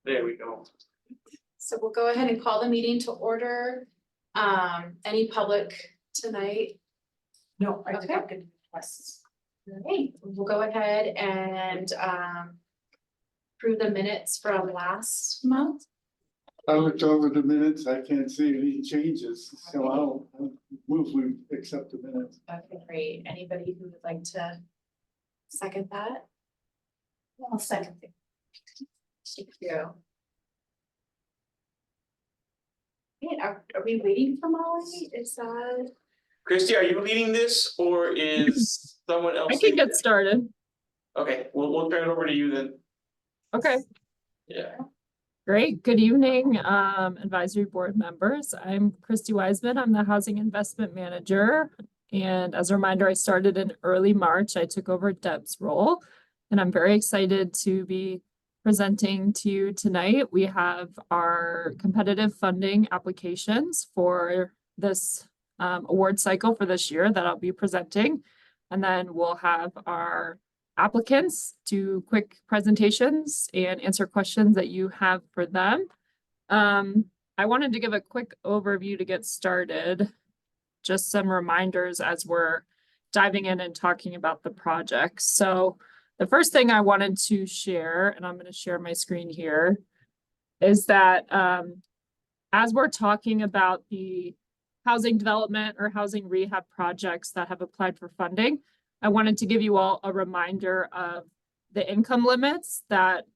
There we go. So we'll go ahead and call the meeting to order. Any public tonight? No, I did Okay. not get requests. All right, we'll go ahead and approve the minutes from last month. I looked over the minutes, I can't see any changes, so I'll move we accept the minutes. Okay, great. Anybody who would like to second that? I'll second it. Thank you. Wait, are we waiting for Molly? Is that? Christy, are you leading this or is someone else? I can leading get it? started. Okay, we'll turn it over to you then. Okay, Yeah. great. Good evening, advisory board members. I'm Christy Wiseman. I'm the housing investment manager. And as a reminder, I started in early March. I took over Deb's role, and I'm very excited to be presenting to you tonight. We have our competitive funding applications for this award cycle for this year that I'll be presenting. And then we'll have our applicants do quick presentations and answer questions that you have for them. I wanted to give a quick overview to get started. Just some reminders as we're diving in and talking about the project. So the first thing I wanted to share, and I'm going to share my screen here, is that as we're talking about the housing development or housing rehab projects that have applied for funding, I wanted to give you all a reminder of the income limits that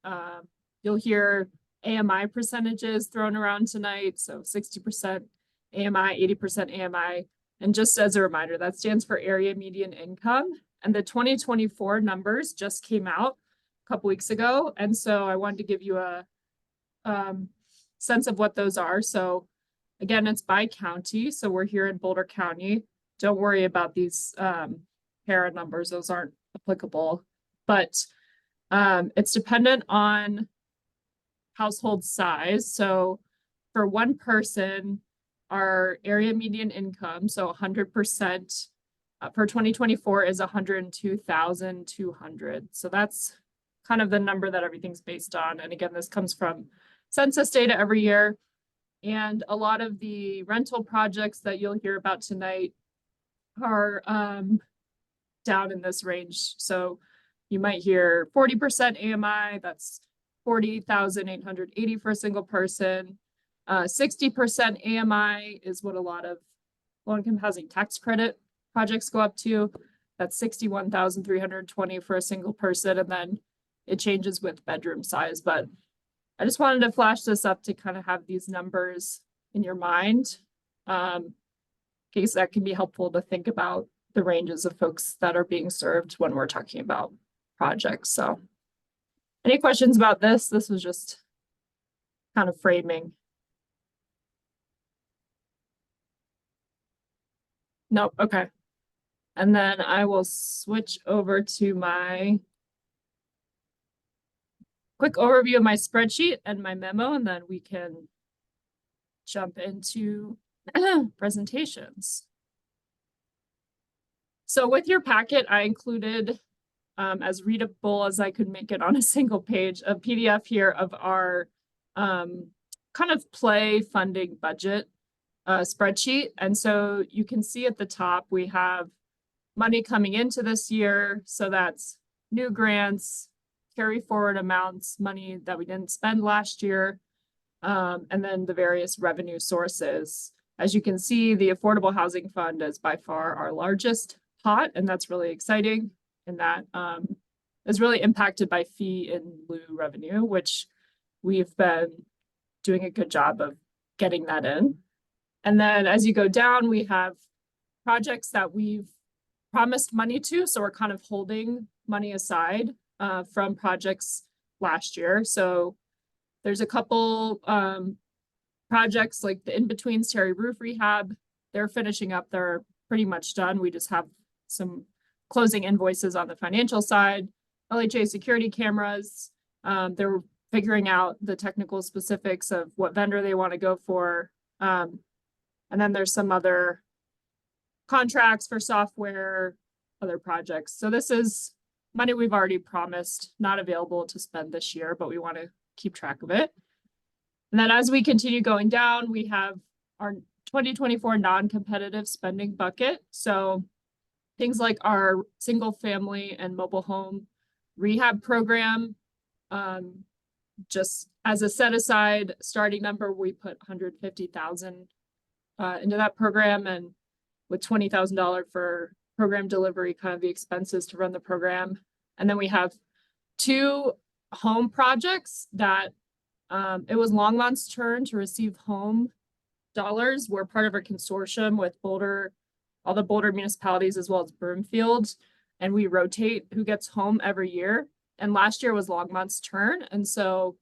you'll hear AMI percentages thrown around tonight. So 60% AMI, 80% AMI. And just as a reminder, that stands for area median income. And the 2024 numbers just came out a couple weeks ago. And so I wanted to give you a sense of what those are. So again, it's by county. So we're here in Boulder County. Don't worry about these para numbers, those aren't applicable, but it's dependent on household size. So for one person, our area median income, so 100% for 2024 is 102,200. So that's kind of the number that everything's based on. And again, this comes from census data every year. And a lot of the rental projects that you'll hear about tonight are down in this range. So you might hear 40% AMI, that's 40,880 for a single person. 60% AMI is what a lot of low-income housing tax credit projects go up to. That's 61,320 for a single person. And then it changes with bedroom size. But I just wanted to flash this up to kind of have these numbers in your mind. In case that can be helpful to think about the ranges of folks that are being served when we're talking about projects. So any questions about this? This was just kind of framing. Nope. Okay. And then I will switch over to my quick overview of my spreadsheet and my memo, and then we can jump into presentations. So with your packet, I included as readable as I could make it on a single page, a PDF here of our kind of play funding budget spreadsheet. And so you can see at the top, we have money coming into this year. So that's new grants, carry forward amounts, money that we didn't spend last year, and then the various revenue sources. As you can see, the Affordable Housing Fund is by far our largest pot, and that's really exciting. And that is really impacted by fee in lieu revenue, which we've been doing a good job of getting that in. And then as you go down, we have projects that we've promised money to. So we're kind of holding money aside from projects last year. So there's a couple projects like the in-betweens Terry roof rehab. They're finishing up. They're pretty much done. We just have some closing invoices on the financial side. LHAAB security cameras. They're figuring out the technical specifics of what vendor they want to go for. And then there's some other contracts for software, other projects. So this is money we've already promised, not available to spend this year, but we want to keep track of it. And then as we continue going down, we have our 2024 non-competitive spending bucket. So things like our single family and mobile home rehab program. Just as a set aside starting number, we put 150,000 into that program, and with $20,000 for program delivery, kind of the expenses to run the program. And then we have 2 home projects that it was Longmont's turn to receive home dollars. We're part of a consortium with Boulder, all the Boulder municipalities, as well as Broomfield, and we rotate who gets home every year. And last year was Longmont's turn. And so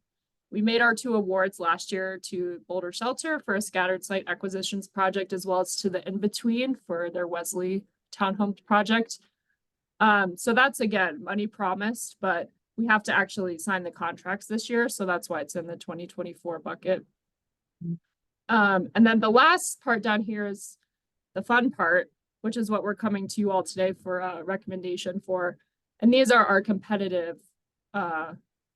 we made our 2 awards last year to Boulder Shelter for a scattered site acquisitions project, as well as to the In-Between for their Wesley Townhomes project. So that's, again, money promised, but we have to actually sign the contracts this year. So that's why it's in the 2024 bucket. And then the last part down here is the fun part, which is what we're coming to you all today for a recommendation for. And these are our competitive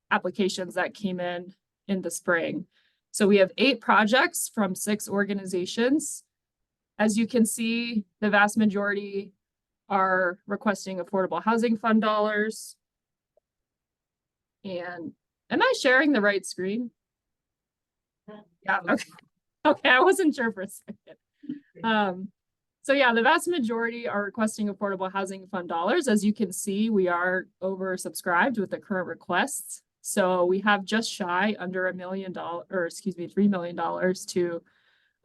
applications that came in the spring. So we have 8 projects from 6 organizations. As you can see, the vast majority are requesting affordable housing fund dollars. And am I sharing the right screen? Yeah, okay. Okay, I wasn't sure for a second. So yeah, the vast majority are requesting affordable housing fund dollars. As you can see, we are oversubscribed with the current requests. So we have just shy under $1 million, or excuse me, $3 million to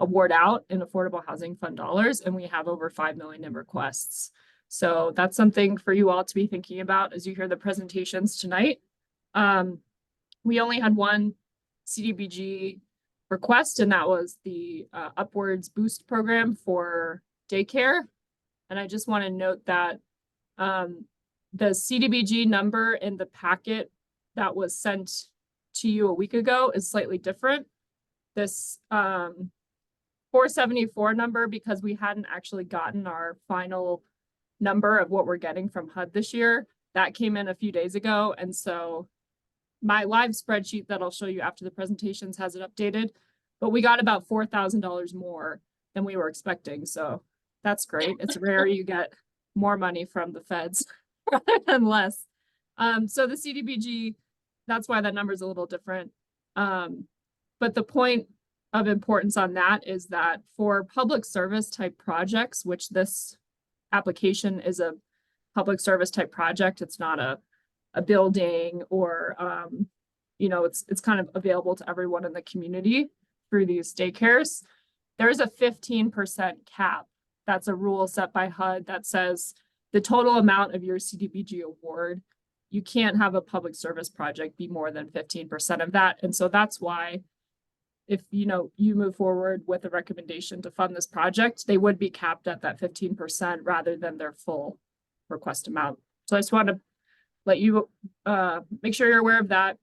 award out in affordable housing fund dollars. And we have over 5 million in requests. So that's something for you all to be thinking about as you hear the presentations tonight. We only had 1 CDBG request, and that was the Upwards Boost program for daycare. And I just want to note that the CDBG number in the packet that was sent to you a week ago is slightly different. This 474 number, because we hadn't actually gotten our final number of what we're getting from HUD this year, that came in a few days ago. And so my live spreadsheet that I'll show you after the presentations has it updated, but we got about $4,000 more than we were expecting. So that's great. It's rare you get more money from the feds rather than less. So the CDBG, that's why that number is a little different. But the point of importance on that is that for public service type projects, which this application is a public service type project, it's not a building or, you know, it's kind of available to everyone in the community through these daycares. There is a 15% cap. That's a rule set by HUD that says the total amount of your CDBG award, you can't have a public service project be more than 15% of that. And so that's why if, you know, you move forward with a recommendation to fund this project, they would be capped at that 15% rather than their full request amount. So I just want to let you make sure you're aware of that.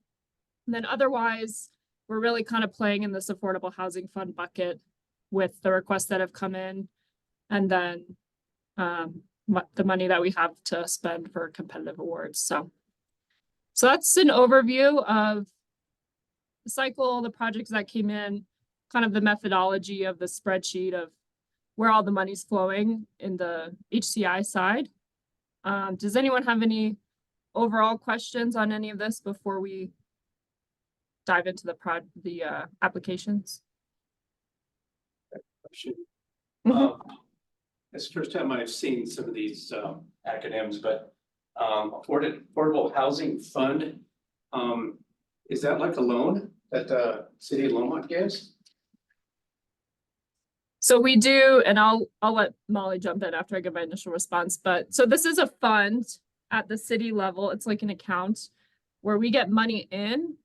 And then otherwise, we're really kind of playing in this affordable housing fund bucket with the requests that have come in, and then the money that we have to spend for competitive awards. So that's an overview of the cycle, the projects that came in, kind of the methodology of the spreadsheet of where all the money's flowing in the HCI side. Does anyone have any overall questions on any of this before we dive into the applications? It's the first time I've seen some of these acronyms, but Affordable Housing Fund, is that like a loan that the City of Longmont gives? So we do, and I'll let Molly jump in after I give my initial response. But so this is a fund at the city level. It's like an account where we get money in.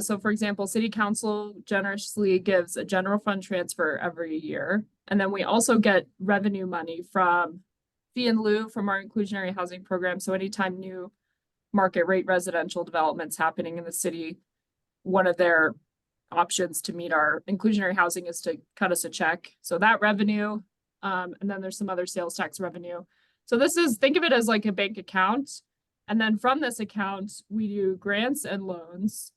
So for example, City Council generously gives a general fund transfer every year. And then we also get revenue money from fee in lieu from our inclusionary housing program. So anytime new market rate residential developments happening in the city, one of their options to meet our inclusionary housing is to cut us a check. So that revenue, and then there's some other sales tax revenue. So this is, think of it as like a bank account. And then from this account, we do grants and loans.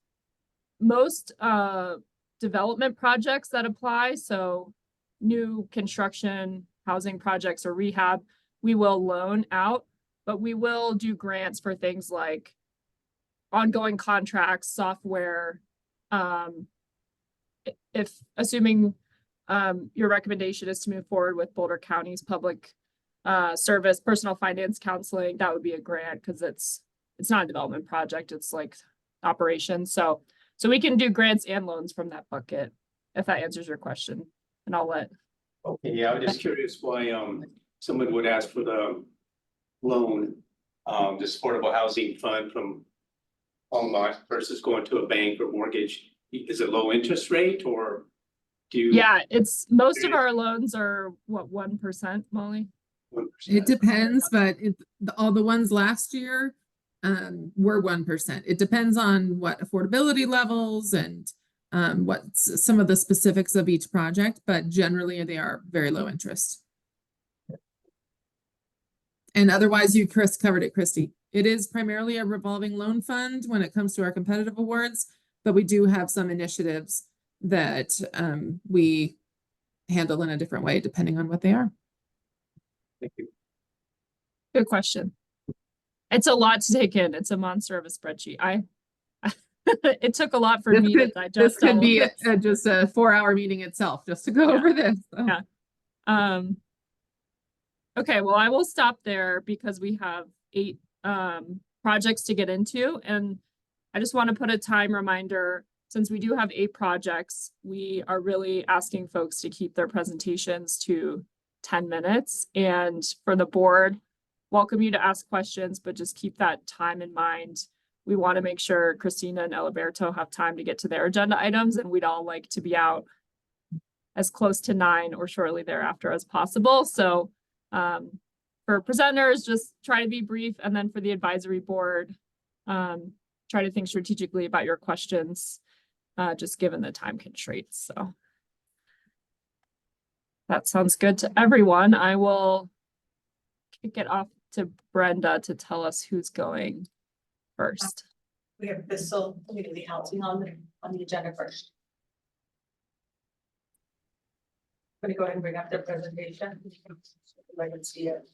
Most development projects that apply, so new construction, housing projects or rehab, we will loan out, but we will do grants for things like ongoing contracts, software. If assuming your recommendation is to move forward with Boulder County's public service, personal finance counseling, that would be a grant because it's not a development project, it's like operations. So we can do grants and loans from that bucket, if that answers your question. And I'll let. Okay, yeah, I was just curious why someone would ask for the loan, this affordable housing fund from Longmont versus going to a bank or mortgage. Is it low interest rate or do you? Yeah, it's most of our loans are what, 1%, Molly? 1%? It depends, but all the ones last year were 1%. It depends on what affordability levels and what some of the specifics of each project, but generally they are very low interest. And otherwise, Chris covered it, Christy. It is primarily a revolving loan fund when it comes to our competitive awards, but we do have some initiatives that we handle in a different way depending on what they are. Thank you. Good question. It's a lot to take in. It's a monster of a spreadsheet. It took a lot for me to digest. This could all be of this. just a 4-hour meeting itself just to go Yeah. over this. So. Yeah. Okay, well, I will stop there because we have 8 projects to get into, and I just want to put a time reminder. Since we do have 8 projects, we are really asking folks to keep their presentations to 10 minutes. And for the board, welcome you to ask questions, but just keep that time in mind. We want to make sure Christina and Eliberto have time to get to their agenda items, and we'd all like to be out as close to 9 or shortly thereafter as possible. So for presenters, just try to be brief. And then for the advisory board, try to think strategically about your questions, just given the time constraints. So that sounds good to everyone. I will kick it off to Brenda to tell us who's going first. We have Bissell Community Housing on the agenda first. I'm gonna go ahead and bring up their presentation. I can see it.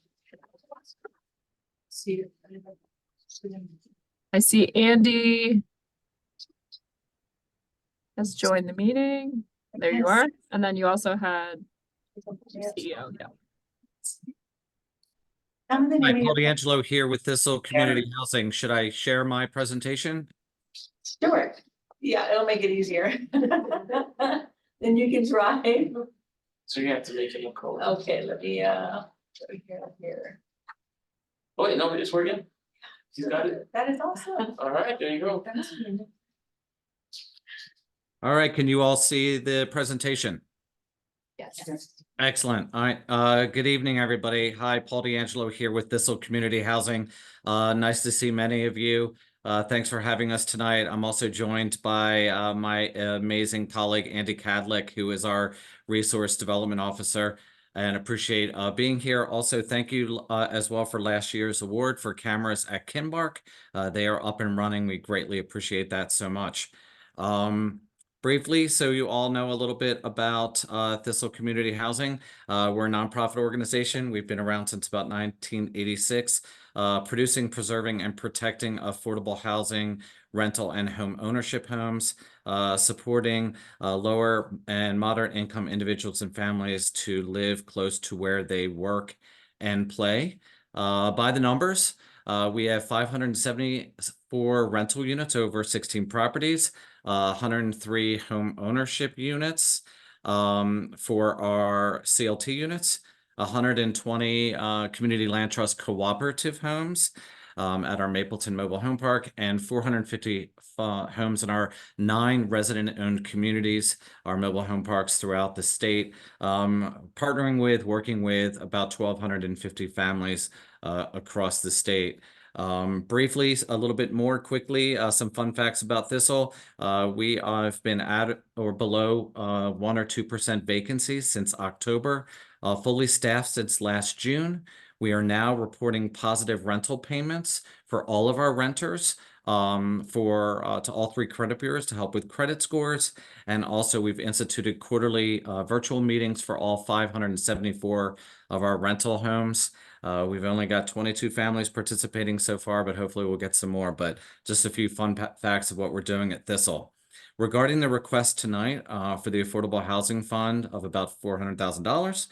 See it. I see Andy has joined the meeting. There you are. And then you also had CEO. Yeah. Hi, Paul D'Angelo here with Thistle Community Housing. Should I share my presentation? Sure. Yeah, it'll make it easier. Then you can try. So you have to make it look cool. Okay, let me here. Oh, wait, no, it's working? You got it? That is awesome. All right, there you go. All right, can you all see the presentation? Yes. Excellent. All right. Good evening, everybody. Hi, Paul D'Angelo here with Thistle Community Housing. Nice to see many of you. Thanks for having us tonight. I'm also joined by my amazing colleague, Andy Cadlick, who is our Resource Development Officer, and appreciate being here. Also, thank you as well for last year's award for cameras at Kinbark. They are up and running. We greatly appreciate that so much. Briefly, so you all know a little bit about Thistle Community Housing. We're a nonprofit organization. We've been around since about 1986, producing, preserving, and protecting affordable housing, rental, and home ownership homes, supporting lower and moderate income individuals and families to live close to where they work and play. By the numbers, we have 574 rental units over 16 properties, 103 home ownership units for our CLT units, 120 community land trust cooperative homes at our Mapleton Mobile Home Park, and 450 homes in our 9 resident-owned communities, our mobile home parks throughout the state, working with about 1,250 families across the state. Briefly, a little bit more quickly, some fun facts about Thistle. We have been at or below 1 or 2% vacancies since October, fully staffed since last June. We are now reporting positive rental payments for all of our renters, to all three credit bureaus to help with credit scores. And also we've instituted quarterly virtual meetings for all 574 of our rental homes. We've only got 22 families participating so far, but hopefully we'll get some more. But just a few fun facts of what we're doing at Thistle. Regarding the request tonight for the Affordable Housing Fund of about $400,000,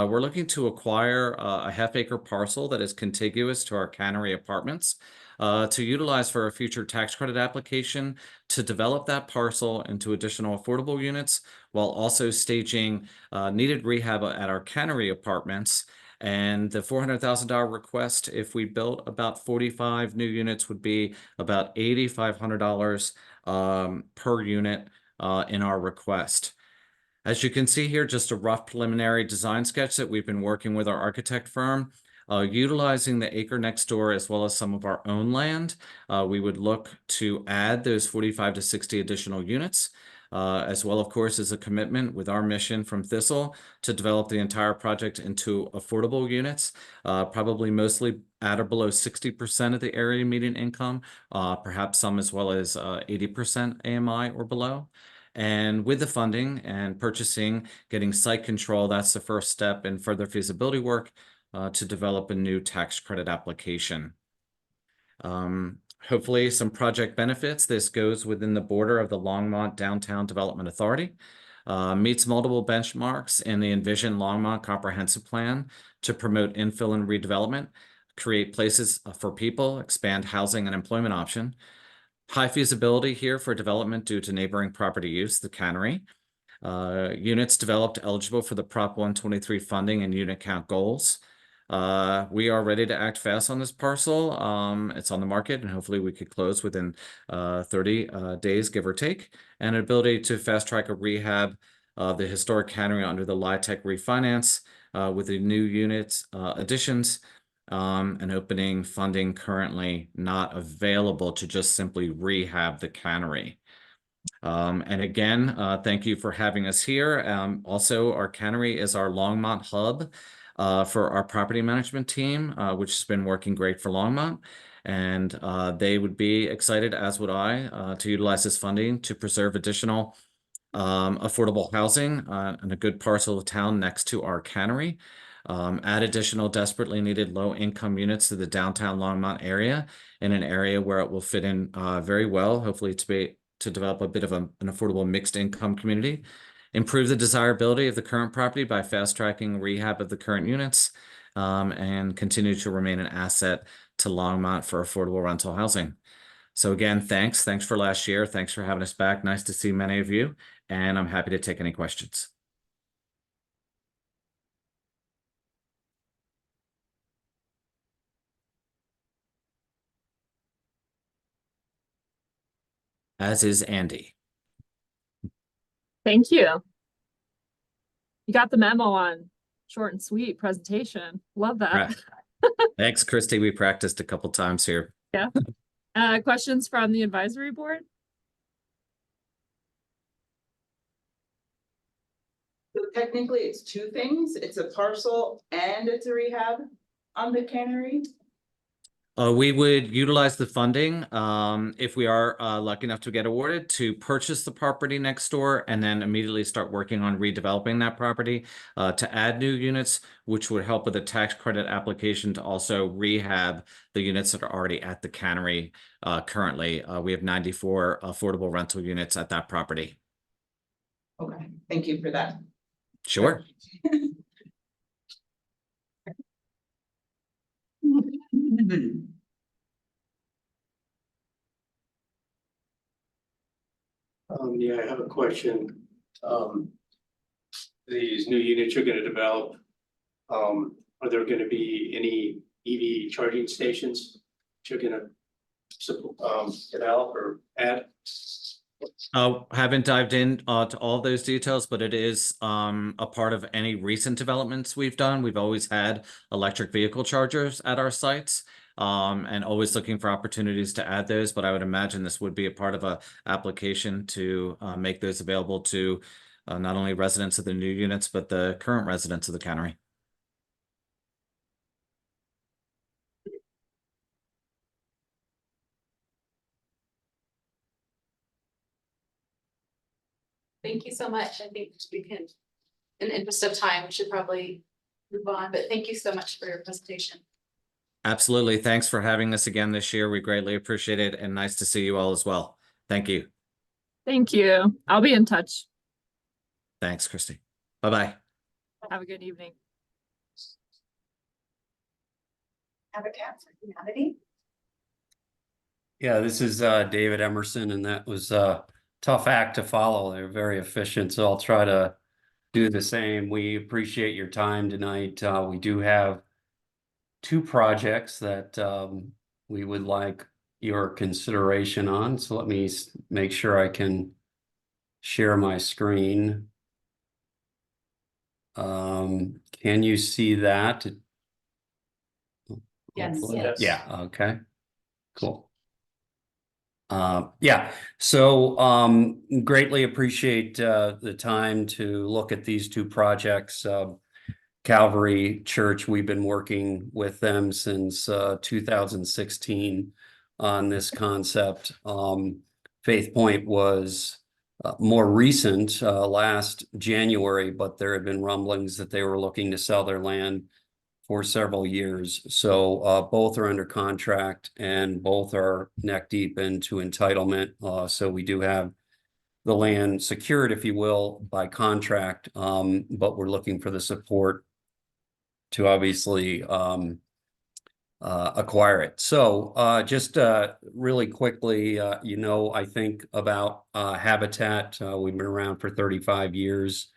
we're looking to acquire a half-acre parcel that is contiguous to our cannery apartments to utilize for a future tax credit application to develop that parcel into additional affordable units while also staging needed rehab at our cannery apartments. And the $400,000 request, if we built about 45 new units, would be about $8,500 per unit in our request. As you can see here, just a rough preliminary design sketch that we've been working with our architect firm. Utilizing the acre next door as well as some of our own land, we would look to add those 45 to 60 additional units. As well, of course, as a commitment with our mission from Thistle to develop the entire project into affordable units, probably mostly at or below 60% of the area median income, perhaps some as well as 80% AMI or below. And with the funding and purchasing, getting site control, that's the first step in further feasibility work to develop a new tax credit application. Hopefully some project benefits. This goes within the border of the Longmont Downtown Development Authority, meets multiple benchmarks in the Envision Longmont Comprehensive Plan to promote infill and redevelopment, create places for people, expand housing and employment option. High feasibility here for development due to neighboring property use, the cannery. Units developed eligible for the Prop 123 funding and unit count goals. We are ready to act fast on this parcel. It's on the market and hopefully we could close within 30 days, give or take, and an ability to fast track a rehab of the historic cannery under the LIHTC refinance with the new units additions and opening funding currently not available to just simply rehab the cannery. And again, thank you for having us here. Also, our cannery is our Longmont hub for our property management team, which has been working great for Longmont. And they would be excited, as would I, to utilize this funding to preserve additional affordable housing and a good parcel of town next to our cannery. Add additional desperately needed low-income units to the downtown Longmont area in an area where it will fit in very well, hopefully to develop a bit of an affordable mixed income community. Improve the desirability of the current property by fast-tracking rehab of the current units, and continue to remain an asset to Longmont for affordable rental housing. So again, thanks for last year. Thanks for having us back. Nice to see many of you, and I'm happy to take any questions. As is Andy. Thank you. You got the memo on short and sweet presentation. Love that. Right. Thanks, Christy. We practiced a couple times here. Yeah. Questions from the advisory board? So technically, it's two things. It's a parcel and it's a rehab on the cannery. We would utilize the funding if we are lucky enough to get awarded to purchase the property next door and then immediately start working on redeveloping that property to add new units, which would help with a tax credit application to also rehab the units that are already at the cannery currently. We have 94 affordable rental units at that property. Okay, thank you for that. Sure. Yeah, I have a question. These new units you're gonna develop, are there gonna be any EV charging stations that you're gonna develop or add? Haven't dived in to all those details, but it is a part of any recent developments we've done. We've always had electric vehicle chargers at our sites and always looking for opportunities to add those. But I would imagine this would be a part of a application to make those available to not only residents of the new units, but the current residents of the cannery. Thank you so much. I think we can, in the interest of time, we should probably move on, but thank you so much for your presentation. Absolutely. Thanks for having us again this year. We greatly appreciate it, and nice to see you all as well. Thank you. Thank you. I'll be in touch. Thanks, Christy. Bye-bye. Have a good evening. Habitat for Humanity. Yeah, this is David Emerson, and that was a tough act to follow. They're very efficient, so I'll try to do the same. We appreciate your time tonight. We do have two projects that we would like your consideration on. So let me make sure I can share my screen. Can you see that? Yes. Yes. Yeah, okay, cool. Yeah, so greatly appreciate the time to look at these two projects. Calvary Church, we've been working with them since 2016 on this concept. Faith Point was more recent, last January, but there had been rumblings that they were looking to sell their land for several years. So both are under contract and both are neck deep into entitlement. So we do have the land secured, if you will, by contract, but we're looking for the support to obviously acquire it. So just really quickly, I think about Habitat. We've been around for 35 years.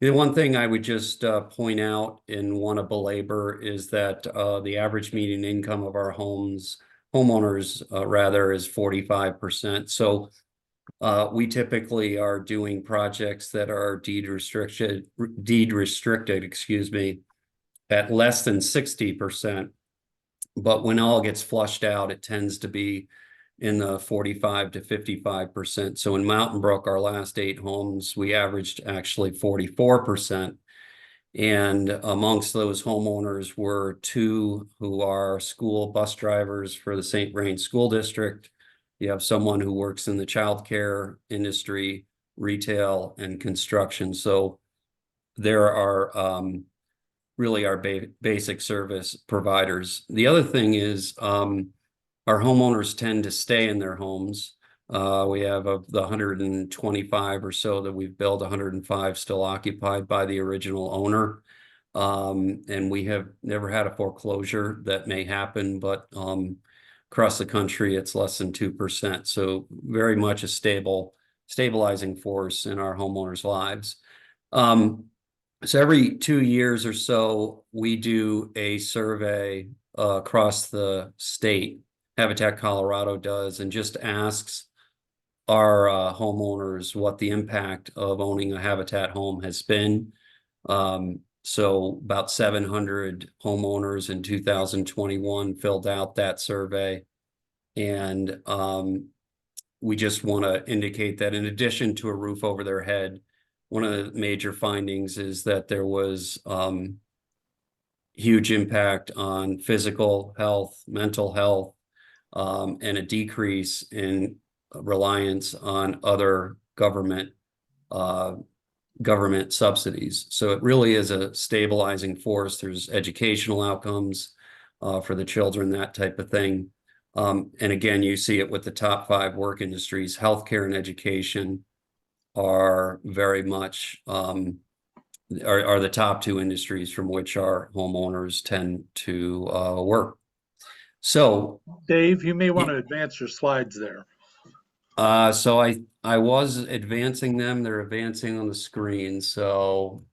The one thing I would just point out and want to belabor is that the average median income of our homeowners rather is 45%. So we typically are doing projects that are deed restricted, excuse me, at less than 60%. But when all gets flushed out, it tends to be in the 45 to 55%. So in Mountain Brook, our last 8 homes, we averaged actually 44%. And amongst those homeowners were 2 who are school bus drivers for the St. Vrain School District. You have someone who works in the childcare industry, retail, and construction. So there are really our basic service providers. The other thing is our homeowners tend to stay in their homes. We have of the 125 or so that we've built, 105 still occupied by the original owner. And we have never had a foreclosure. That may happen, but across the country, it's less than 2%. So very much a stabilizing force in our homeowners' lives. So every 2 years or so, we do a survey across the state. Habitat Colorado does, and just asks our homeowners what the impact of owning a Habitat home has been. So about 700 homeowners in 2021 filled out that survey. And we just want to indicate that in addition to a roof over their head, one of the major findings is that there was huge impact on physical health, mental health, and a decrease in reliance on other government subsidies. So it really is a stabilizing force. There's educational outcomes for the children, that type of thing. And again, you see it with the top 5 work industries. Healthcare and education are very much are the top 2 industries from which our homeowners tend to work. So Dave, you may want to advance your slides there. so I was advancing them. They're advancing on the screen. So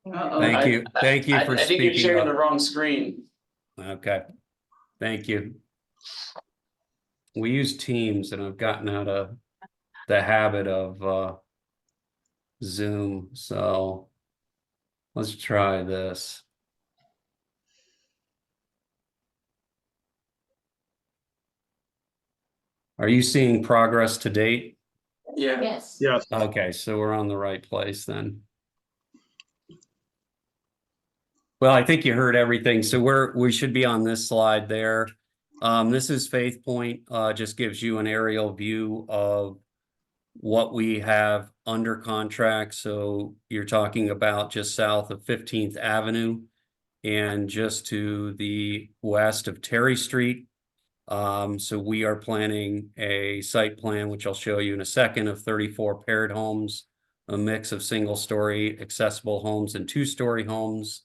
thank you for I think you're speaking sharing the up. wrong screen. Okay, thank you. We use Teams, and I've gotten out of the habit of Zoom. So let's try this. Are you seeing progress to date? Yeah. Yes. Yes. Okay, so we're on the right place then. Well, I think you heard everything. So we should be on this slide there. This is Faith Point, just gives you an aerial view of what we have under contract. So you're talking about just south of 15th Avenue and just to the west of Terry Street. So we are planning a site plan, which I'll show you in a second, of 34 paired homes, a mix of single-story accessible homes and two-story homes.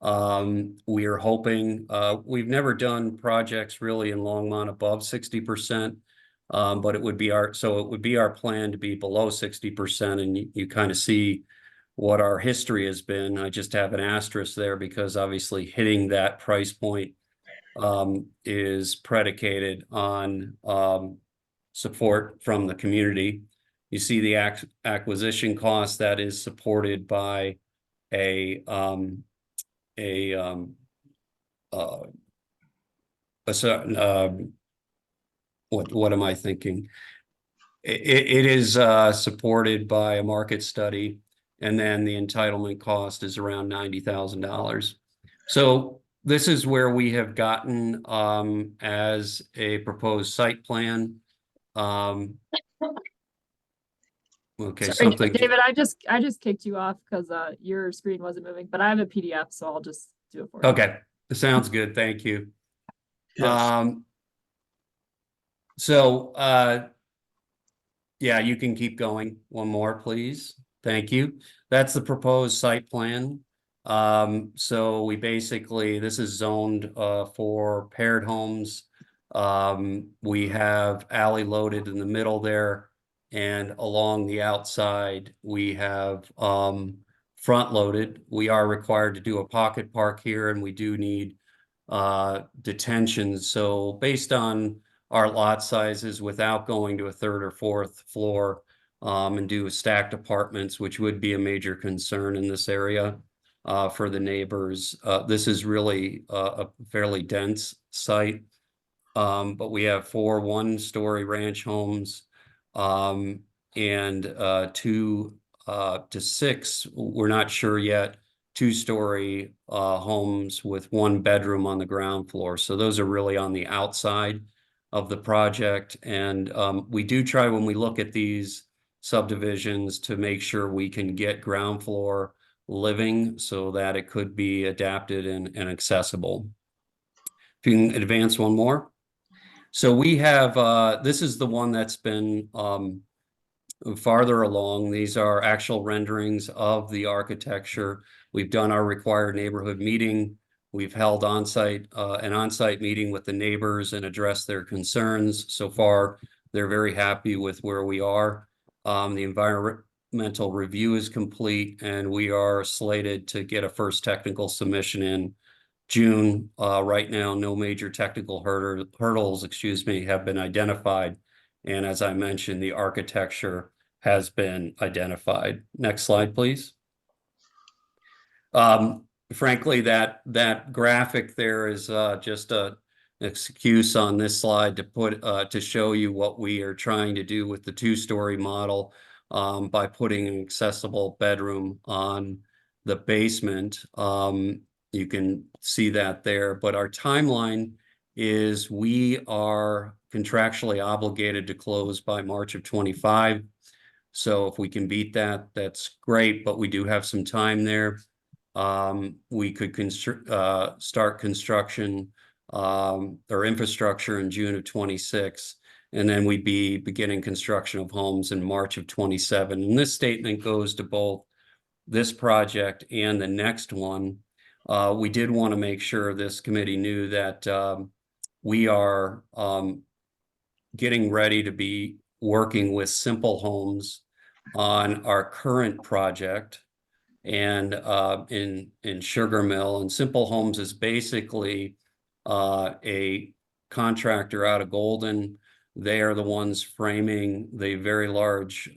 We are hoping, we've never done projects really in Longmont above 60%. But it would be our plan to be below 60%, and you kind of see what our history has been. I just have an asterisk there because obviously hitting that price point is predicated on support from the community. You see the acquisition cost that is supported by a certain what am I thinking? It is supported by a market study, and then the entitlement cost is around $90,000. So this is where we have gotten as a proposed site plan. Okay, Sorry, something. David, I just kicked you off because your screen wasn't moving, but I have a PDF, so I'll just do it for you. Okay, sounds good. Thank you. Yes. Yeah, you can keep going. One more, please. Thank you. That's the proposed site plan. So we basically, this is zoned for paired homes. We have alley loaded in the middle there, and along the outside, we have front loaded. We are required to do a pocket park here, and we do need detention. So based on our lot sizes, without going to a third or fourth floor and do stacked apartments, which would be a major concern in this area for the neighbors. This is really a fairly dense site, but we have 4 one-story ranch homes and 2 to 6, we're not sure yet, 2-story homes with 1 bedroom on the ground floor. So those are really on the outside of the project. And we do try, when we look at these subdivisions, to make sure we can get ground floor living so that it could be adapted and accessible. If you can advance one more. So we have, this is the one that's been farther along. These are actual renderings of the architecture. We've done our required neighborhood meeting. We've held an on-site meeting with the neighbors and addressed their concerns. So far, they're very happy with where we are. The environmental review is complete, and we are slated to get a first technical submission in June. Right now, no major technical hurdles, have been identified. And as I mentioned, the architecture has been identified. Next slide, please. Frankly, that graphic there is just an excuse on this slide to put to show you what we are trying to do with the 2-story model by putting an accessible bedroom on the basement. You can see that there, but our timeline is we are contractually obligated to close by March of 25. So if we can beat that, that's great, but we do have some time there. We could start construction or infrastructure in June of 26, and then we'd be beginning construction of homes in March of 27. And this statement goes to both this project and the next one. We did want to make sure this committee knew that we are getting ready to be working with Simple Homes on our current project and in Sugar Mill. And Simple Homes is basically a contractor out of Golden. They are the ones framing the very large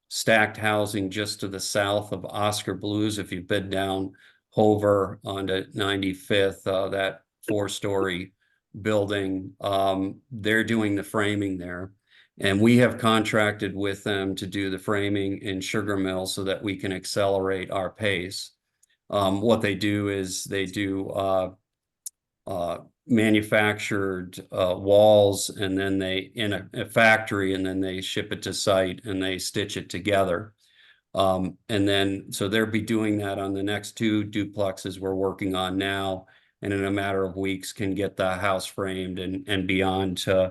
stacked housing just to the south of Oscar Blues. If you've been down Hover onto 95th, that 4-story building, they're doing the framing there. And we have contracted with them to do the framing in Sugar Mill so that we can accelerate our pace. What they do is they do manufactured walls, and then they in a factory, and then they ship it to site and they stitch it together. And then so they'll be doing that on the next 2 duplexes we're working on now, and in a matter of weeks can get the house framed and beyond to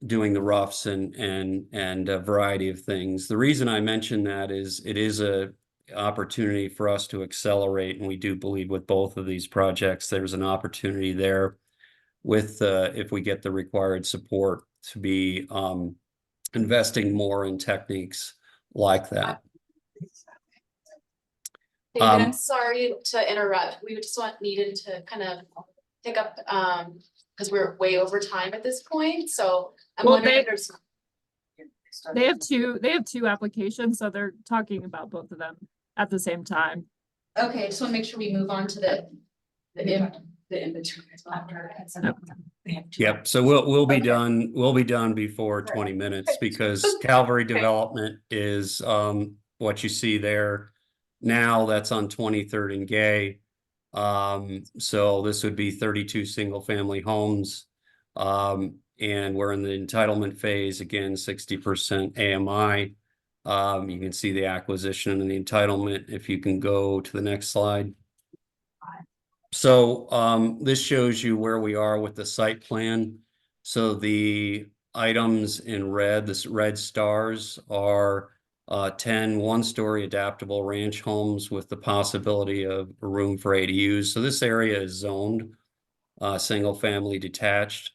doing the roughs and a variety of things. The reason I mention that is it is a opportunity for us to accelerate, and we do believe with both of these projects there's an opportunity there with if we get the required support to be investing more in techniques like that. David, I'm sorry to interrupt. We just needed to kind of pick up, because we're way over time at this point, so I'm Well, wondering if there's. They have two applications, so they're talking about both of them at the same time. Okay, just want to make sure we move on to the in-between as well. Yep, so we'll be Okay. done, before 20 minutes, because Calvary Development is what you see there now. That's on 23rd and Gay. So this would be 32 single family homes. And we're in the entitlement phase, again, 60% AMI. You can see the acquisition and the entitlement if you can go to the next slide. So this shows you where we are with the site plan. So the items in red, the red stars, are 10 one-story adaptable ranch homes with the possibility of a room for ADUs. So this area is zoned single family detached.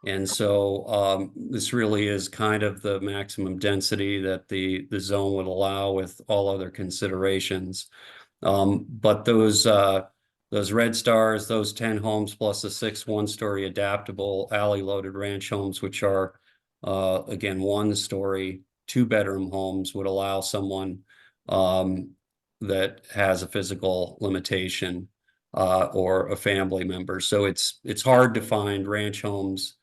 And so this really is kind of the maximum density that the zone would allow with all other considerations. But those red stars, those 10 homes plus the 6 one-story adaptable alley loaded ranch homes, which are again 1-story 2-bedroom homes, would allow someone that has a physical limitation or a family member. So it's hard to find ranch homes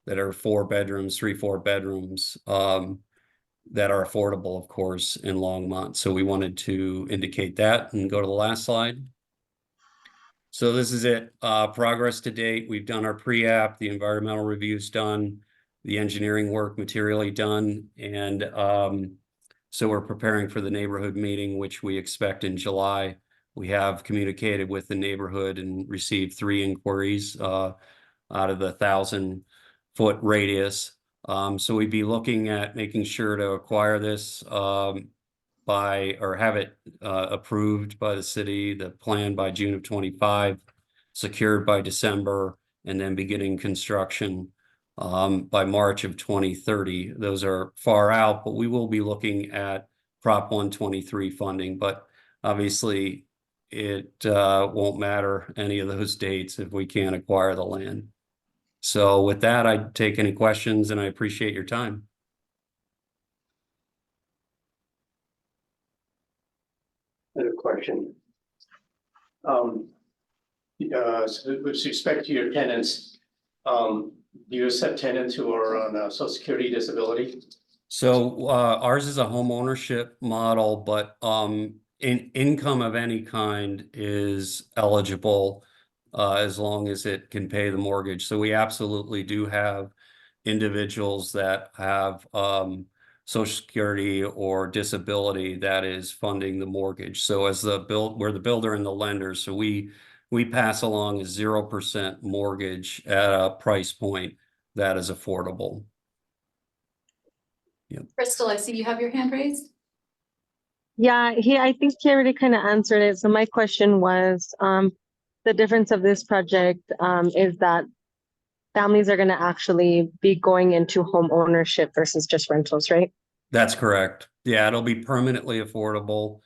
that are 4 bedrooms, 3-4 bedrooms, that are affordable, of course, in Longmont. So we wanted to indicate that and go to the last slide. So this is it. Progress to date. We've done our pre-app, the environmental review's done, the engineering work materially done, and so we're preparing for the neighborhood meeting, which we expect in July. We have communicated with the neighborhood and received 3 inquiries out of the 1,000-foot radius. So we'd be looking at making sure to acquire this or have it approved by the city, the plan by June of 25, secured by December, and then beginning construction by March of 2030. Those are far out, but we will be looking at Prop 123 funding. But obviously, it won't matter any of those dates if we can't acquire the land. So with that, I'd take any questions, and I appreciate your time. I have a question. So with respect to your tenants, do you accept tenants who are on Social Security disability? So ours is a home ownership model, but income of any kind is eligible as long as it can pay the mortgage. So we absolutely do have individuals that have Social Security or disability that is funding the mortgage. So as we're the builder and the lender, so we pass along a 0% mortgage at a price point that is affordable. Yep. Crystal, I see you have your hand raised. Yeah, I think he already kind of answered it. So my question was, the difference of this project is that families are going to actually be going into home ownership versus just rentals, right? That's correct. Yeah, it'll be permanently affordable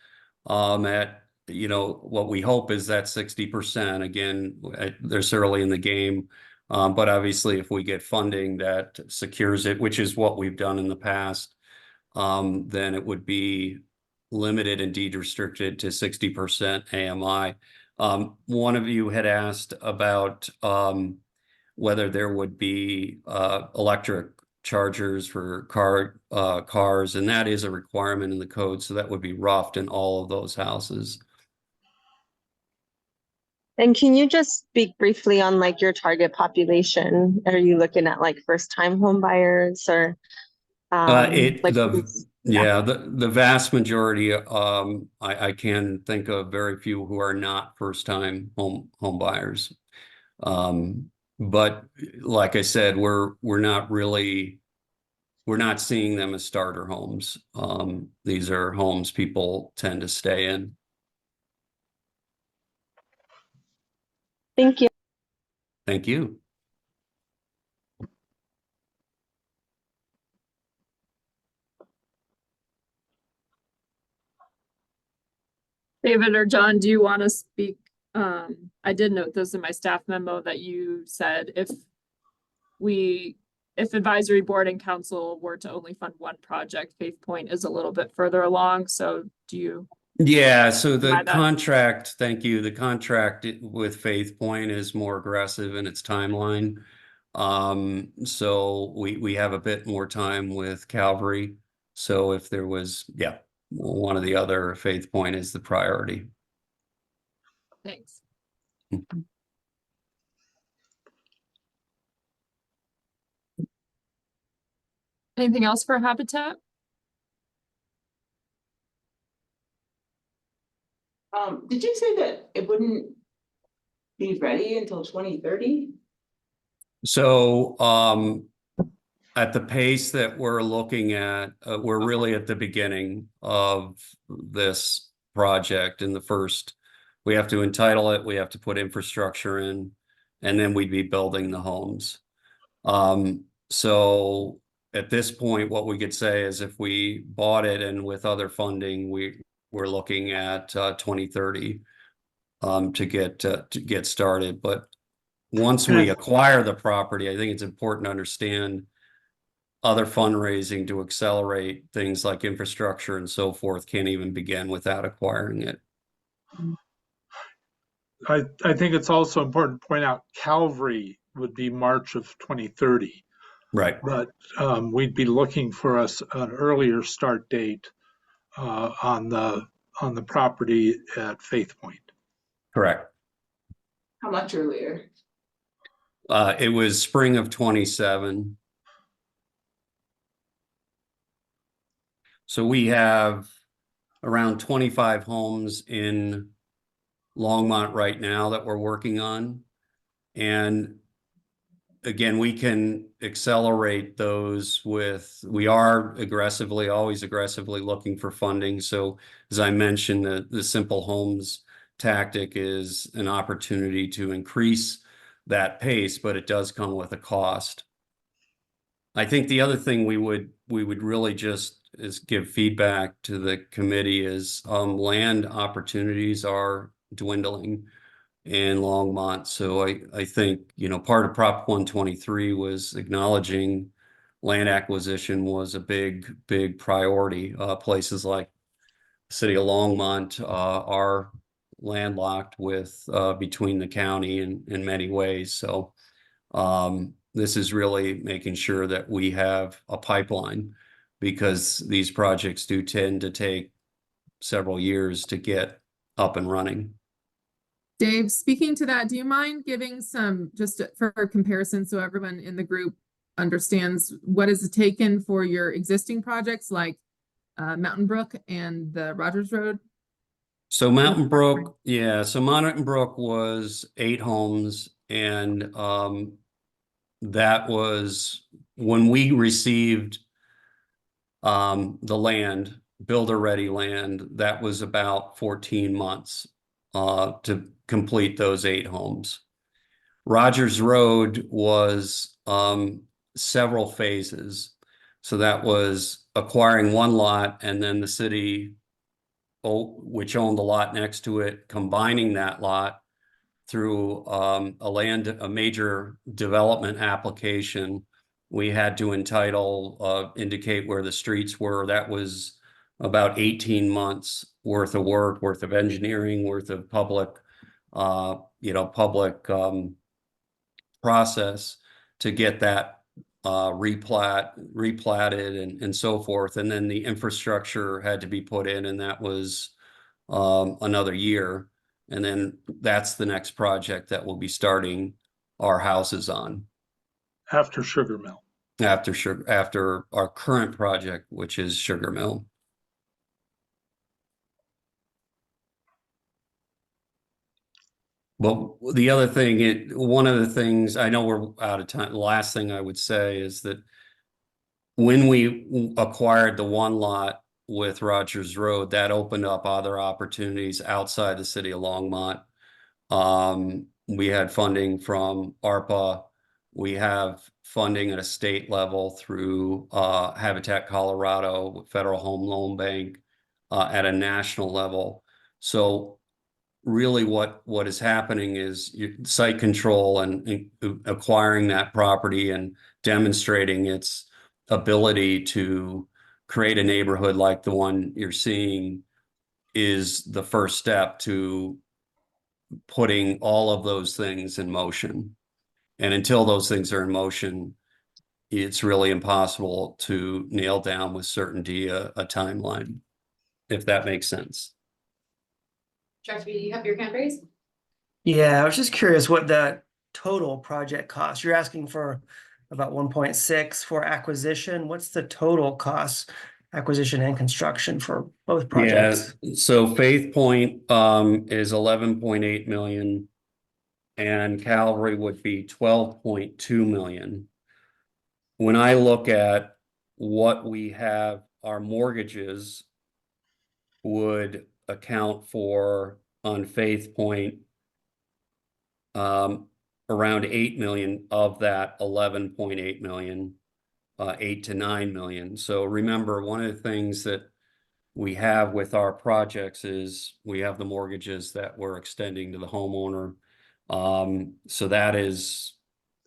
at, what we hope is that 60%. Again, they're early in the game. But obviously, if we get funding that secures it, which is what we've done in the past, then it would be limited and deed restricted to 60% AMI. One of you had asked about whether there would be electric chargers for cars, and that is a requirement in the code. So that would be roughed in all of those houses. And can you just speak briefly on like your target population? Are you looking at like first time home buyers or like Yeah, the vast majority, I can think of very few who are not first time home buyers. But like I said, we're not seeing them as starter homes. These are homes people tend to stay in. Thank you. Thank you. David or John, do you want to speak? I did note this in my staff memo that you said if advisory board and council were to only fund one project, Faith Point is a little bit further along. So do you? Yeah, so the That? contract, thank you. The contract with Faith Point is more aggressive in its timeline. So we have a bit more time with Calvary. So if there was, yeah, one or the other, Faith Point is the priority. Thanks. Anything else for Habitat? Did you say that it wouldn't be ready until 2030? So, at the pace that we're looking at, we're really at the beginning of this project. In the first, we have to entitle it, we have to put infrastructure in, and then we'd be building the homes. So at this point, what we could say is if we bought it and with other funding, we're looking at 2030 to get started. But once we acquire the property, I think it's important to understand other fundraising to accelerate things like infrastructure and so forth can't even begin without acquiring it. I think it's also important to point out Calvary would be March of 2030. Right. But we'd be looking for an earlier start date on the property at Faith Point. Correct. How much earlier? It was spring of 27. So we have around 25 homes in Longmont right now that we're working on. And again, we can accelerate those we are always aggressively looking for funding. So as I mentioned, the Simple Homes tactic is an opportunity to increase that pace, but it does come with a cost. I think the other thing we would really just give feedback to the committee is land opportunities are dwindling in Longmont. So I think, part of Prop 123 was acknowledging land acquisition was a big priority. Places like the City of Longmont are landlocked with between the county in many ways. So this is really making sure that we have a pipeline because these projects do tend to take several years to get up and running. Dave, speaking to that, do you mind giving some, just for comparison, so everyone in the group understands what is taken for your existing projects like Mountain Brook and the Rogers Road? So Mountain Brook, yeah, so Mountain Brook was 8 homes, and that was when we received the land, builder-ready land, that was about 14 months to complete those 8 homes. Rogers Road was several phases. So that was acquiring one lot and then the city, which owned the lot next to it, combining that lot through a major development application. We had to indicate where the streets were. That was about 18 months worth of work, worth of engineering, worth of public process to get that replatted and so forth. And then the infrastructure had to be put in, and that was another year. And then that's the next project that we'll be starting our houses on After Sugar Mill. after our current project, which is Sugar Mill. Well, the other thing, one of the things, I know we're out of time. The last thing I would say is that when we acquired the one lot with Rogers Road, that opened up other opportunities outside the city of Longmont. We had funding from ARPA. We have funding at a state level through Habitat Colorado, Federal Home Loan Bank, at a national level. So really what is happening is site control and acquiring that property and demonstrating its ability to create a neighborhood like the one you're seeing is the first step to putting all of those things in motion. And until those things are in motion, it's really impossible to nail down with certainty a timeline, if that makes sense. Director, you have your hand raised? Yeah, I was just curious what the total project cost. You're asking for about 1.6 for acquisition. What's the total cost, acquisition and construction for both projects? Yeah, so Faith Point is 11.8 million and Calvary would be 12.2 million. When I look at what we have, our mortgages would account for on Faith Point around 8 million of that 11.8 million, 8 to 9 million. So remember, one of the things that we have with our projects is we have the mortgages that we're extending to the homeowner. So that is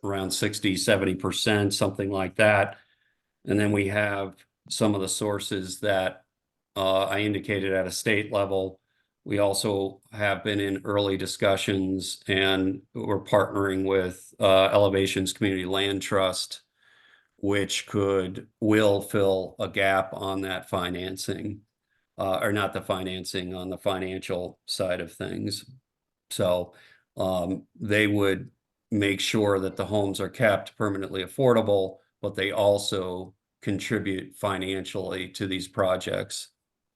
around 60–70%, something like that. And then we have some of the sources that I indicated at a state level. We also have been in early discussions and we're partnering with Elevations Community Land Trust, which will fill a gap on that financing, or not the financing, on the financial side of things. So they would make sure that the homes are kept permanently affordable, but they also contribute financially to these projects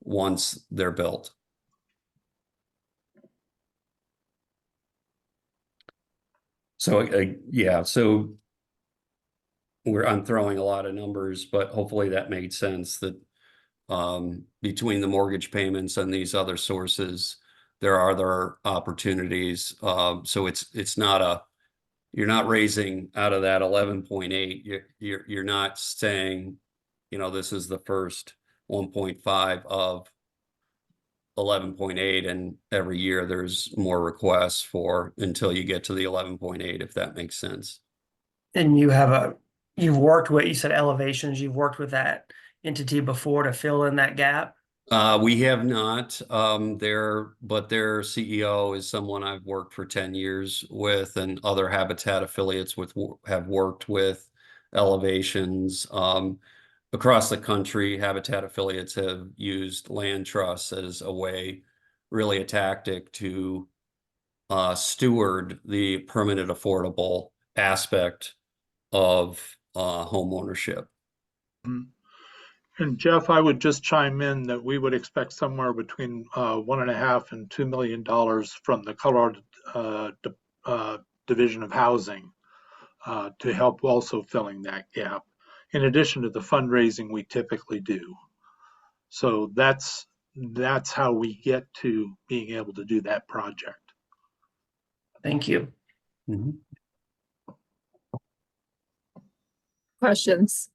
once they're built. So yeah, so I'm throwing a lot of numbers, but hopefully that made sense that between the mortgage payments and these other sources, there are other opportunities. So it's not you're not raising out of that 11.8. You're not saying, this is the first 1.5 of 11.8, and every year there's more requests until you get to the 11.8, if that makes sense. And you said Elevations, you've worked with that entity before to fill in that gap? We have not, but their CEO is someone I've worked for 10 years with, and other Habitat affiliates have worked with Elevations. Across the country, Habitat affiliates have used land trusts as really a tactic to steward the permanent affordable aspect of home ownership. And Jeff, I would just chime in that we would expect somewhere between $1.5 and $2 million from the Colorado Division of Housing to help also filling that gap, in addition to the fundraising we typically do. So that's how we get to being able to do that project. Thank you. Mm-hmm. Questions?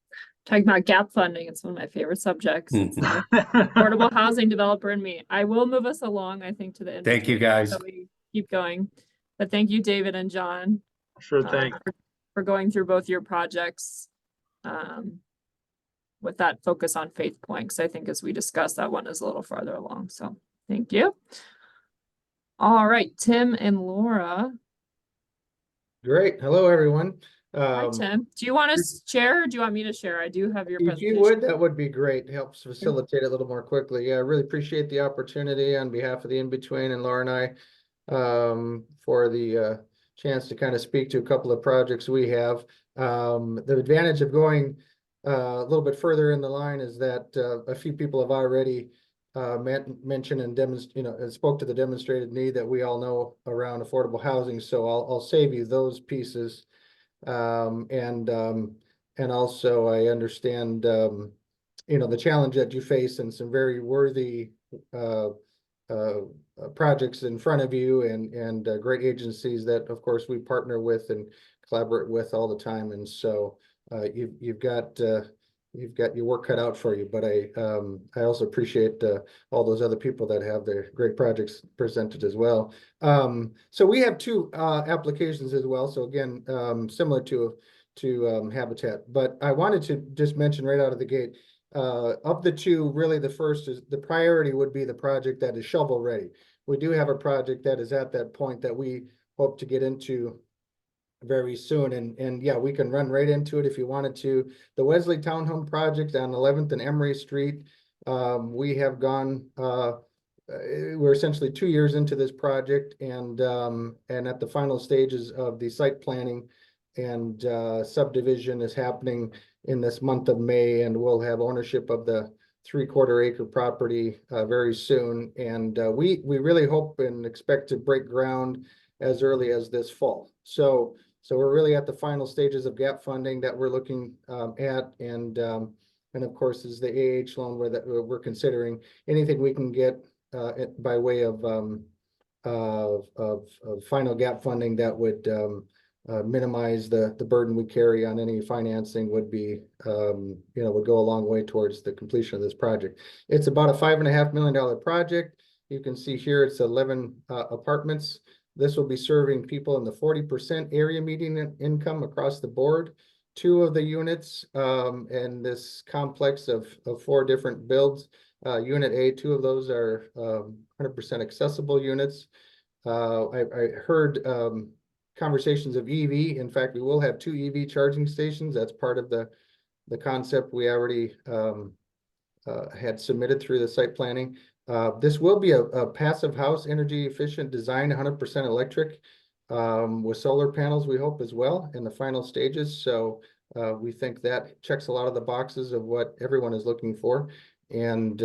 Talking about gap funding, it's one of my favorite subjects. It's the affordable housing developer and me. I will move us along, I think, to the end. Thank you, guys. So we keep going. But thank you, David and John. Sure thing. For going through both your projects with that focus on Faith Point, because I think as we discussed, that one is a little farther along. So thank you. All right, Tim and Laura. Great. Hello, everyone. Hi, Tim. Do you want to share or do you want me to share? I do have your If presentation. you would, that would be great. It helps facilitate a little more quickly. Yeah, I really appreciate the opportunity on behalf of the In-Between and Laura and I for the chance to kind of speak to a couple of projects we have. The advantage of going a little bit further in the line is that a few people have already mentioned and and spoke to the demonstrated need that we all know around affordable housing. So I'll save you those pieces. And also I understand, the challenge that you face and some very worthy projects in front of you and great agencies that, of course, we partner with and collaborate with all the time. And so you've got your work cut out for you. But I also appreciate all those other people that have their great projects presented as well. So we have two applications as well. So again, similar to Habitat, but I wanted to just mention right out of the gate, of the two, really the first is the priority would be the project that is shovel ready. We do have a project that is at that point that we hope to get into very soon. And yeah, we can run right into it if you wanted to. The Wesley Townhome project on 11th and Emery Street. We have gone, we're essentially 2 years into this project and at the final stages of the site planning and subdivision is happening in this month of May, and we'll have ownership of the 3/4 acre property very soon. And we really hope and expect to break ground as early as this fall. So we're really at the final stages of gap funding that we're looking at, and of course is the AH loan we're considering anything we can get by way of final gap funding that would minimize the burden we carry on any financing would be, would go a long way towards the completion of this project. It's about a $5.5 million project. You can see here it's 11 apartments. This will be serving people in the 40% area median income across the board. 2 of the units in this complex of 4 different builds. Unit A, 2 of those are 100% accessible units. I heard conversations of EV. In fact, we will have 2 EV charging stations. That's part of the concept we already had submitted through the site planning. This will be a passive house, energy efficient design, 100% electric, with solar panels, we hope as well in the final stages. So we think that checks a lot of the boxes of what everyone is looking for. And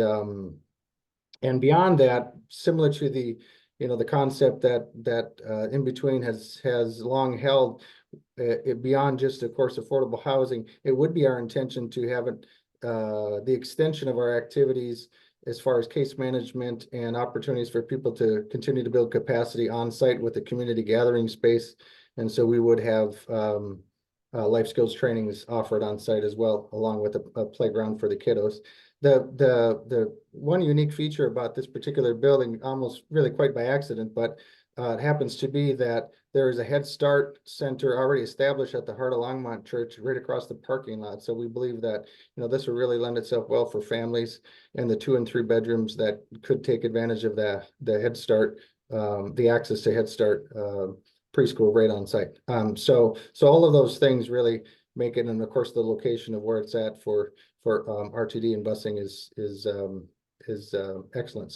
beyond that, similar to the the concept that in between has long held, beyond just, of course, affordable housing, it would be our intention to have it, the extension of our activities as far as case management and opportunities for people to continue to build capacity on site with the community gathering space. And so we would have life skills trainings offered on site as well, along with a playground for the kiddos. The one unique feature about this particular building, almost really quite by accident, but it happens to be that there is a Head Start center already established at the Heart of Longmont Church right across the parking lot. So we believe that this will really lend itself well for families and the 2 and 3 bedrooms that could take advantage of the Head Start, the access to Head Start preschool right on site. So all of those things really make it, and of course the location of where it's at for RTD and busing is excellent.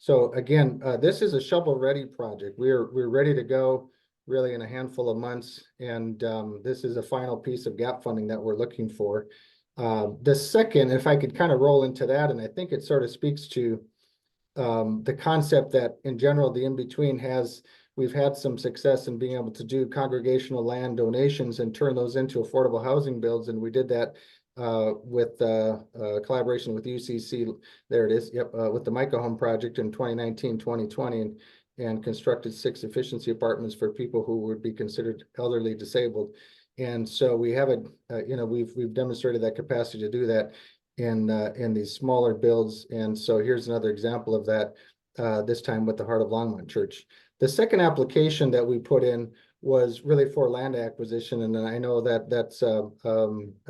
So again, this is a shovel-ready project. We're ready to go really in a handful of months, and this is a final piece of gap funding that we're looking for. The second, if I could kind of roll into that, and I think it sort of speaks to the concept that in general the in-between we've had some success in being able to do congregational land donations and turn those into affordable housing builds, and we did that with collaboration with UCC. There it is. Yep. With the Micah Home project in 2019, 2020, and constructed 6 efficiency apartments for people who would be considered elderly disabled. And so we have we've demonstrated that capacity to do that in these smaller builds. And so here's another example of that, this time with the Heart of Longmont Church. The second application that we put in was really for land acquisition, and I know that that's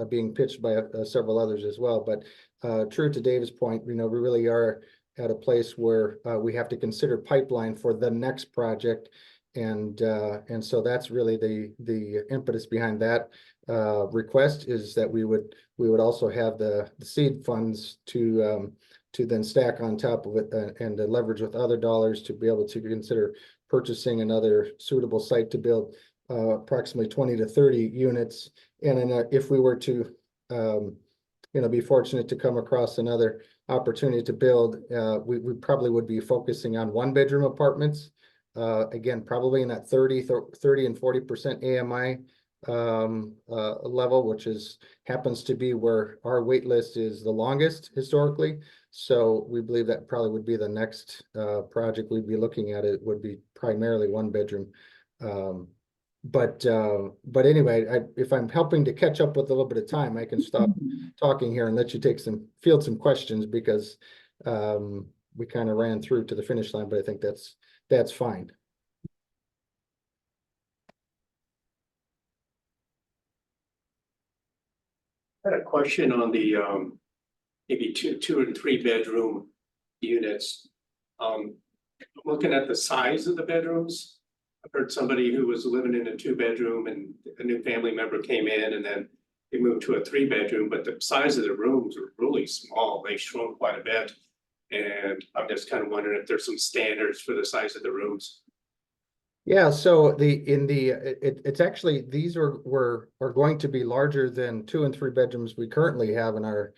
being pitched by several others as well. But true to Dave's point, we really are at a place where we have to consider pipeline for the next project, and so that's really the impetus behind that request, is that we would also have the seed funds to then stack on top of it and to leverage with other dollars to be able to consider purchasing another suitable site to build approximately 20 to 30 units. And if we were to, be fortunate to come across another opportunity to build, we probably would be focusing on 1-bedroom apartments. Again, probably in that 30 and 40% AMI level, which happens to be where our wait list is the longest historically. So we believe that probably would be the next project we'd be looking at. It would be primarily 1-bedroom. But anyway, if I'm helping to catch up with a little bit of time, I can stop talking here and let you field some questions, because we kind of ran through to the finish line, but I think that's fine. I had a question on the maybe two and 3 bedroom units. Looking at the size of the bedrooms, I've heard somebody who was living in a 2-bedroom and a new family member came in and then they moved to a 3-bedroom, but the size of the rooms are really small. They shrunk quite a bit. And I'm just kind of wondering if there's some standards for the size of the rooms. Yeah, so it's actually, these are going to be larger than 2 and 3 bedrooms we currently have in our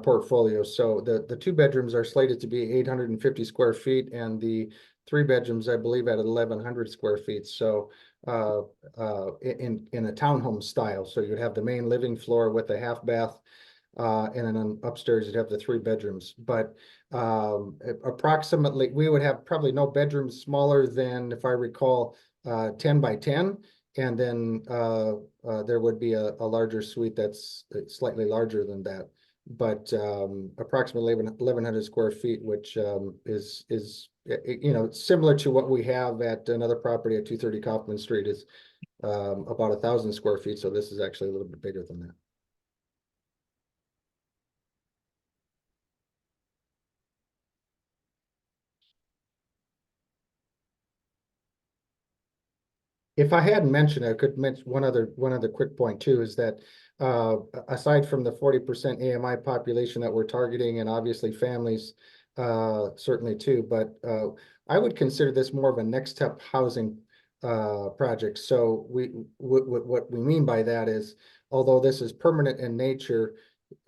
portfolio. So the 2 bedrooms are slated to be 850 square feet, and the 3 bedrooms, I believe, at 1,100 square feet. So in a townhome style. So you'd have the main living floor with a half bath, and then upstairs you'd have the 3 bedrooms. But approximately, we would have probably no bedrooms smaller than, if I recall, 10 by 10. And then there would be a larger suite that's slightly larger than that. But approximately 1,100 square feet, which is similar to what we have at another property at 230 Kaufman Street, is about 1,000 square feet. So this is actually a little bit bigger than that. If I hadn't mentioned, I could mention one other quick point too, is that aside from the 40% AMI population that we're targeting, and obviously families certainly too, but I would consider this more of a next step housing project. So what we mean by that is, although this is permanent in nature,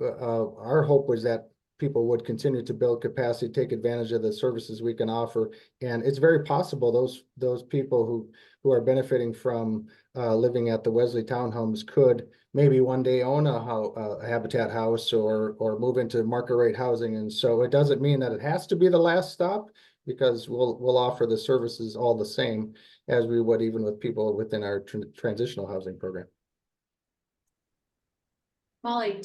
our hope was that people would continue to build capacity, take advantage of the services we can offer. And it's very possible those people who are benefiting from living at the Wesley townhomes could maybe one day own a Habitat house or move into market rate housing. And so it doesn't mean that it has to be the last stop, because we'll offer the services all the same as we would even with people within our transitional housing program. Molly.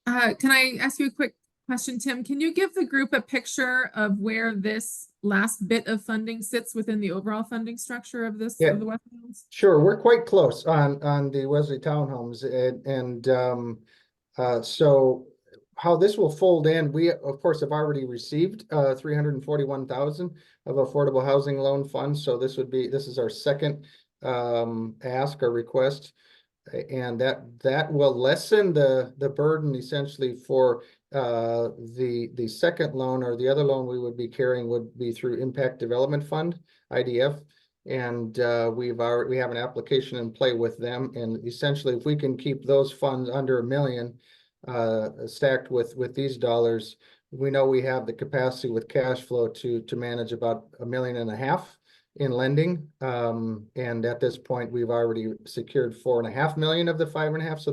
Can I ask you a quick question, Tim? Can you give the group a picture of where this last bit of funding sits within the overall funding structure of this, of the Wesley homes? Sure, we're quite close on the Wesley townhomes, so how this will fold in, we of course have already received 341,000 of affordable housing loan funds. So this is our second ask or request. And that will lessen the burden essentially for the second loan, or the other loan we would be carrying would be through Impact Development Fund, IDF. And we have an application in play with them. And essentially, if we can keep those funds under $1 million stacked with these dollars, we know we have the capacity with cash flow to manage about $1.5 million in lending. And at this point, we've already secured $4.5 million of the 5.5. So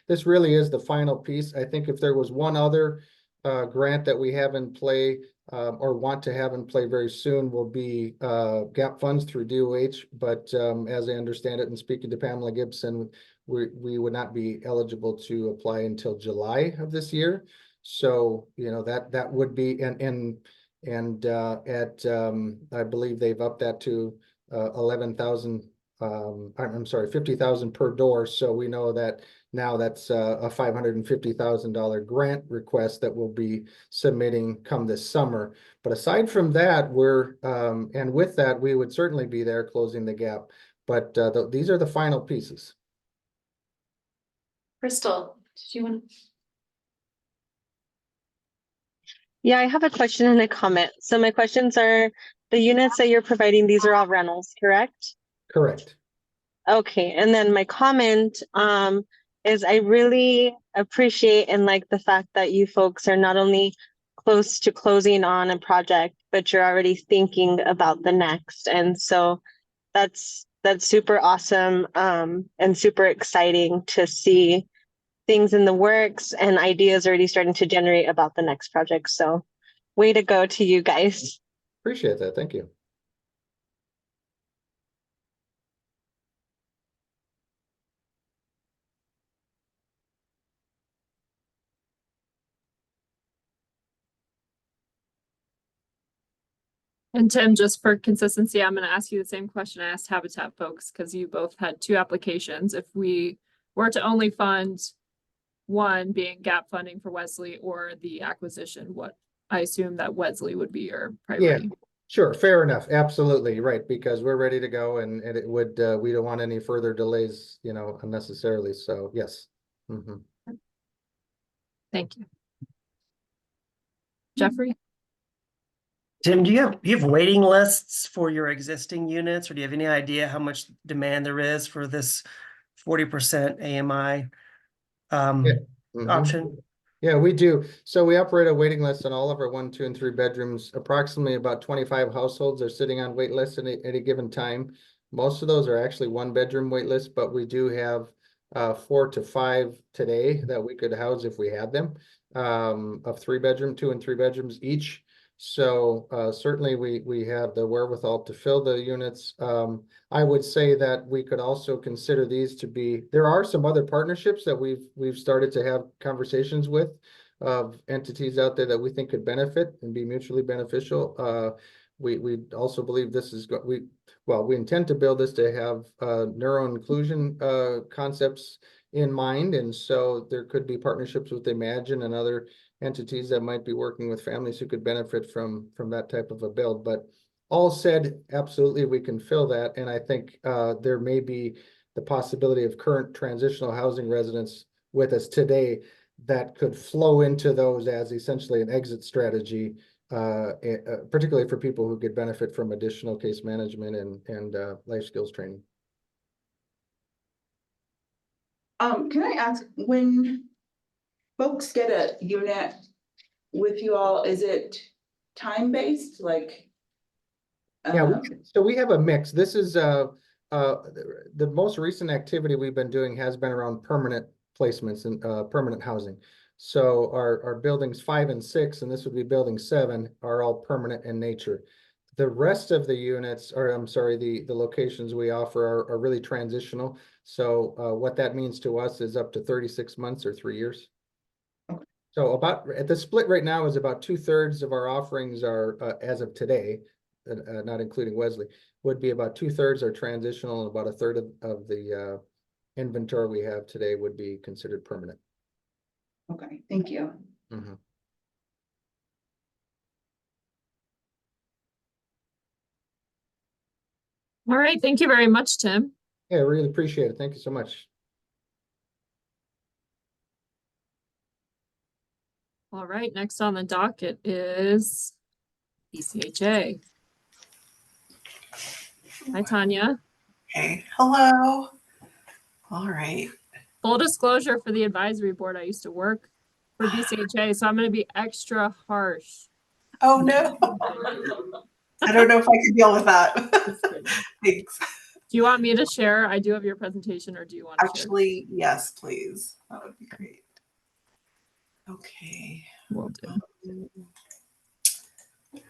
this really is the final piece. I think if there was one other grant that we have in play or want to have in play very soon, will be gap funds through DOH. But as I understand it, and speaking to Pamela Gibson, we would not be eligible to apply until July of this year. So that would be I believe they've upped that to 11,000. I'm sorry, 50,000 per door. So we know that now that's a $550,000 grant request that we'll be submitting come this summer. But aside from that, and with that, we would certainly be there closing the gap. But these are the final pieces. Crystal, did you want to? Yeah, I have a question and a comment. So my questions are, the units that you're providing, these are all rentals, correct? Correct. Okay, and then my comment is I really appreciate and like the fact that you folks are not only close to closing on a project, but you're already thinking about the next. And so that's super awesome and super exciting to see things in the works and ideas already starting to generate about the next project. So way to go to you guys. Appreciate that. Thank you. And Tim, just for consistency, I'm going to ask you the same question I asked Habitat folks, because you both had 2 applications. If we were to only fund one being gap funding for Wesley or the acquisition, what I assume that Wesley would be your priority. Sure, fair enough. Absolutely, right, because we're ready to go and it would, we don't want any further delays, you know, unnecessarily. So yes. Thank you. Jeffrey? Tim, do you have waiting lists for your existing units, or do you have any idea how much demand there is for this 40% AMI option? Yeah, we do. So we operate a waiting list on all of our 1, 2, and 3 bedrooms. Approximately about 25 households are sitting on wait lists at a given time. Most of those are actually 1-bedroom wait lists, but we do have 4 to 5 today that we could house if we had them, of 3-bedroom, 2 and 3 bedrooms each. So certainly we have the wherewithal to fill the units. I would say that we could also consider these to be, there are some other partnerships that we've started to have conversations with of entities out there that we think could benefit and be mutually beneficial. We also believe this is, we intend to build this to have neuro inclusion concepts in mind. And so there could be partnerships with Imagine and other entities that might be working with families who could benefit from that type of a build. But all said, absolutely, we can fill that. And I think there may be the possibility of current transitional housing residents with us today that could flow into those as essentially an exit strategy, particularly for people who could benefit from additional case management and life skills training. Can I ask, when folks get a unit with you all, is it time-based, like? Yeah, so we have a mix. This is the most recent activity we've been doing has been around permanent placements and permanent housing. So our buildings 5 and 6, and this would be building 7, are all permanent in nature. The rest of the units, or I'm sorry, the locations we offer are really transitional. So what that means to us is up to 36 months or 3 years. So about at the split right now is about 2/3 of our offerings are as of today, not including Wesley, would be about 2/3 are transitional, and about 1/3 of the inventory we have today would be considered permanent. Okay, thank you. All right, thank you very much, Tim. Yeah, I really appreciate it. Thank you so much. All right, next on the docket is BCHA. Hi, Tanya. Hey, hello. All right. Full disclosure for the advisory board, I used to work for BCHA, so I'm going to be extra harsh. Oh, no. I don't know if I can deal with that. Thanks. Do you want me to share? I do have your presentation, or do you want to Actually, yes, please. That would be great. Okay. Will do.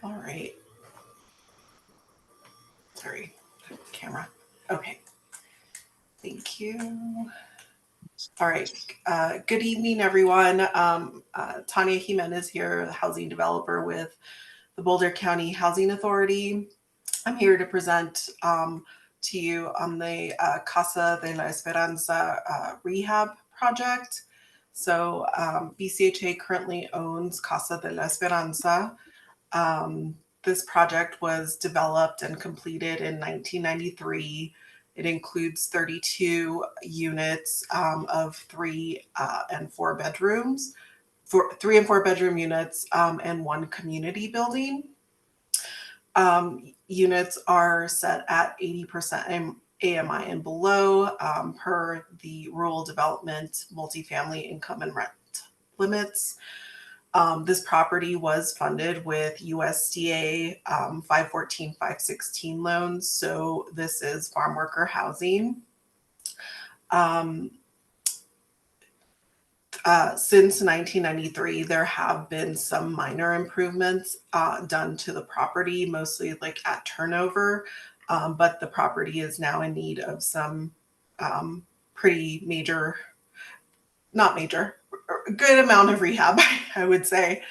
All right. Sorry, camera. Okay. Thank you. All right. Good evening, everyone. Tanya Jimenez here, the housing developer with the Boulder County Housing Authority. I'm here to present to you on the Casa de la Esperanza rehab project. So BCHA currently owns Casa de la Esperanza. This project was developed and completed in 1993. It includes 32 units of 3 and 4 bedrooms, 3 and 4 bedroom units, and 1 community building. Units are set at 80% AMI and below, per the rural development multifamily income and rent limits. This property was funded with USDA 514, 516 loans. So this is farm worker housing. Since 1993, there have been some minor improvements done to the property, mostly like at turnover, but the property is now in need of some pretty major, not major, good amount of rehab, I would say.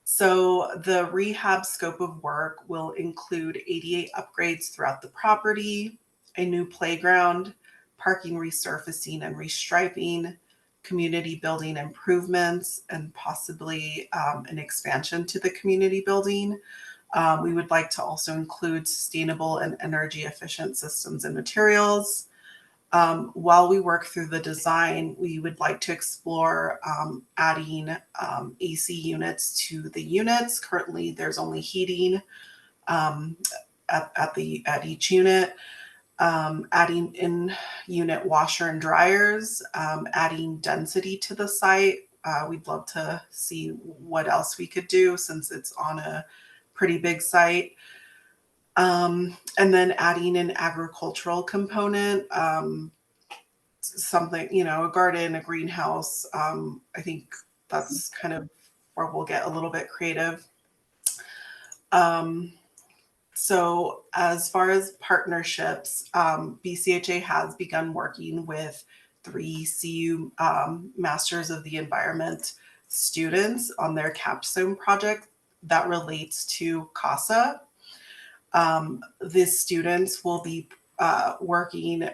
So the rehab scope of work will include 88 upgrades throughout the property, a new playground, parking resurfacing and restriping, community building improvements, and possibly an expansion to the community building. We would like to also include sustainable and energy efficient systems and materials. While we work through the design, we would like to explore adding AC units to the units. Currently, there's only heating at each unit. Adding in-unit washer and dryers, adding density to the site. We'd love to see what else we could do since it's on a pretty big site. And then adding an agricultural component, something, you know, a garden, a greenhouse. I think that's kind of where we'll get a little bit creative. So as far as partnerships, BCHA has begun working with 3 CU Masters of the Environment students on their capstone project that relates to CASA. The students will be working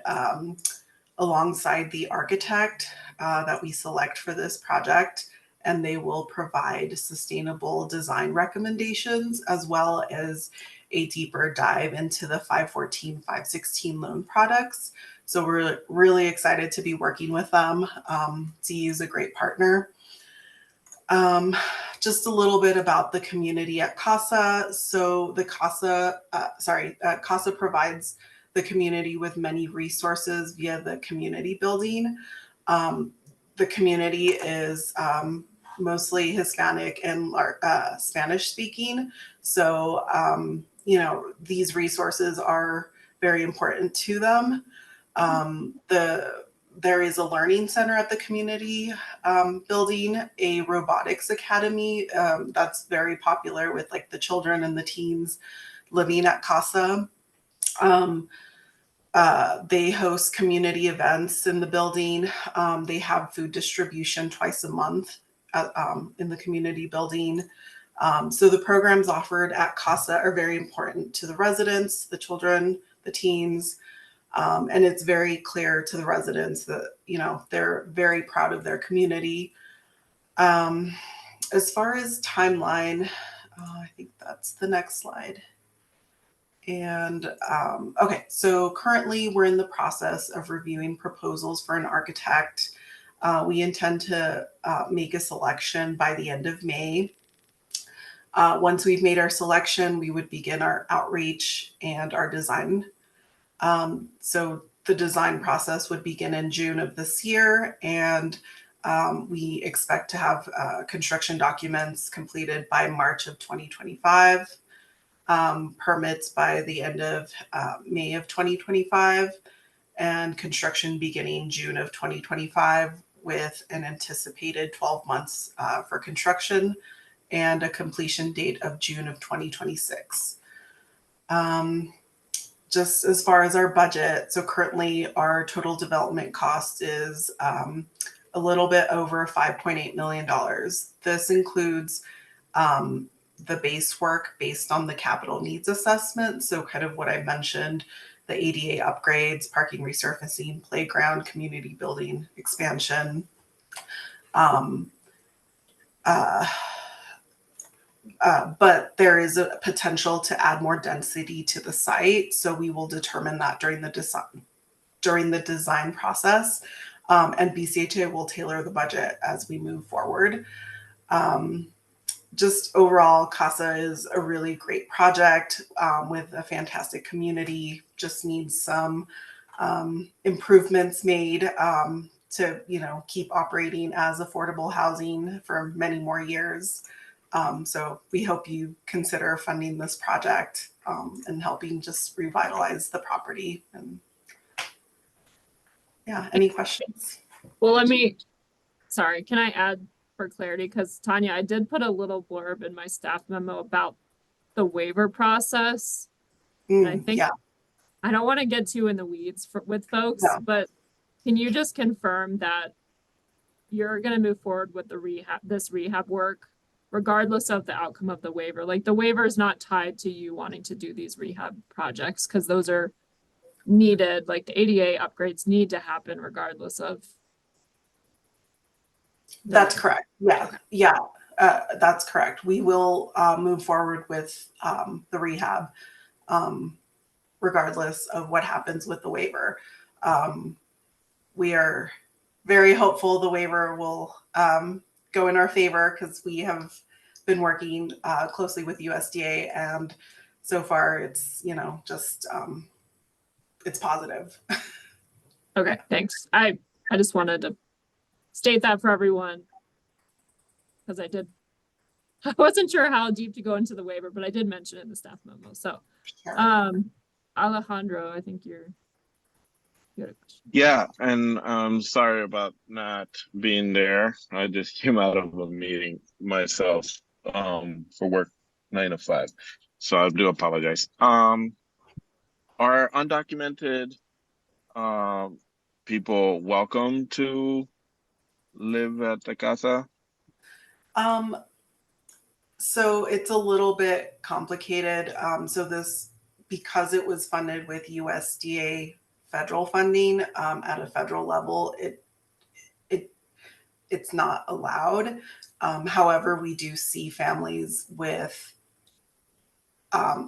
alongside the architect that we select for this project, and they will provide sustainable design recommendations as well as a deeper dive into the 514, 516 loan products. So we're really excited to be working with them. CU is a great partner. Just a little bit about the community at CASA. So the CASA provides the community with many resources via the community building. The community is mostly Hispanic and Spanish speaking. So, you know, these resources are very important to them. There is a learning center at the community building, a robotics academy that's very popular with like the children and the teens living at CASA. They host community events in the building. They have food distribution twice a month in the community building. So the programs offered at CASA are very important to the residents, the children, the teens, and it's very clear to the residents that, you know, they're very proud of their community. As far as timeline, I think that's the next slide. And okay, so currently we're in the process of reviewing proposals for an architect. We intend to make a selection by the end of May. Once we've made our selection, we would begin our outreach and our design. So the design process would begin in June of this year, and we expect to have construction documents completed by March of 2025. Permits by the end of May of 2025, and construction beginning June of 2025 with an anticipated 12 months for construction and a completion date of June of 2026. Just as far as our budget, so currently our total development cost is a little bit over $5.8 million. This includes the base work based on the capital needs assessment. So kind of what I mentioned, the ADA upgrades, parking resurfacing, playground, community building expansion. But there is a potential to add more density to the site. So we will determine that during the design process. And BCHA will tailor the budget as we move forward. just overall, CASA is a really great project with a fantastic community. Just needs some improvements made to, you know, keep operating as affordable housing for many more years. So we hope you consider funding this project and helping just revitalize the property. And yeah, any questions? Well, sorry, can I add for clarity? Because Tanya, I did put a little blurb in my staff memo about the waiver process. And I think Yeah. I don't want to get too in the weeds with folks, No. but can you just confirm that you're going to move forward with this rehab work, regardless of the outcome of the waiver? Like, the waiver is not tied to you wanting to do these rehab projects, because those are needed. Like, the ADA upgrades need to happen regardless of. That's correct. Yeah. Yeah. That's correct. We will move forward with the rehab regardless of what happens with the waiver. We are very hopeful the waiver will go in our favor, because we have been working closely with USDA, and so far it's, you know, just it's positive. Okay, thanks. I just wanted to state that for everyone, because I wasn't sure how deep to go into the waiver, but I did mention it in the staff memo. So, Alejandro, I think you had a question. Yeah, and sorry about not being there. I just came out of a meeting myself for work 9 to 5. So I do apologize. Are undocumented people welcome to live at the casa? So it's a little bit complicated. So this, because it was funded with USDA federal funding at a federal level, it's not allowed. However, we do see families with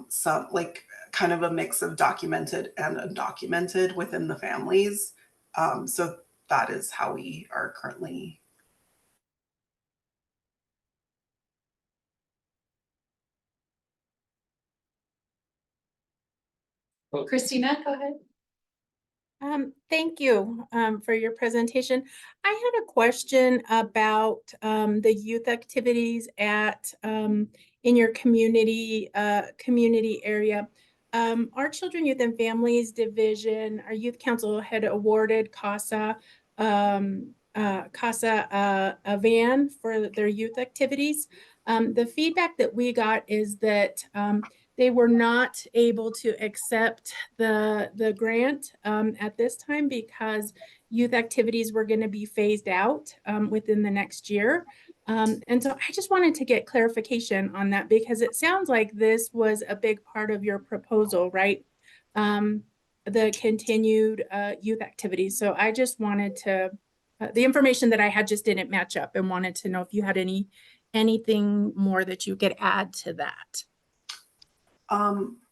some, like, kind of a mix of documented and undocumented within the families. So that is how we are currently. Christina, go ahead. Thank you for your presentation. I had a question about the youth activities at in your community area. Our Children, Youth, and Families Division, our Youth Council had awarded CASA a van for their youth activities. The feedback that we got is that they were not able to accept the grant at this time because youth activities were going to be phased out within the next year. And so I just wanted to get clarification on that, because it sounds like this was a big part of your proposal, right? The continued youth activities. So I just wanted to, the information that I had just didn't match up, and wanted to know if you had anything more that you could add to that.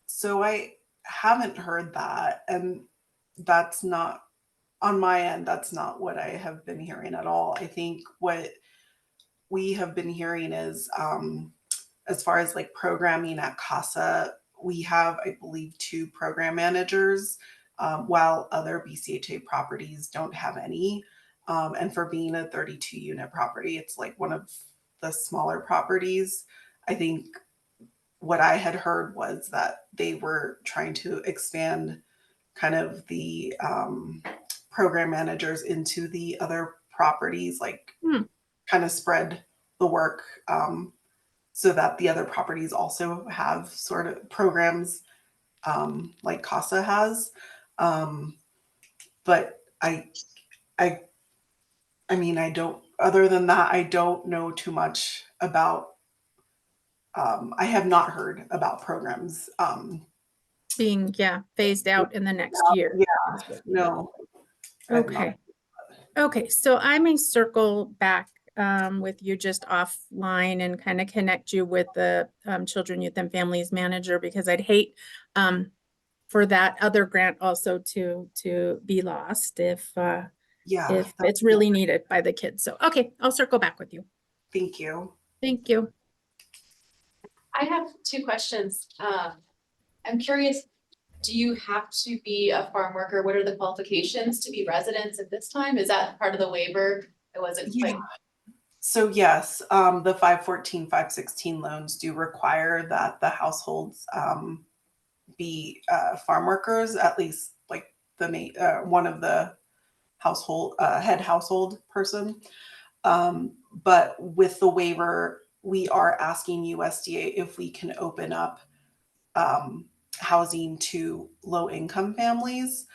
So I haven't heard that, and that's not on my end. That's not what I have been hearing at all. I think what we have been hearing is, as far as like programming at CASA, we have, I believe, 2 program managers, while other BCHA properties don't have any. And for being a 32 unit property, it's like one of the smaller properties. I think what I had heard was that they were trying to expand kind of the program managers into the other properties, like kind of spread the work so that the other properties also have sort of programs like CASA has. But I mean, I don't, other than that, I don't know too much about, I have not heard about programs being phased out in the next year. Yeah, no. Okay. Okay, so I may circle back with you just offline and kind of connect you with the Children, Youth, and Families Manager, because I'd hate for that other grant also to be lost if it's really needed by the kids. So okay, I'll circle back with you. Thank you. Thank you. I have two questions. I'm curious, do you have to be a farm worker? What are the qualifications to be residents at this time? Is that part of the waiver? It wasn't quite. So yes, the 514, 516 loans do require that the households be farm workers, at least like the one of the household head household person. But with the waiver, we are asking USDA if we can open up housing to low income families.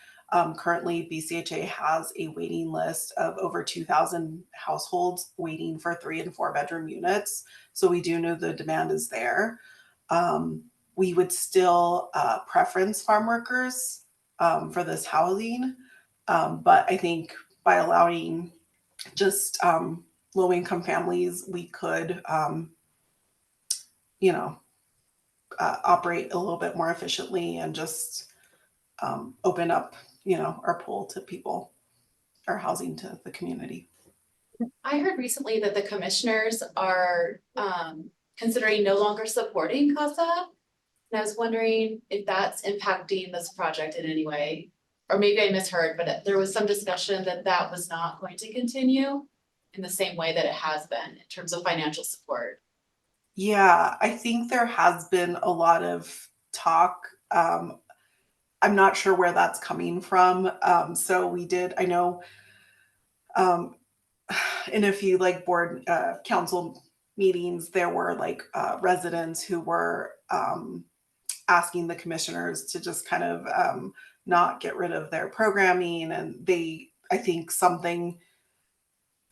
Currently, BCHA has a waiting list of over 2,000 households waiting for 3 and 4 bedroom units. So we do know the demand is there. We would still preference farm workers for this housing. But I think by allowing just low income families, we could, operate a little bit more efficiently and just open up, our pool to people, our housing to the community. I heard recently that the commissioners are considering no longer supporting CASA. And I was wondering if that's impacting this project in any way, or maybe I misheard, but there was some discussion that that was not going to continue in the same way that it has been in terms of financial support. Yeah, I think there has been a lot of talk. I'm not sure where that's coming from. So we did, I know, in a few like board council meetings, there were like residents who were asking the commissioners to just kind of not get rid of their programming. And I think something,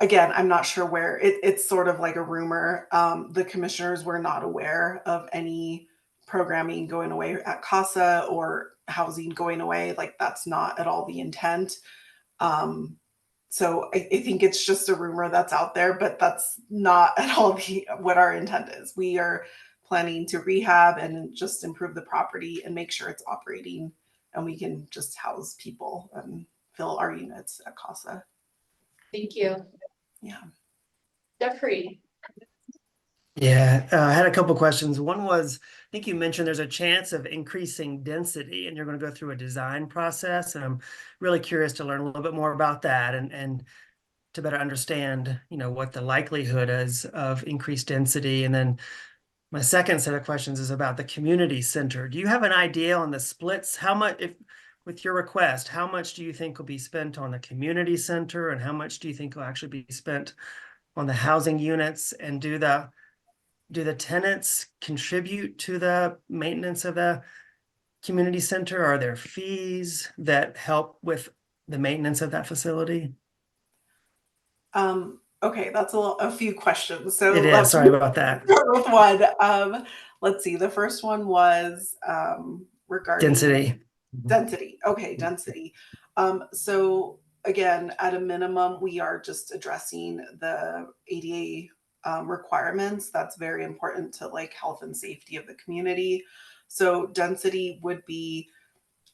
again, I'm not sure where, it's sort of like a rumor. The commissioners were not aware of any programming going away at CASA or housing going away. Like that's not at all the intent. So I think it's just a rumor that's out there, but that's not at all what our intent is. We are planning to rehab and just improve the property and make sure it's operating and we can just house people and fill our units at CASA. Thank you. Yeah. Jeffrey. Yeah, I had a couple questions. One was, I think you mentioned there's a chance of increasing density and you're going to go through a design process. And I'm really curious to learn a little bit more about that and to better understand, what the likelihood is of increased density. And then my second set of questions is about the community center. Do you have an idea on the splits? How much, with your request, how much do you think will be spent on the community center and how much do you think will actually be spent on the housing units? And do the tenants contribute to the maintenance of the community center? Are there fees that help with the maintenance of that facility? Okay, that's a few questions. So It is. Sorry about that. Start with one. Let's see. The first one was regarding Density. Okay, density. So again, at a minimum, we are just addressing the ADA requirements. That's very important to like health and safety of the community. So density would be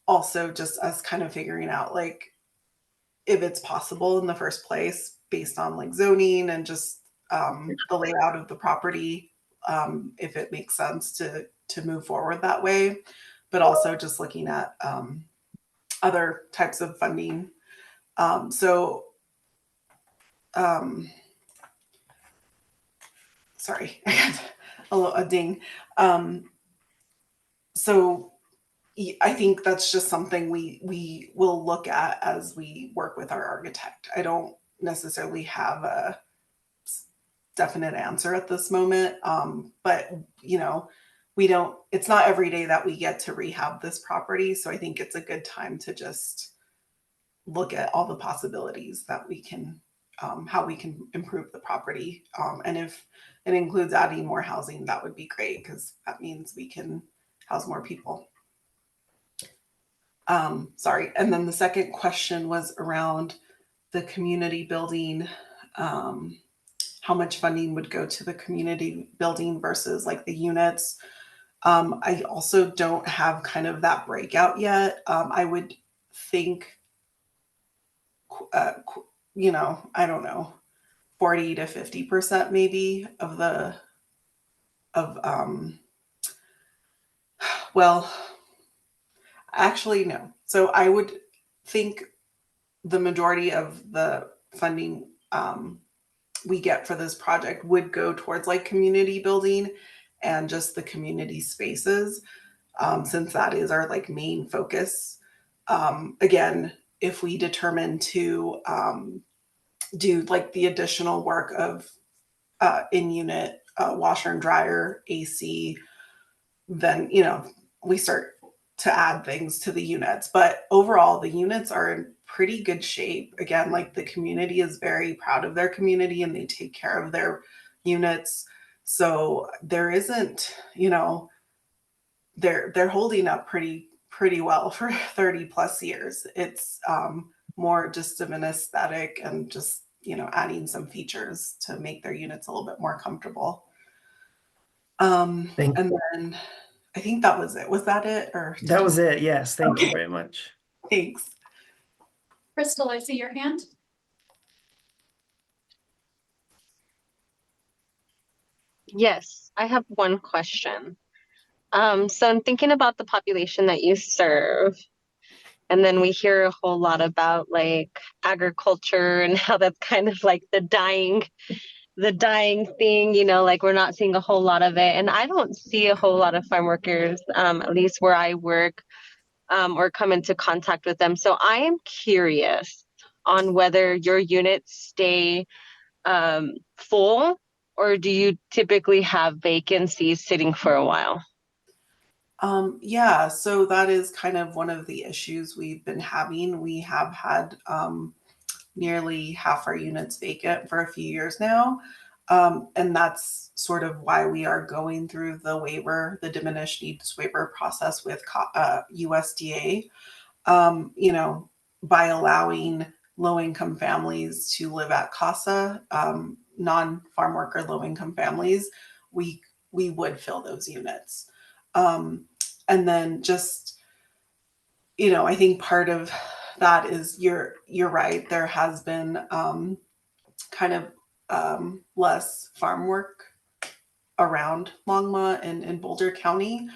also just us kind of figuring out like if it's possible in the first place based on like zoning and just the layout of the property, if it makes sense to move forward that way, but also just looking at other types of funding. Sorry, I got a ding. So I think that's just something we will look at as we work with our architect. I don't necessarily have a definite answer at this moment, but it's not every day that we get to rehab this property. So I think it's a good time to just look at all the possibilities that we can, how we can improve the property. And if it includes adding more housing, that would be great because that means we can house more people. Sorry. And then the second question was around the community building. How much funding would go to the community building versus like the units. I also don't have kind of that breakout yet. I would think, I don't know, 40 to 50% maybe of Well, actually, no. So I would think the majority of the funding we get for this project would go towards like community building and just the community spaces, since that is our like main focus. Again, if we determine to do like the additional work of in-unit washer and dryer, AC, then, you know, we start to add things to the units. But overall, the units are in pretty good shape. Again, like the community is very proud of their community and they take care of their units. So there isn't, you know, they're holding up pretty well for 30 plus years. It's more just of an aesthetic and just, you know, adding some features to make their units a little bit more comfortable. And then I think that was it. Was that it? Or That was it. Yes. Thank you Okay. very much. Thanks. Crystal, I see your hand. Yes, I have one question. So I'm thinking about the population that you serve, and then we hear a whole lot about like agriculture and how that's kind of like the dying thing, you know, like we're not seeing a whole lot of it. And I don't see a whole lot of farm workers, at least where I work, or come into contact with them. So I am curious on whether your units stay full, or do you typically have vacancies sitting for a while? Yeah, so that is kind of one of the issues we've been having. We have had nearly half our units vacant for a few years now. And that's sort of why we are going through the waiver, the diminished needs waiver process with USDA. You know, by allowing low-income families to live at CASA, non-farm worker low-income families, we would fill those units. And then just, you know, I think part of that is you're right. There has been kind of less farm work around Longmont and Boulder County.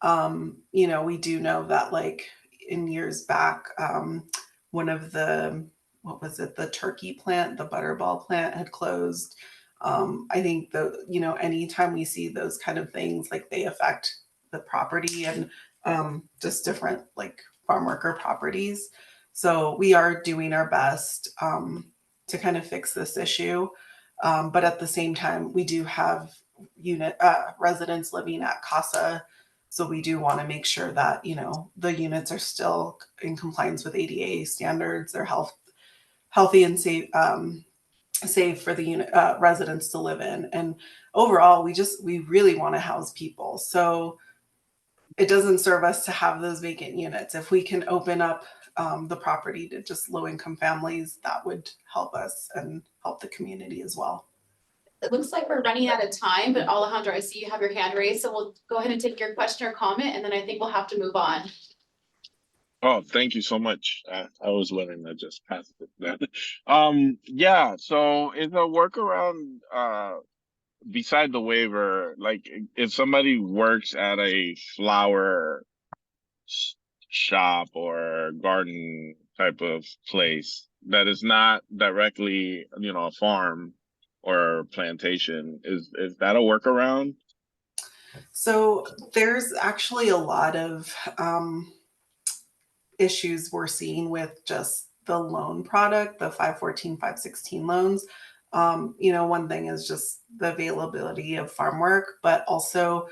You know, we do know that like in years back, one of the, what was it, the turkey plant, the butterball plant had closed. I think you know, anytime we see those kind of things, like they affect the property and just different like farm worker properties. So we are doing our best to kind of fix this issue. But at the same time, we do have residents living at CASA. So we do want to make sure that, you know, the units are still in compliance with ADA standards. They're healthy and safe for the unit residents to live in. And overall, we really want to house people. So it doesn't serve us to have those vacant units. If we can open up the property to just low-income families, that would help us and help the community as well. It looks like we're running out of time, but Alejandro, I see you have your hand raised, so we'll go ahead and take your question or comment, and then I think we'll have to move on. Oh, thank you so much. I was willing to just pass it then. Yeah, so is a workaround beside the waiver, like if somebody works at a flower shop or garden type of place that is not directly, you know, a farm or plantation, is that a workaround? So there's actually a lot of issues we're seeing with just the loan product, the 514, 516 loans. You know, one thing is just the availability of farm work, but also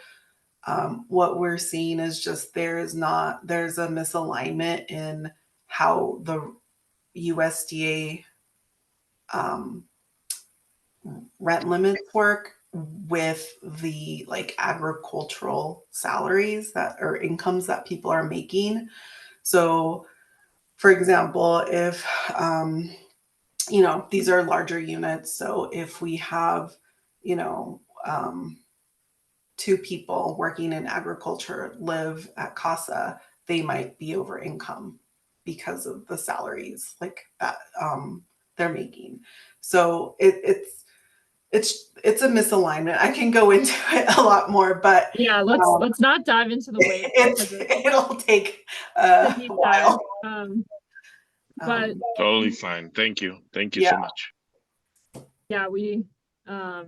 what we're seeing is just there's a misalignment in how the USDA rent limits work with the like agricultural salaries that or incomes that people are making. So for example, if you know, these are larger units, so if we have, you know, 2 people working in agriculture live at CASA, they might be over income because of the salaries like that they're making. So it's It's a misalignment. I can go into it a lot more, but Yeah, let's not dive into the waiver because it'll take it's a a deep while. dive. But Totally fine. Thank you. Thank you Yeah. so much. yeah, we call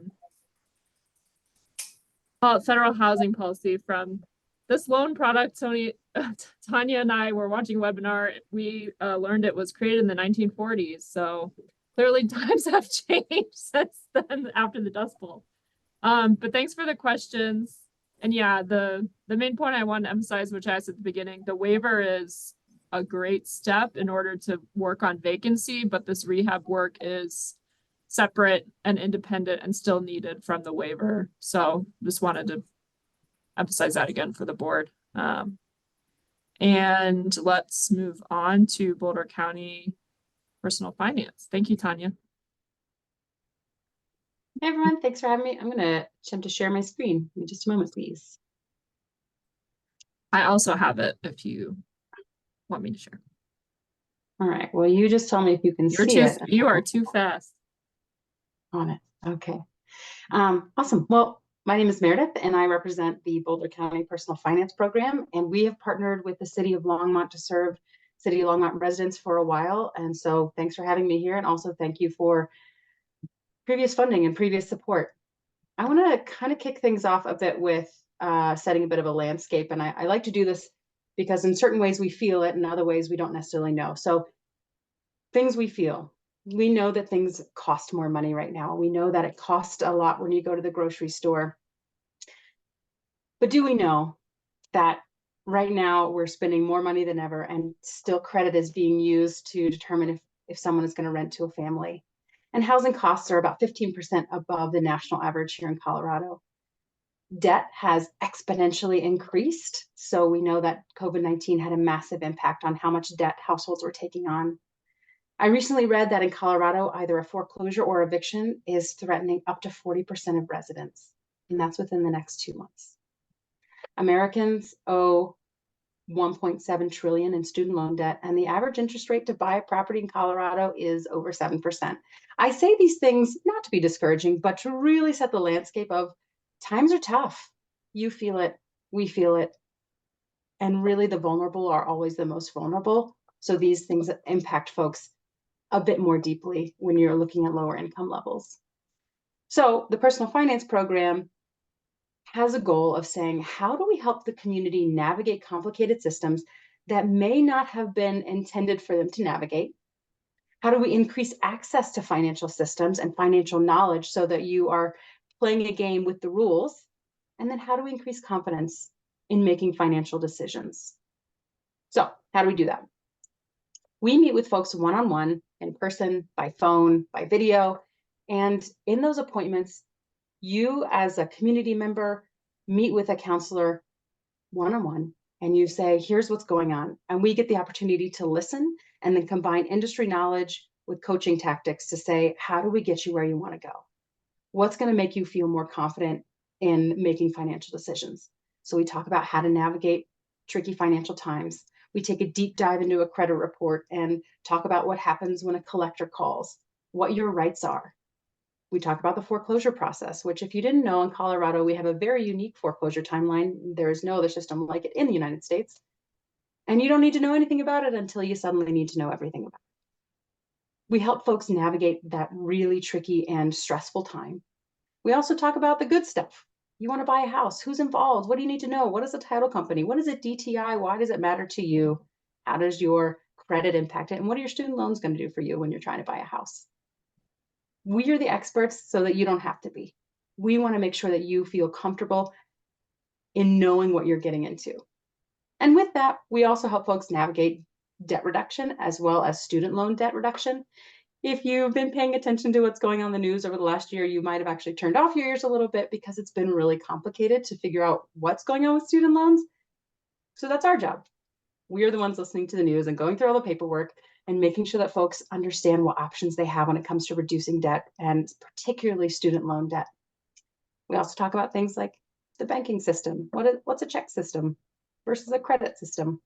it federal housing policy from this loan product. Tanya and I were watching a webinar. We learned it was created in the 1940s. So clearly times have changed since then after the Dust Bowl. But thanks for the questions. And yeah, the main point I want to emphasize, which I asked at the beginning, the waiver is a great step in order to work on vacancy, but this rehab work is separate and independent and still needed from the waiver. So just wanted to emphasize that again for the board. And let's move on to Boulder County Personal Finance. Thank you, Tanya. Hey everyone, thanks for having me. I'm going to attempt to share my screen. Give me just a moment, please. I also have it if you want me to share. All right. Well, you just tell me if you can see it. You are too fast. On it. Okay. Awesome. Well, my name is Meredith and I represent the Boulder County Personal Finance Program, and we have partnered with the City of Longmont to serve City of Longmont residents for a while. And so thanks for having me here, and also thank you for previous funding and previous support. I want to kind of kick things off a bit with setting a bit of a landscape. And I like to do this because in certain ways we feel it, and other ways we don't necessarily know. So things we feel. We know that things cost more money right now. We know that it costs a lot when you go to the grocery store. But do we know that right now we're spending more money than ever, and still credit is being used to determine if someone is going to rent to a family? And housing costs are about 15% above the national average here in Colorado. Debt has exponentially increased. So we know that COVID-19 had a massive impact on how much debt households were taking on. I recently read that in Colorado, either a foreclosure or eviction is threatening up to 40% of residents, and that's within the next 2 months. Americans owe 1.7 trillion in student loan debt, and the average interest rate to buy a property in Colorado is over 7%. I say these things not to be discouraging, but to really set the landscape of times are tough. You feel it, we feel it, and really the vulnerable are always the most vulnerable. So these things impact folks a bit more deeply when you're looking at lower income levels. So the personal finance program has a goal of saying, how do we help the community navigate complicated systems that may not have been intended for them to navigate? How do we increase access to financial systems and financial knowledge so that you are playing a game with the rules? And then how do we increase confidence in making financial decisions? So how do we do that? We meet with folks one-on-one, in person, by phone, by video. And in those appointments, you as a community member meet with a counselor one-on-one, and you say, here's what's going on. And we get the opportunity to listen and then combine industry knowledge with coaching tactics to say, how do we get you where you want to go? What's going to make you feel more confident in making financial decisions? So we talk about how to navigate tricky financial times. We take a deep dive into a credit report and talk about what happens when a collector calls, what your rights are. We talk about the foreclosure process, which, if you didn't know, in Colorado, we have a very unique foreclosure timeline. There is no other system like it in the United States. And you don't need to know anything about it until you suddenly need to know everything about it. We help folks navigate that really tricky and stressful time. We also talk about the good stuff. You want to buy a house. Who's involved? What do you need to know? What is a title company? What is a DTI? Why does it matter to you? How does your credit impact it? And what are your student loans going to do for you when you're trying to buy a house? We are the experts so that you don't have to be. We want to make sure that you feel comfortable in knowing what you're getting into. And with that, we also help folks navigate debt reduction as well as student loan debt reduction. If you've been paying attention to what's going on in the news over the last year, you might have actually turned off your ears a little bit because it's been really complicated to figure out what's going on with student loans. So that's our job. We are the ones listening to the news and going through all the paperwork and making sure that folks understand what options they have when it comes to reducing debt, and particularly student loan debt. We also talk about things like the banking system. What's a check system versus a credit system?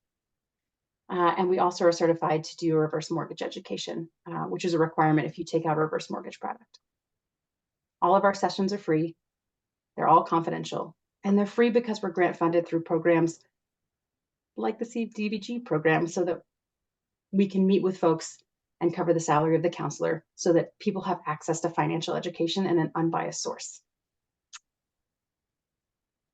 And we also are certified to do a reverse mortgage education, which is a requirement if you take out a reverse mortgage product. All of our sessions are free. They're all confidential, and they're free because we're grant funded through programs like the CDBG program, so that we can meet with folks and cover the salary of the counselor so that people have access to financial education and an unbiased source.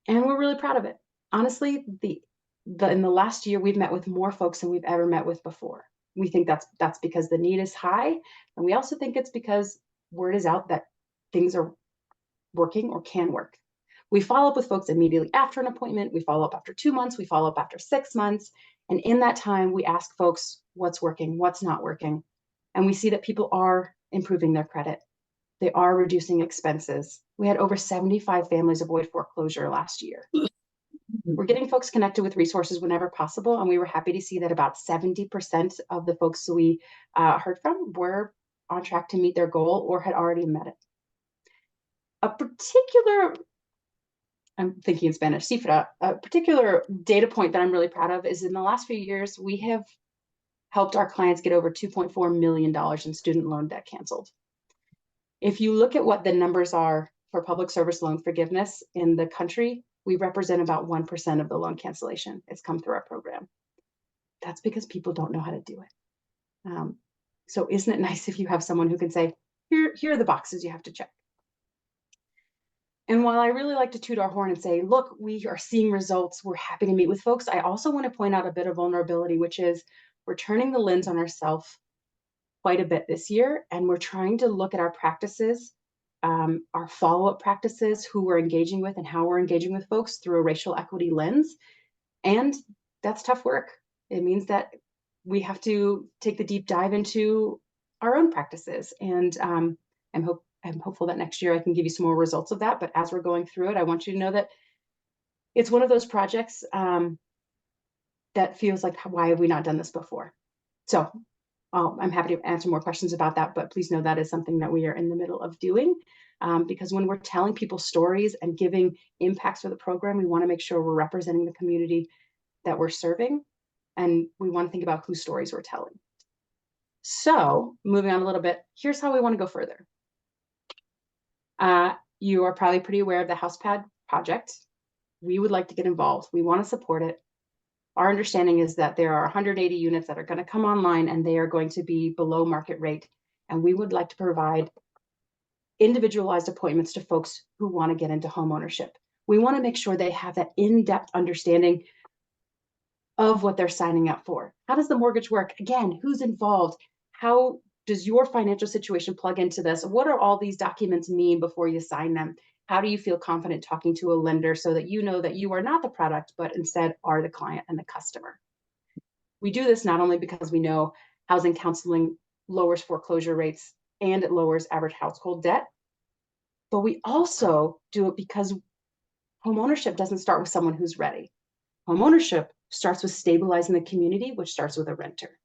And we're really proud of it. Honestly, in the last year, we've met with more folks than we've ever met with before. We think that's because the need is high. And we also think it's because word is out that things are working or can work. We follow up with folks immediately after an appointment. We follow up after 2 months. We follow up after 6 months. And in that time, we ask folks what's working, what's not working. And we see that people are improving their credit. They are reducing expenses. We had over 75 families avoid foreclosure last year. We're getting folks connected with resources whenever possible. And we were happy to see that about 70% of the folks we heard from were on track to meet their goal or had already met it. A particular, I'm thinking in Spanish, cifra, a particular data point that I'm really proud of is in the last few years, we have helped our clients get over $2.4 million in student loan debt canceled. If you look at what the numbers are for public service loan forgiveness in the country, we represent about 1% of the loan cancellation. It's come through our program. That's because people don't know how to do it. So isn't it nice if you have someone who can say, here are the boxes you have to check. And while I really like to toot our horn and say, look, we are seeing results, we're happy to meet with folks, I also want to point out a bit of vulnerability, which is we're turning the lens on ourselves quite a bit this year, and we're trying to look at our practices, our follow-up practices, who we're engaging with and how we're engaging with folks through a racial equity lens. And that's tough work. It means that we have to take the deep dive into our own practices. And I'm hopeful that next year I can give you some more results of that. But as we're going through it, I want you to know that it's one of those projects that feels like, why have we not done this before? So I'm happy to answer more questions about that, but please know that is something that we are in the middle of doing, because when we're telling people stories and giving impacts for the program, we want to make sure we're representing the community that we're serving, and we want to think about whose stories we're telling. So moving on a little bit, here's how we want to go further. You are probably pretty aware of the HousePad project. We would like to get involved. We want to support it. Our understanding is that there are 180 units that are going to come online, and they are going to be below market rate. And we would like to provide individualized appointments to folks who want to get into homeownership. We want to make sure they have that in-depth understanding of what they're signing up for. How does the mortgage work? Again, who's involved? How does your financial situation plug into this? What are all these documents mean before you sign them? How do you feel confident talking to a lender so that you know that you are not the product, but instead are the client and the customer? We do this not only because we know housing counseling lowers foreclosure rates and it lowers average household debt, but we also do it because homeownership doesn't start with someone who's ready. Homeownership starts with stabilizing the community, which starts with a renter.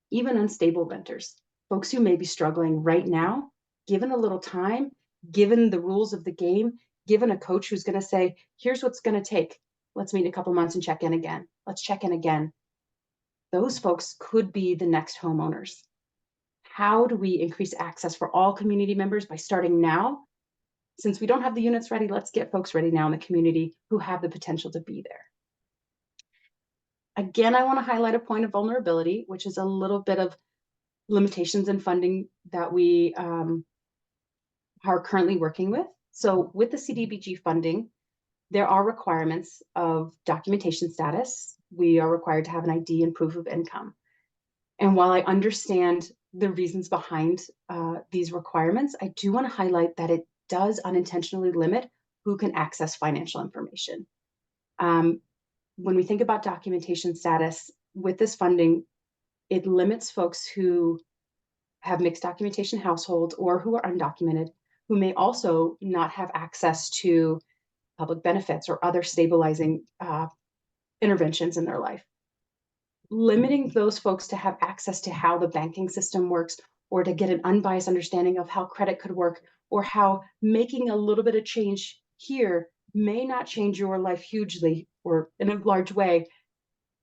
Even unstable renters, folks who may be struggling right now, given a little time, given the rules of the game, given a coach who's going to say, here's what's going to take. Let's meet in a couple months and check in again. Let's check in again. Those folks could be the next homeowners. How do we increase access for all community members by starting now? Since we don't have the units ready, let's get folks ready now in the community who have the potential to be there. Again, I want to highlight a point of vulnerability, which is a little bit of limitations in funding that we are currently working with. So with the CDBG funding, there are requirements of documentation status. We are required to have an ID and proof of income. And while I understand the reasons behind these requirements, I do want to highlight that it does unintentionally limit who can access financial information. When we think about documentation status with this funding, it limits folks who have mixed documentation households or who are undocumented, who may also not have access to public benefits or other stabilizing interventions in their life. Limiting those folks to have access to how the banking system works, or to get an unbiased understanding of how credit could work, or how making a little bit of change here may not change your life hugely or in a large way,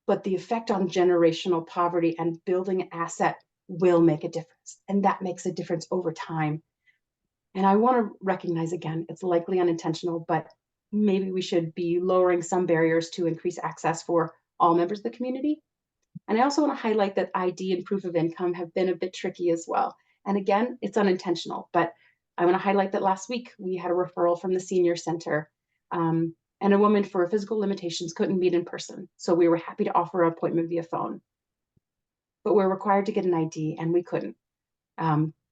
but the effect on generational poverty and building an asset will make a difference. And that makes a difference over time. And I want to recognize again, it's likely unintentional, but maybe we should be lowering some barriers to increase access for all members of the community. And I also want to highlight that ID and proof of income have been a bit tricky as well. And again, it's unintentional, but I want to highlight that last week we had a referral from the senior center, and a woman for physical limitations couldn't meet in person. So we were happy to offer an appointment via phone, but we're required to get an ID and we couldn't.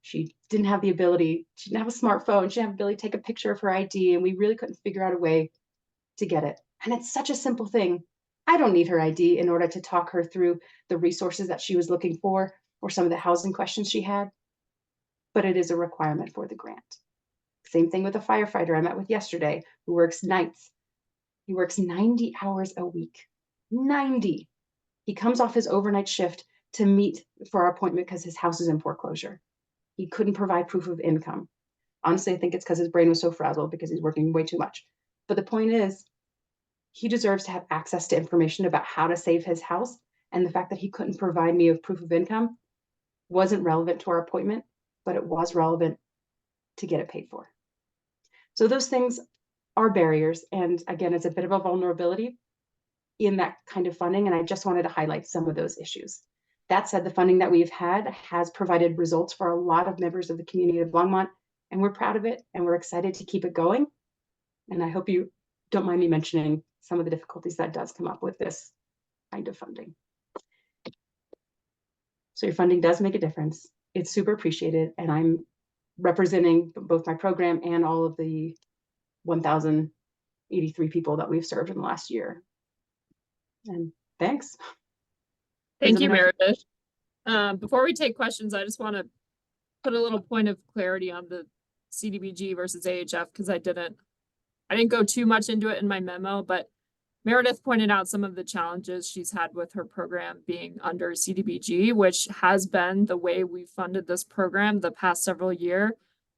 She didn't have the ability, she didn't have a smartphone, she didn't have the ability to take a picture of her ID, and we really couldn't figure out a way to get it. And it's such a simple thing. I don't need her ID in order to talk her through the resources that she was looking for or some of the housing questions she had, but it is a requirement for the grant. Same thing with a firefighter I met with yesterday who works nights. He works 90 hours a week, 90. He comes off his overnight shift to meet for our appointment because his house is in foreclosure. He couldn't provide proof of income. Honestly, I think it's because his brain was so frazzled because he's working way too much. But the point is, he deserves to have access to information about how to save his house. And the fact that he couldn't provide me with proof of income wasn't relevant to our appointment, but it was relevant to get it paid for. So those things are barriers. And again, it's a bit of a vulnerability in that kind of funding. And I just wanted to highlight some of those issues. That said, the funding that we've had has provided results for a lot of members of the community of Longmont, and we're proud of it and we're excited to keep it going. And I hope you don't mind me mentioning some of the difficulties that does come up with this kind of funding. So your funding does make a difference. It's super appreciated. And I'm representing both my program and all of the 1,083 people that we've served in the last year. And thanks. Thank you, Meredith. Before we take questions, I just want to put a little point of clarity on the CDBG versus AHF because I didn't go too much into it in my memo, but Meredith pointed out some of the challenges she's had with her program being under CDBG, which has been the way we've funded this program the past several years.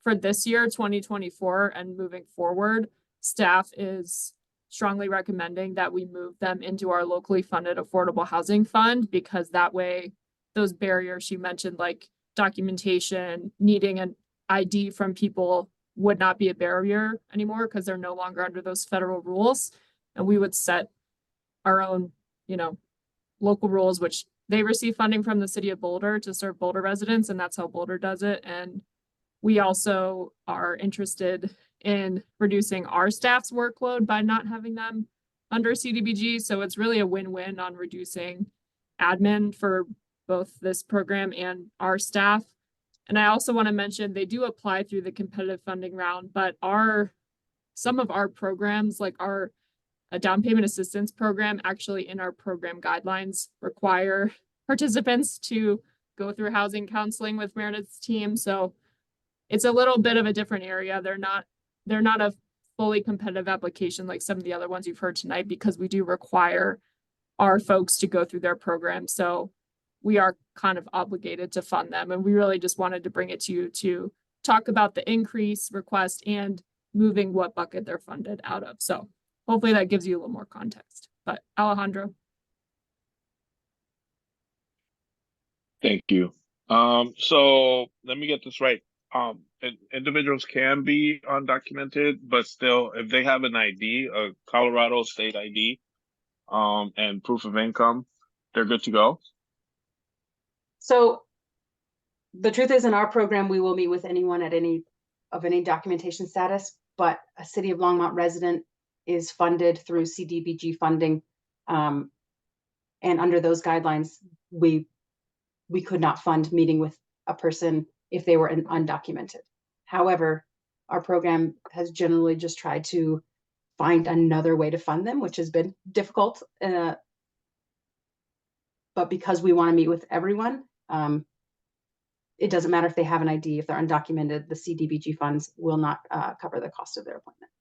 For this year, 2024, and moving forward, staff is strongly recommending that we move them into our locally funded affordable housing fund, because that way those barriers she mentioned, like documentation, needing an ID from people, would not be a barrier anymore because they're no longer under those federal rules. And we would set our own, local rules, which they receive funding from the city of Boulder to serve Boulder residents, and that's how Boulder does it. And we also are interested in reducing our staff's workload by not having them under CDBG. So it's really a win-win on reducing admin for both this program and our staff. And I also want to mention they do apply through the competitive funding round, but some of our programs, like our down payment assistance program, actually in our program guidelines require participants to go through housing counseling with Meredith's team. So it's a little bit of a different area. They're not a fully competitive application like some of the other ones you've heard tonight, because we do require our folks to go through their program. So we are kind of obligated to fund them. And we really just wanted to bring it to you to talk about the increase request and moving what bucket they're funded out of. So hopefully that gives you a little more context. But Alejandro. Thank you. So let me get this right. Individuals can be undocumented, but still, if they have an ID, a Colorado state ID, and proof of income, they're good to go. So the truth is, in our program, we will meet with anyone at any documentation status, but a City of Longmont resident is funded through CDBG funding. And under those guidelines, we could not fund meeting with a person if they were undocumented. However, our program has generally just tried to find another way to fund them, which has been difficult. But because we want to meet with everyone, it doesn't matter if they have an ID. If they're undocumented, the CDBG funds will not cover the cost of their appointment.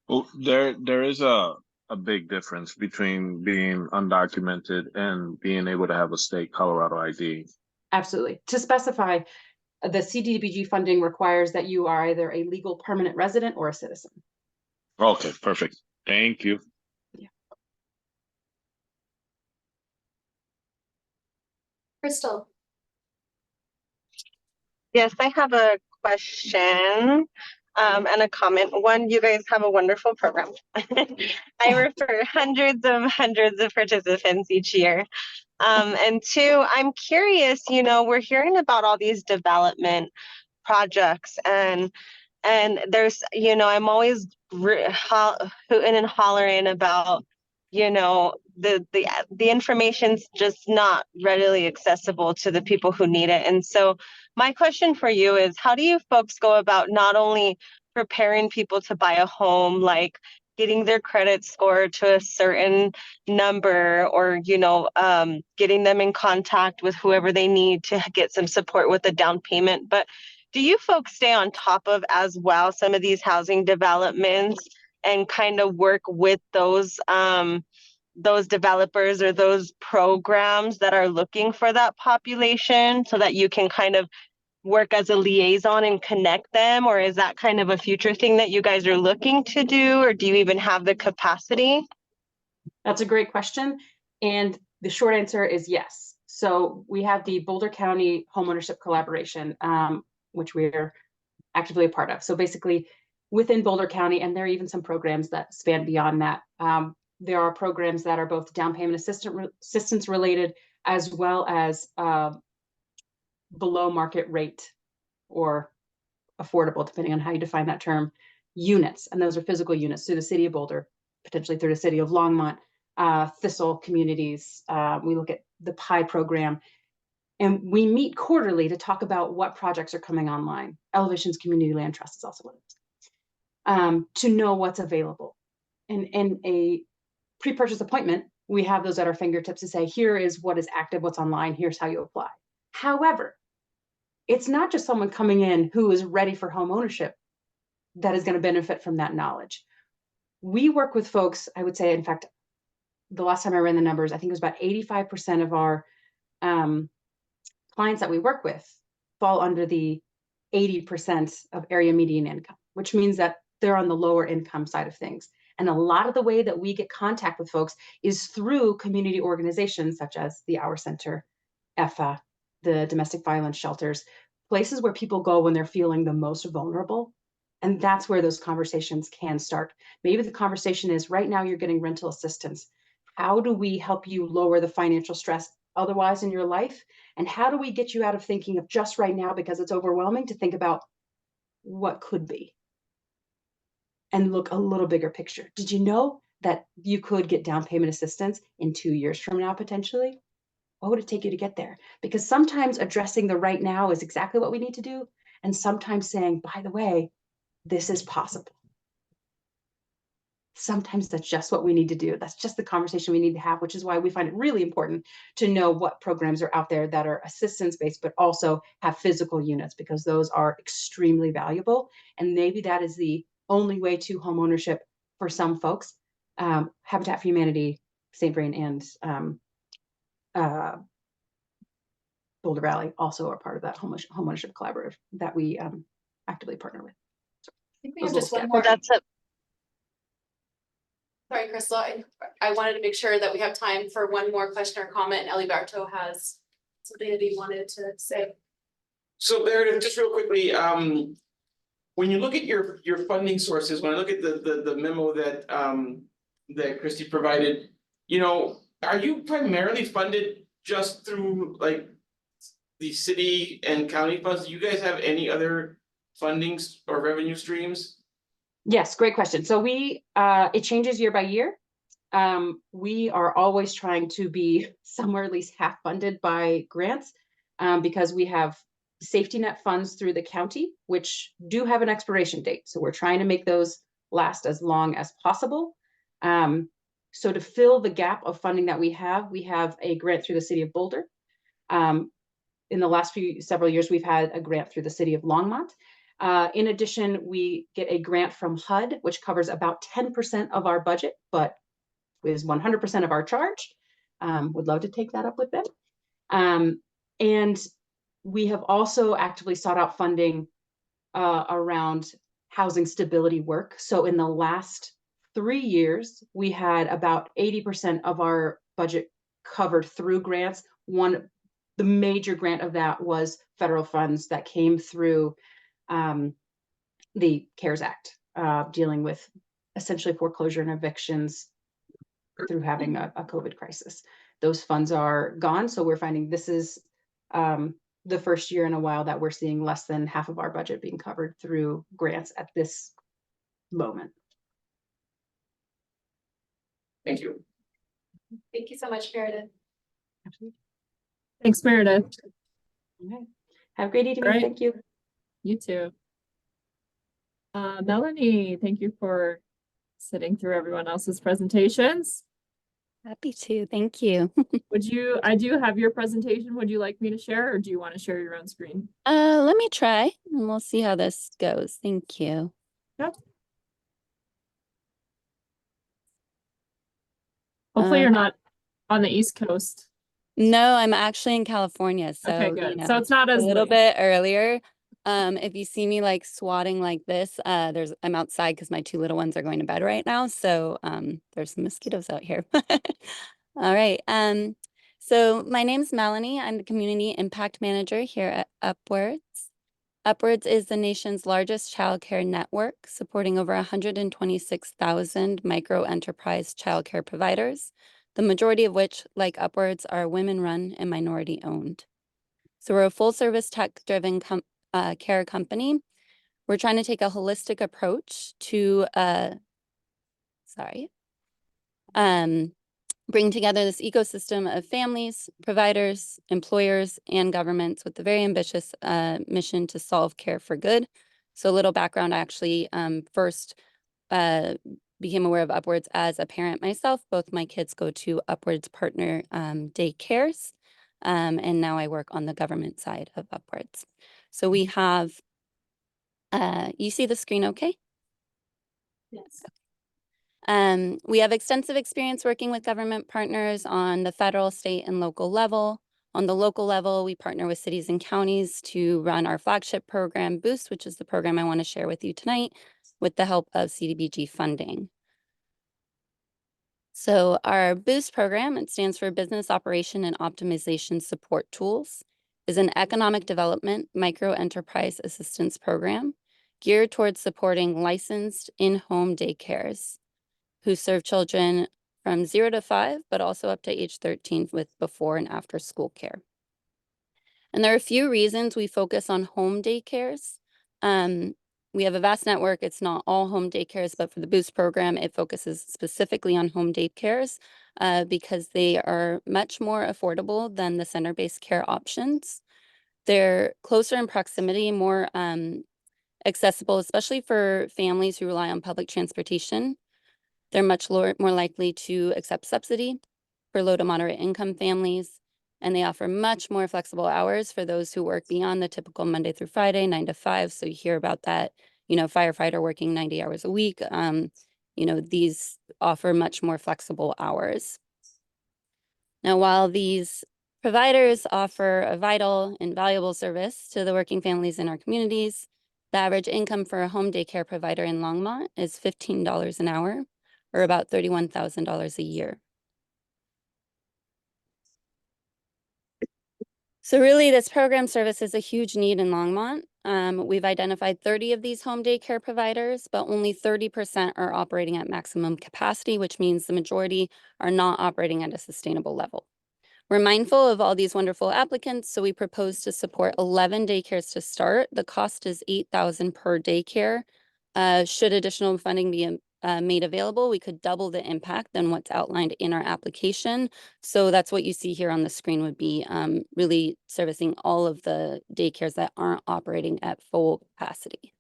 Well, there is a big difference between being undocumented and being able to have a state Colorado ID. Absolutely. To specify, the CDBG funding requires that you are either a legal permanent resident or a citizen. Okay, perfect. Thank you. Yeah. Crystal. Yes, I have a question and a comment. One, you guys have a wonderful program. I refer hundreds of participants each year. And two, I'm curious, we're hearing about all these development projects and there's, I'm always hooting and hollering about, the information's just not readily accessible to the people who need it. And so my question for you is, how do you folks go about not only preparing people to buy a home, like getting their credit score to a certain number, or getting them in contact with whoever they need to get some support with the down payment, but do you folks stay on top of as well some of these housing developments and kind of work with those developers or those programs that are looking for that population so that you can kind of work as a liaison and connect them? Or is that kind of a future thing that you guys are looking to do, or do you even have the capacity? That's a great question. And the short answer is yes. So we have the Boulder County Homeownership Collaboration, which we're actively a part of. So basically within Boulder County, and there are even some programs that span beyond that. There are programs that are both down payment assistance related, as well as below market rate or affordable, depending on how you define that term, units. And those are physical units through the city of Boulder, potentially through the city of Longmont, Thistle communities. We look at the PI program. And we meet quarterly to talk about what projects are coming online. Elevations Community Land Trust is also one of those. To know what's available. And in a pre-purchase appointment, we have those at our fingertips to say, here is what is active, what's online, here's how you apply. However, it's not just someone coming in who is ready for home ownership that is going to benefit from that knowledge. We work with folks, I would say, in fact, the last time I ran the numbers, I think it was about 85% of our clients that we work with fall under the 80% of area median income, which means that they're on the lower income side of things. And a lot of the way that we get contact with folks is through community organizations such as the Our Center, EFA, the domestic violence shelters, places where people go when they're feeling the most vulnerable. And that's where those conversations can start. Maybe the conversation is, right now you're getting rental assistance. How do we help you lower the financial stress otherwise in your life? And how do we get you out of thinking of just right now because it's overwhelming to think about what could be and look a little bigger picture? Did you know that you could get down payment assistance in 2 years from now, potentially? What would it take you to get there? Because sometimes addressing the right now is exactly what we need to do. And sometimes saying, by the way, this is possible. Sometimes that's just what we need to do. That's just the conversation we need to have, which is why we find it really important to know what programs are out there that are assistance-based, but also have physical units, because those are extremely valuable. And maybe that is the only way to home ownership for some folks. Habitat for Humanity, St. Vrain, and Boulder Valley also are part of that home ownership collaborative that we actively partner with. I think we have just one more. That's it. Sorry, Crystal, I wanted to make sure that we have time for one more question or comment, and Eliberto has something that he wanted to say. So Meredith, just real quickly, when you look at your funding sources, when I look at the memo that that Christy provided, are you primarily funded just through like the city and county funds? Do you guys have any other fundings or revenue streams? Yes, great question. So it changes year by year. We are always trying to be somewhere at least half funded by grants, because we have safety net funds through the county, which do have an expiration date. So we're trying to make those last as long as possible. So to fill the gap of funding that we have a grant through the city of Boulder. In the last several years, we've had a grant through the city of Longmont. In addition, we get a grant from HUD, which covers about 10% of our budget, but is 100% of our charge. Would love to take that up with them. And we have also actively sought out funding around housing stability work. So in the last 3 years, we had about 80% of our budget covered through grants. The major grant of that was federal funds that came through the CARES Act, dealing with essentially foreclosure and evictions through having a COVID crisis. Those funds are gone, so we're finding this is the first year in a while that we're seeing less than half of our budget being covered through grants at this moment. Thank you. Thank you so much, Meredith. Thanks, Meredith. Okay. Have a great evening. Right. Thank you. You too. Melanie, thank you for sitting through everyone else's presentations. Happy to, thank you. I do have your presentation. Would you like me to share or do you want to share your own screen? Let me try and we'll see how this goes. Thank you. Yep. Hopefully you're not on the East Coast. No, I'm actually in California, so Okay, good. you So know, it's not as a little late. bit earlier. If you see me like swatting like this, I'm outside because my two little ones are going to bed right now. So there's some mosquitoes out here. All right. So my name's Melanie. I'm the Community Impact Manager here at Upwards. Upwards is the nation's largest childcare network, supporting over 126,000 micro enterprise childcare providers, the majority of which, like Upwards, are women-run and minority-owned. So we're a full-service tech-driven care company. We're trying to take a holistic approach to, bring together this ecosystem of families, providers, employers, and governments with the very ambitious mission to solve care for good. So a little background, I actually first became aware of Upwards as a parent myself. Both my kids go to Upwards partner daycares, and now I work on the government side of Upwards. So we have, you see the screen okay? Yes. We have extensive experience working with government partners on the federal, state, and local level. On the local level, we partner with cities and counties to run our flagship program, Boost, which is the program I want to share with you tonight, with the help of CDBG funding. So our Boost program, it stands for Business Operation and Optimization Support Tools, is an economic development micro enterprise assistance program geared towards supporting licensed in-home daycares who serve children from 0 to 5, but also up to age 13 with before and after school care. And there are a few reasons we focus on home daycares. We have a vast network. It's not all home daycares, but for the Boost program, it focuses specifically on home daycares because they are much more affordable than the center-based care options. They're closer in proximity, more accessible, especially for families who rely on public transportation. They're much more likely to accept subsidy for low to moderate income families, and they offer much more flexible hours for those who work beyond the typical Monday through Friday, 9 to 5. So you hear about that, you know, firefighter working 90 hours a week. You know, these offer much more flexible hours. Now, while these providers offer a vital and valuable service to the working families in our communities, the average income for a home daycare provider in Longmont is $15 an hour, or about $31,000 a year. So really, this program services a huge need in Longmont. We've identified 30 of these home daycare providers, but only 30% are operating at maximum capacity, which means the majority are not operating at a sustainable level. We're mindful of all these wonderful applicants, so we propose to support 11 daycares to start. The cost is $8,000 per daycare. Should additional funding be made available, we could double the impact than what's outlined in our application. So that's what you see here on the screen would be really servicing all of the daycares that aren't operating at full capacity.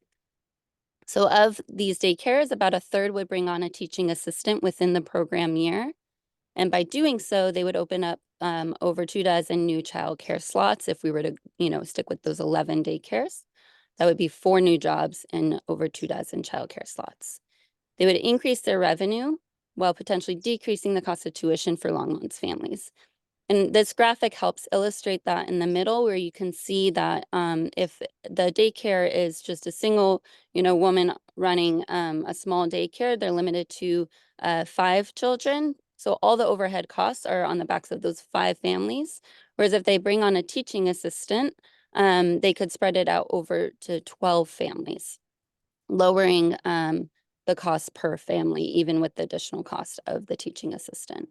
So of these daycares, about a third would bring on a teaching assistant within the program year. And by doing so, they would open up over 24 new childcare slots. If we were to, you know, stick with those 11 daycares, that would be 4 new jobs and over 24 childcare slots. They would increase their revenue while potentially decreasing the cost of tuition for Longmont's families. And this graphic helps illustrate that in the middle, where you can see that if the daycare is just a single, you know, woman running a small daycare, they're limited to 5 children. So all the overhead costs are on the backs of those 5 families. Whereas if they bring on a teaching assistant, they could spread it out over to 12 families, lowering the cost per family, even with the additional cost of the teaching assistant.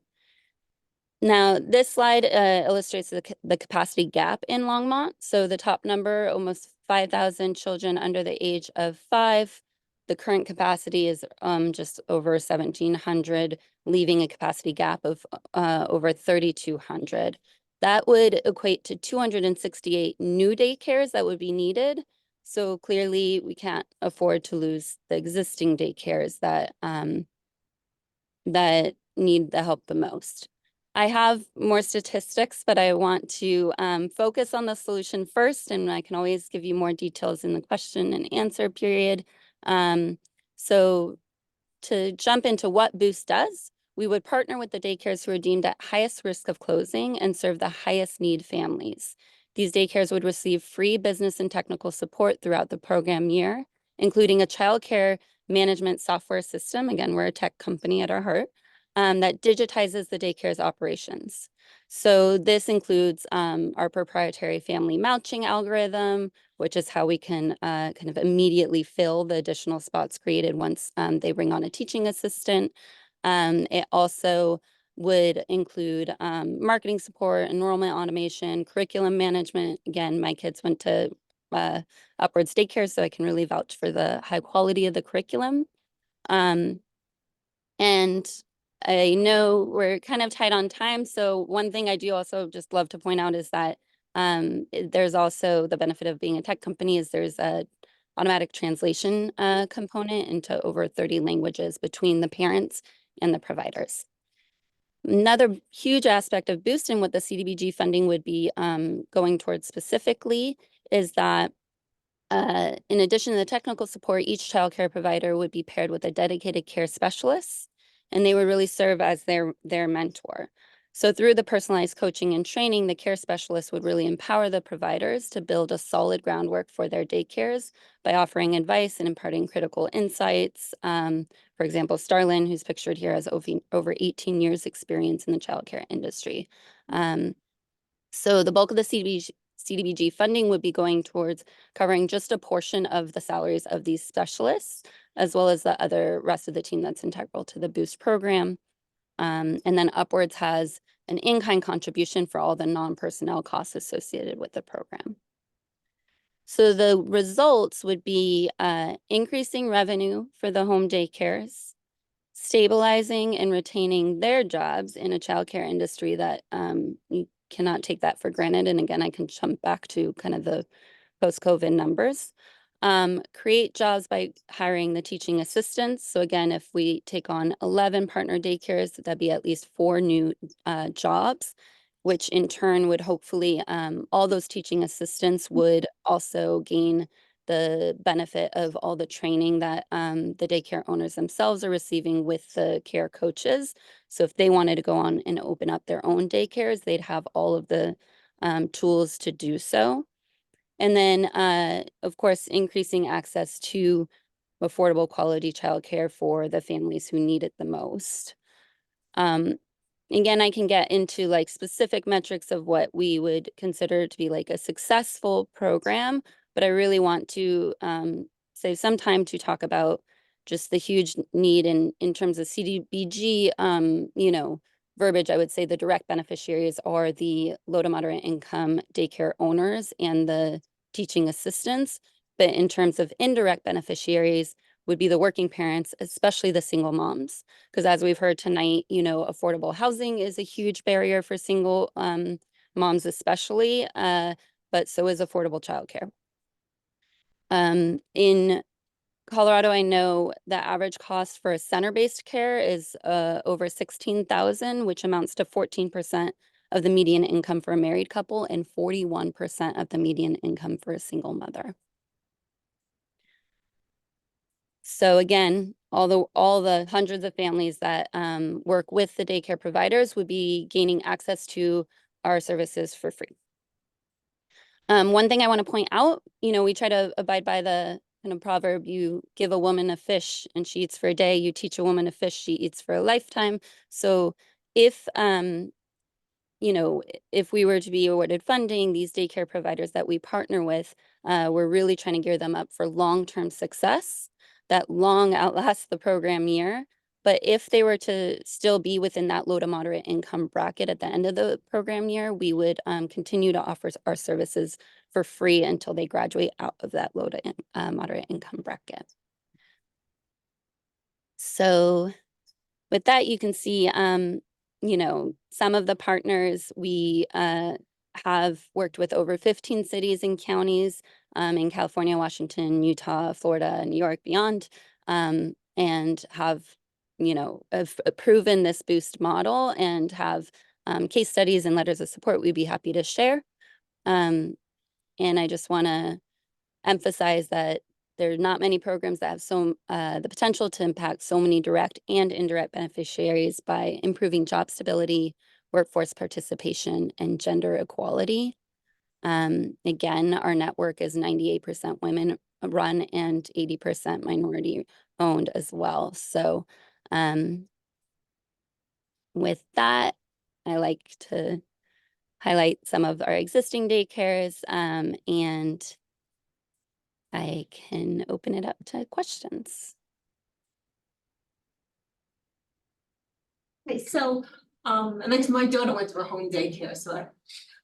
Now, this slide illustrates the capacity gap in Longmont. So the top number, almost 5,000 children under the age of 5. The current capacity is just over 1,700, leaving a capacity gap of over 3,200. That would equate to 268 new daycares that would be needed. So clearly, we can't afford to lose the existing daycares that that need the help the most. I have more statistics, but I want to focus on the solution first, and I can always give you more details in the question and answer period. So to jump into what Boost does, we would partner with the daycares who are deemed at highest risk of closing and serve the highest need families. These daycares would receive free business and technical support throughout the program year, including a childcare management software system. Again, we're a tech company at our heart, that digitizes the daycare's operations. So this includes our proprietary family matching algorithm, which is how we can kind of immediately fill the additional spots created once they bring on a teaching assistant. It also would include marketing support, enrollment automation, curriculum management. Again, my kids went to Upwards Daycare, so I can really vouch for the high quality of the curriculum. And I know we're kind of tight on time, so one thing I do also just love to point out is that there's also the benefit of being a tech company is there's a automatic translation component into over 30 languages between the parents and the providers. Another huge aspect of Boost and what the CDBG funding would be going towards specifically is that in addition to the technical support, each childcare provider would be paired with a dedicated care specialist, and they would really serve as their mentor. So through the personalized coaching and training, the care specialist would really empower the providers to build a solid groundwork for their daycares by offering advice and imparting critical insights. For example, Starlin, who's pictured here, has over 18 years experience in the childcare industry. So the bulk of the CDBG funding would be going towards covering just a portion of the salaries of these specialists, as well as the other rest of the team that's integral to the Boost program. And then Upwards has an in-kind contribution for all the non-personnel costs associated with the program. So the results would be increasing revenue for the home daycares, stabilizing and retaining their jobs in a childcare industry that you cannot take that for granted. And again, I can jump back to kind of the post-COVID numbers. Create jobs by hiring the teaching assistants. So again, if we take on 11 partner daycares, that'd be at least 4 new jobs, which in turn would hopefully, all those teaching assistants would also gain the benefit of all the training that the daycare owners themselves are receiving with the care coaches. So if they wanted to go on and open up their own daycares, they'd have all of the tools to do so. And then, of course, increasing access to affordable quality childcare for the families who need it the most. Again, I can get into like specific metrics of what we would consider to be like a successful program, but I really want to save some time to talk about just the huge need in terms of CDBG, you know, verbiage. I would say the direct beneficiaries are the low to moderate income daycare owners and the teaching assistants. But in terms of indirect beneficiaries would be the working parents, especially the single moms. Because as we've heard tonight, you know, affordable housing is a huge barrier for single moms especially, but so is affordable childcare. In Colorado, I know the average cost for a center-based care is over $16,000, which amounts to 14% of the median income for a married couple and 41% of the median income for a single mother. So again, all the hundreds of families that work with the daycare providers would be gaining access to our services for free. One thing I want to point out, you know, we try to abide by the kind of proverb, you give a woman a fish and she eats for a day, you teach a woman a fish, she eats for a lifetime. So if you know, if we were to be awarded funding, these daycare providers that we partner with, we're really trying to gear them up for long-term success that long outlasts the program year. But if they were to still be within that low to moderate income bracket at the end of the program year, we would continue to offer our services for free until they graduate out of that low to moderate income bracket. So with that, you can see, you know, some of the partners we have worked with over 15 cities and counties in California, Washington, Utah, Florida, New York, beyond, and have, you know, have proven this boost model and have case studies and letters of support we'd be happy to share. And I just want to emphasize that there are not many programs that have the potential to impact so many direct and indirect beneficiaries by improving job stability, workforce participation, and gender equality. Again, our network is 98% women run and 80% minority owned as well. So with that, I like to highlight some of our existing daycares, and I can open it up to questions. Okay, so, and my daughter went to a home daycare, so,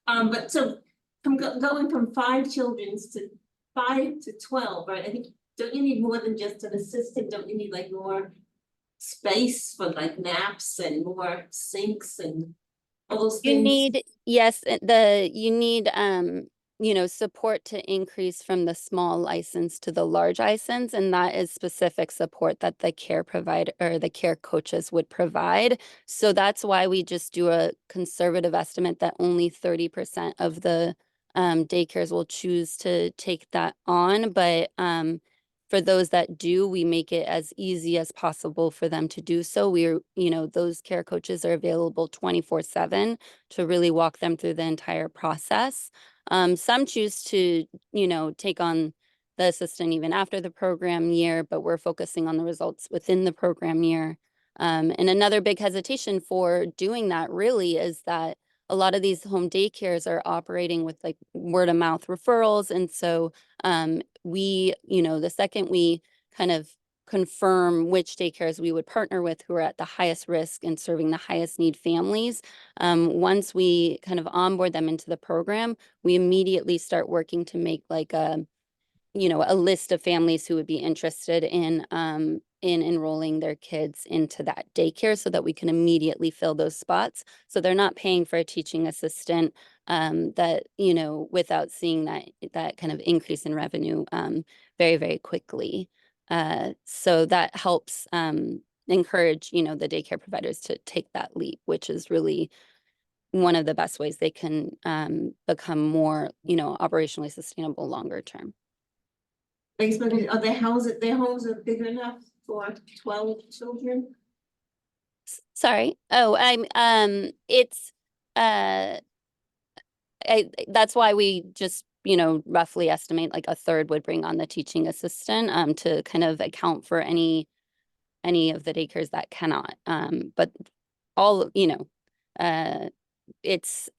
but so from going from 5 children to 5 to 12, right? I think, don't you need more than just an assistant? Don't you need like more space for like naps and more sinks and all those things? You need, yes, you need, you know, support to increase from the small license to the large license, and that is specific support that the care provider or the care coaches would provide. So that's why we just do a conservative estimate that only 30% of the daycares will choose to take that on. But for those that do, we make it as easy as possible for them to do so. We're, you know, those care coaches are available 24/7 to really walk them through the entire process. Some choose to, you know, take on the assistant even after the program year, but we're focusing on the results within the program year. And another big hesitation for doing that really is that a lot of these home daycares are operating with like word of mouth referrals. And so we, you know, the second we kind of confirm which daycares we would partner with who are at the highest risk and serving the highest need families, once we kind of onboard them into the program, we immediately start working to make like a, you know, a list of families who would be interested in enrolling their kids into that daycare so that we can immediately fill those spots. So they're not paying for a teaching assistant that, you know, without seeing that kind of increase in revenue very, very quickly. So that helps encourage, you know, the daycare providers to take that leap, which is really one of the best ways they can become more, you know, operationally sustainable longer term. Are their homes are big enough for 12 children? Sorry. Oh, it's that's why we just, you know, roughly estimate like a third would bring on the teaching assistant to kind of account for any of the daycares that cannot. But all, you know, it's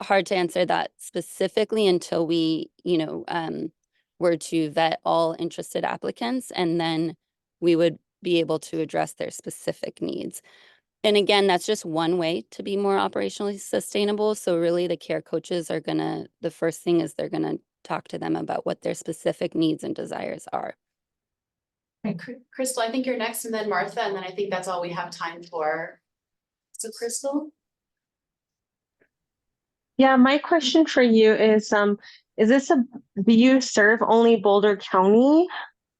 hard to answer that specifically until we, you know, were to vet all interested applicants, and then we would be able to address their specific needs. And again, that's just one way to be more operationally sustainable. So really the care coaches are the first thing is they're gonna talk to them about what their specific needs and desires are. Crystal, I think you're next, and then Martha, and then I think that's all we have time for. So Crystal? Yeah, my question for you is do you serve only Boulder County?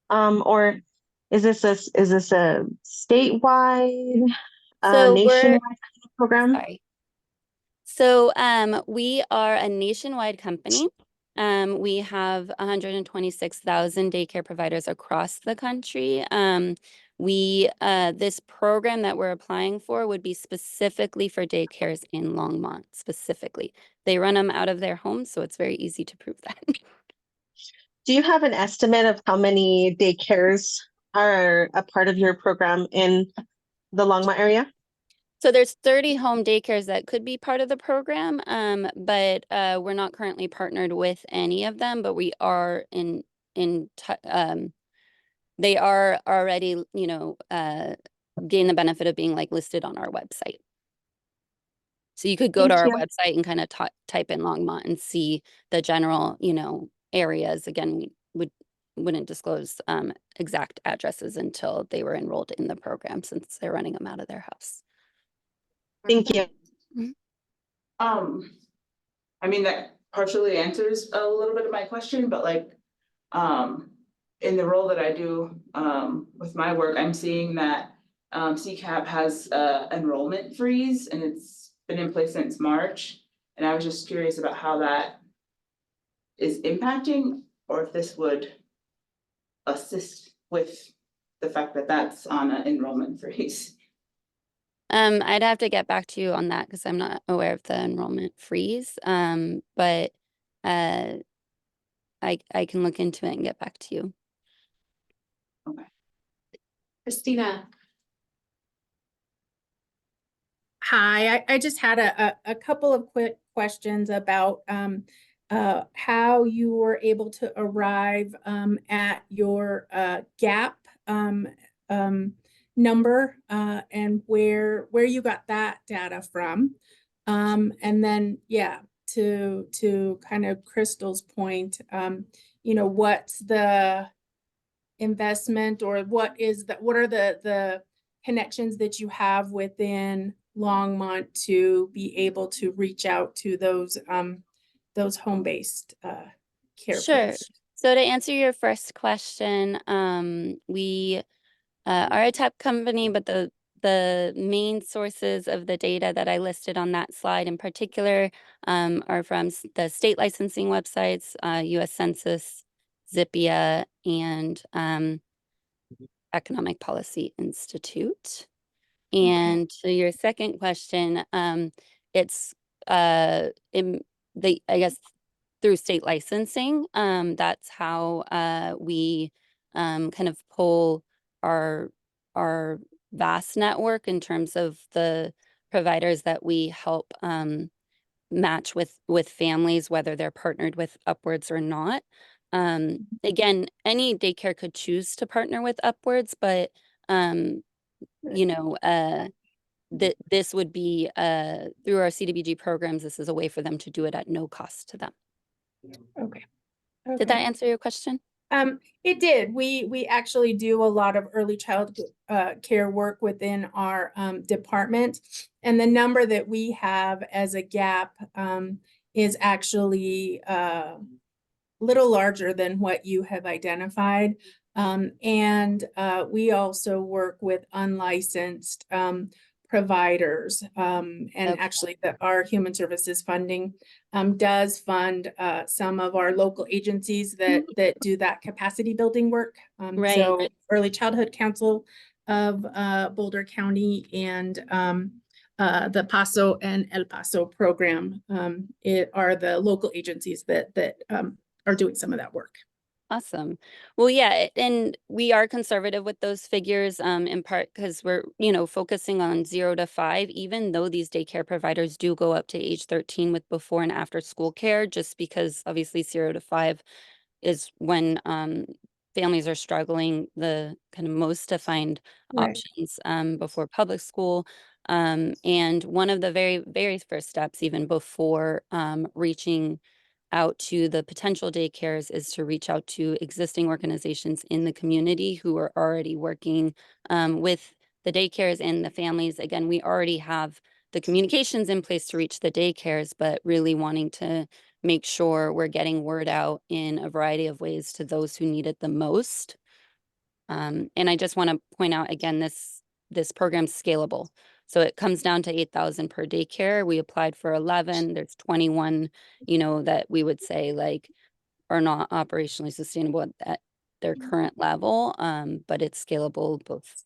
Or is this a statewide, So nationwide program? Sorry. So we are a nationwide company. We have 126,000 daycare providers across the country. This program that we're applying for would be specifically for daycares in Longmont, specifically. They run them out of their homes, so it's very easy to prove that. Do you have an estimate of how many daycares are a part of your program in the Longmont area? So there's 30 home daycares that could be part of the program, but we're not currently partnered with any of them, but we are they are already, gain the benefit of being like listed on our website. So you could go to Thank our you. website and kind of type in Longmont and see the general, areas. Again, we wouldn't disclose exact addresses until they were enrolled in the program, since they're running them out of their house. Thank you. I mean, that partially answers a little bit of my question, but like, in the role that I do, with my work, I'm seeing that, CCAP has enrollment freeze, and it's been in place since March. And I was just curious about how that is impacting, or if this would assist with the fact that that's on an enrollment freeze. I'd have to get back to you on that because I'm not aware of the enrollment freeze. But I can look into it and get back to you. Christina. Hi, I just had a couple of quick questions about how you were able to arrive at your gap number and where you got that data from. And then, yeah, to kind of Crystal's point, what's the investment, or what are the connections that you have within Longmont to be able to reach out to those home-based care Sure. providers? So to answer your first question, we are a tech company, but the main sources of the data that I listed on that slide in particular are from the state licensing websites, US Census, Zippia, and Economic Policy Institute. And to your second question, it's I guess through state licensing, that's how we kind of pull our vast network in terms of the providers that we help match with families, whether they're partnered with Upwards or not. Again, any daycare could choose to partner with Upwards, but this would be through our CDBG programs. This is a way for them to do it at no cost to them. Okay. Did that answer your question? It did. We actually do a lot of early child care work within our department, and the number that we have as a gap is actually little larger than what you have identified. And we also work with unlicensed providers. And actually our human services funding does fund some of our local agencies that do that capacity building work. Right. So Early Childhood Council of Boulder County and the Paso and El Paso program are the local agencies that are doing some of that work. Awesome. Well, yeah, and we are conservative with those figures in part because we're, focusing on 0 to 5, even though these daycare providers do go up to age 13 with before and after school care, just because obviously 0 to 5 is when families are struggling the kind of most to find options before public school. And one of the very, very first steps, even before reaching out to the potential daycares, is to reach out to existing organizations in the community who are already working with the daycares and the families. Again, we already have the communications in place to reach the daycares, but really wanting to make sure we're getting word out in a variety of ways to those who need it the most. And I just want to point out again, this program's scalable. So it comes down to 8,000 per daycare. We applied for 11. There's 21, that we would say like are not operationally sustainable at their current level. But it's scalable both,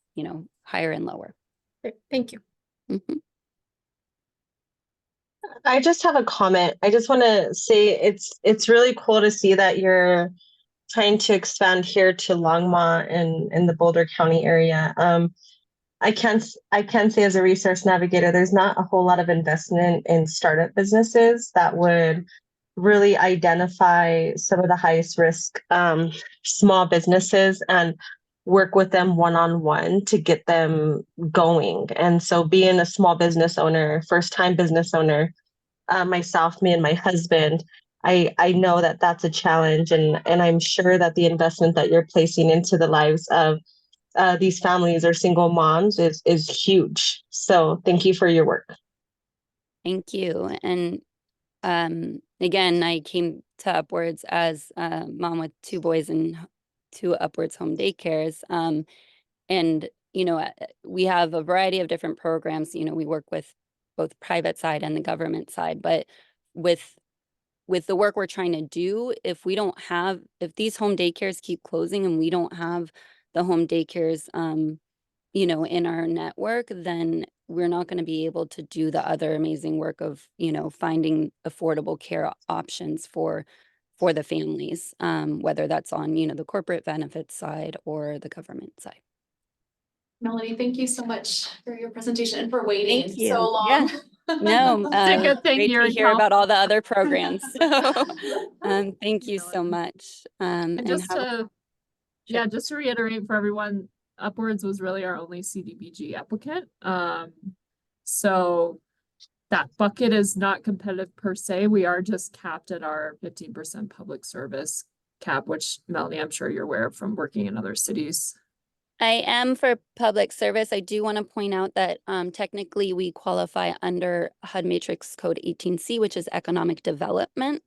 higher and lower. Great. Thank you. Mm-hmm. I just have a comment. I just want to say it's really cool to see that you're trying to expand here to Longmont and in the Boulder County area. I can say as a resource navigator, there's not a whole lot of investment in startup businesses that would really identify some of the highest risk small businesses and work with them one-on-one to get them going. And so being a small business owner, first time business owner, myself, me and my husband, I know that that's a challenge, and I'm sure that the investment that you're placing into the lives of these families or single moms is huge. So thank you for your work. Thank you. And again, I came to Upwards as a mom with 2 boys and 2 Upwards home daycares. And, you know, we have a variety of different programs. You know, we work with both private side and the government side, but with the work we're trying to do, if these home daycares keep closing and we don't have the home daycares, you know, in our network, then we're not going to be able to do the other amazing work of, you know, finding affordable care options for the families, whether that's on, you know, the corporate benefits side or the government side. Melanie, thank you so much for your presentation and for waiting Thank you. so long. Yeah. No, It's a good thing great you're to in hear about all the California. other programs. So, thank you so much. And just have to, yeah, just to reiterate for everyone, Upwards was really our only CDBG applicant. So that bucket is not competitive per se. We are just capped at our 15% public service cap, which Melanie, I'm sure you're aware of from working in other cities. I am for public service. I do want to point out that technically we qualify under HUD Matrix Code 18C, which is economic development.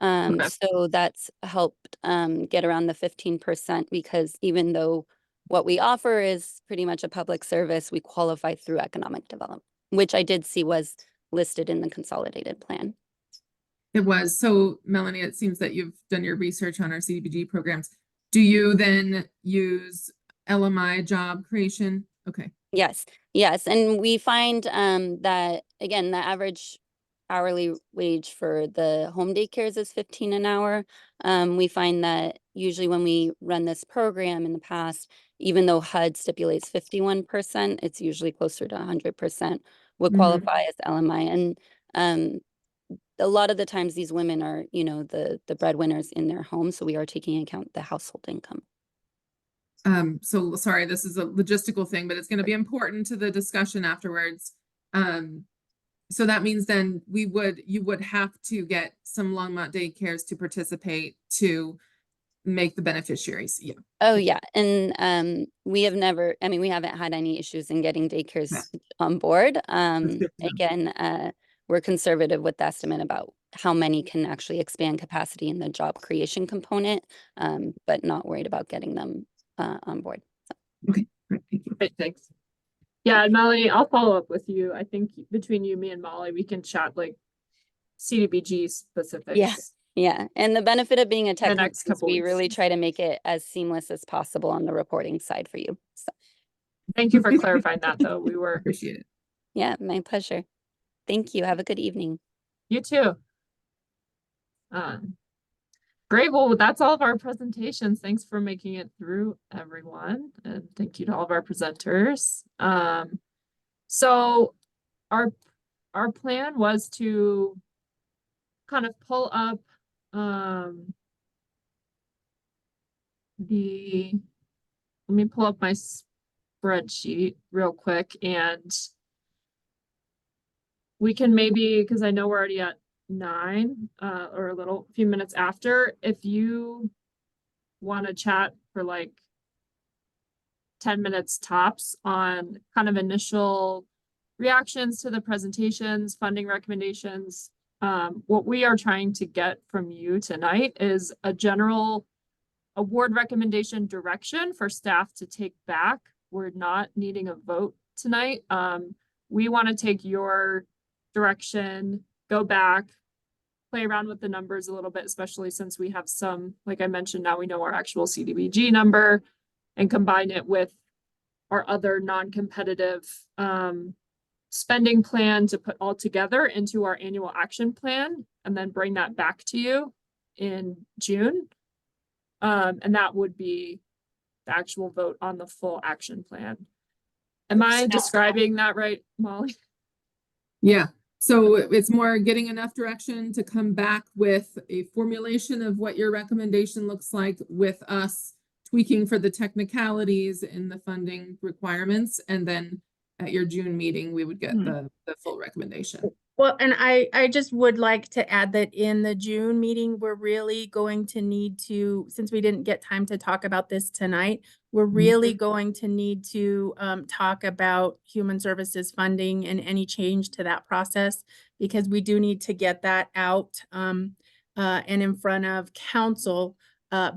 So that's helped get around the 15% because even though what we offer is pretty much a public service, we qualify through economic development, which I did see was listed in the consolidated plan. It was. So Melanie, it seems that you've done your research on our CDBG programs. Do you then use LMI job creation? Okay. Yes. And we find that, again, the average hourly wage for the home daycares is 15 an hour. We find that usually when we run this program in the past, even though HUD stipulates 51%, it's usually closer to 100% would qualify as LMI. And a lot of the times these women are, you know, the breadwinners in their home. So we are taking into account the household income. So sorry, this is a logistical thing, but it's going to be important to the discussion afterwards. So that means then you would have to get some Longmont daycares to participate to make the beneficiaries. Yeah. Oh yeah. And we haven't had any issues in getting daycares on board. Again, we're conservative with the estimate about how many can actually expand capacity in the job creation component, but not worried about getting them on board. So. Okay, great, thank you. Great, thanks. Yeah, and Molly, I'll follow up with you. I think between you, me, and Molly, we can chat like CDBG specifics. Yeah. And the benefit of being a tech next is couple we weeks. really try to make it as seamless as possible on the reporting side for you. So. Thank you for clarifying that, though. We were appreciate it. Yeah, my pleasure. Thank you. Have a good evening. You too. Great. Well, that's all of our presentations. Thanks for making it through, everyone. And thank you to all of our presenters. So our plan was to kind of pull up let me pull up my spreadsheet real quick, and we can maybe, because I know we're already at 9 or a few minutes after, if you want to chat for like 10 minutes tops on kind of initial reactions to the presentations, funding recommendations. What we are trying to get from you tonight is a general award recommendation direction for staff to take back. We're not needing a vote tonight. We want to take your direction, go back, play around with the numbers a little bit, especially since we have some, like I mentioned, now we know our actual CDBG number, and combine it with our other non-competitive spending plan to put all together into our annual action plan, and then bring that back to you in June. And that would be the actual vote on the full action plan. Am I describing that right, Molly? Yeah, so it's more getting enough direction to come back with a formulation of what your recommendation looks like with us tweaking for the technicalities in the funding requirements, and then at your June meeting, we would get the full recommendation. Well, and I just would like to add that in the June meeting, we're really going to need to, since we didn't get time to talk about this tonight, we're really going to need to talk about human services funding and any change to that process, because we do need to get that out and in front of council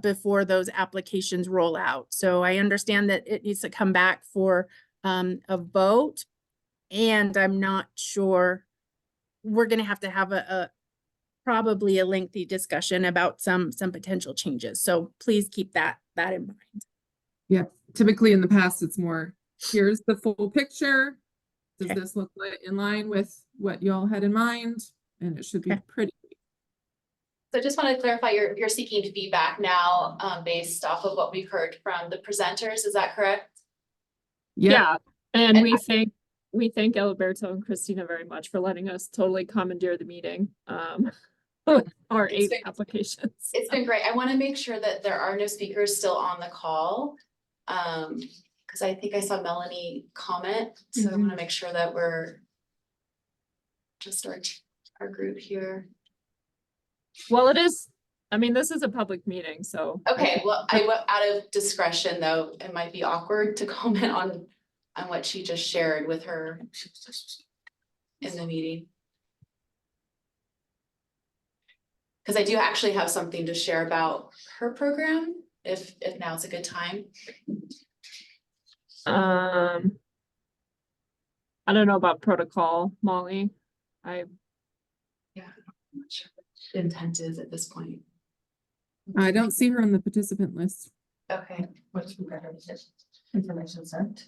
before those applications roll out. So I understand that it needs to come back for a vote, and I'm not sure. We're going to have a probably a lengthy discussion about some potential changes. So please keep that in mind. Yeah, typically in the past, it's more, here's the full picture. Does Okay. this look in line with what y'all had in mind? And it should be pretty. So I just want to clarify, you're seeking feedback now based off of what we've heard from the presenters, is that correct? Yeah, and we thank Alberto and Christina very much for letting us totally commandeer the meeting. Our 8 applications. It's been great. I want to make sure that there are no speakers still on the call. Because I think I saw Melanie comment. So I want to make sure that we're just our group here. Well, it is, I mean, this is a public meeting, so. Okay, well, out of discretion though, it might be awkward to comment on what she just shared with her in the meeting. Because I do actually have something to share about her program, if now is a good time. I don't know about protocol, Molly. Yeah, I'm not sure what the intent is at this point. I don't see her on the participant list. Okay. What's information sent?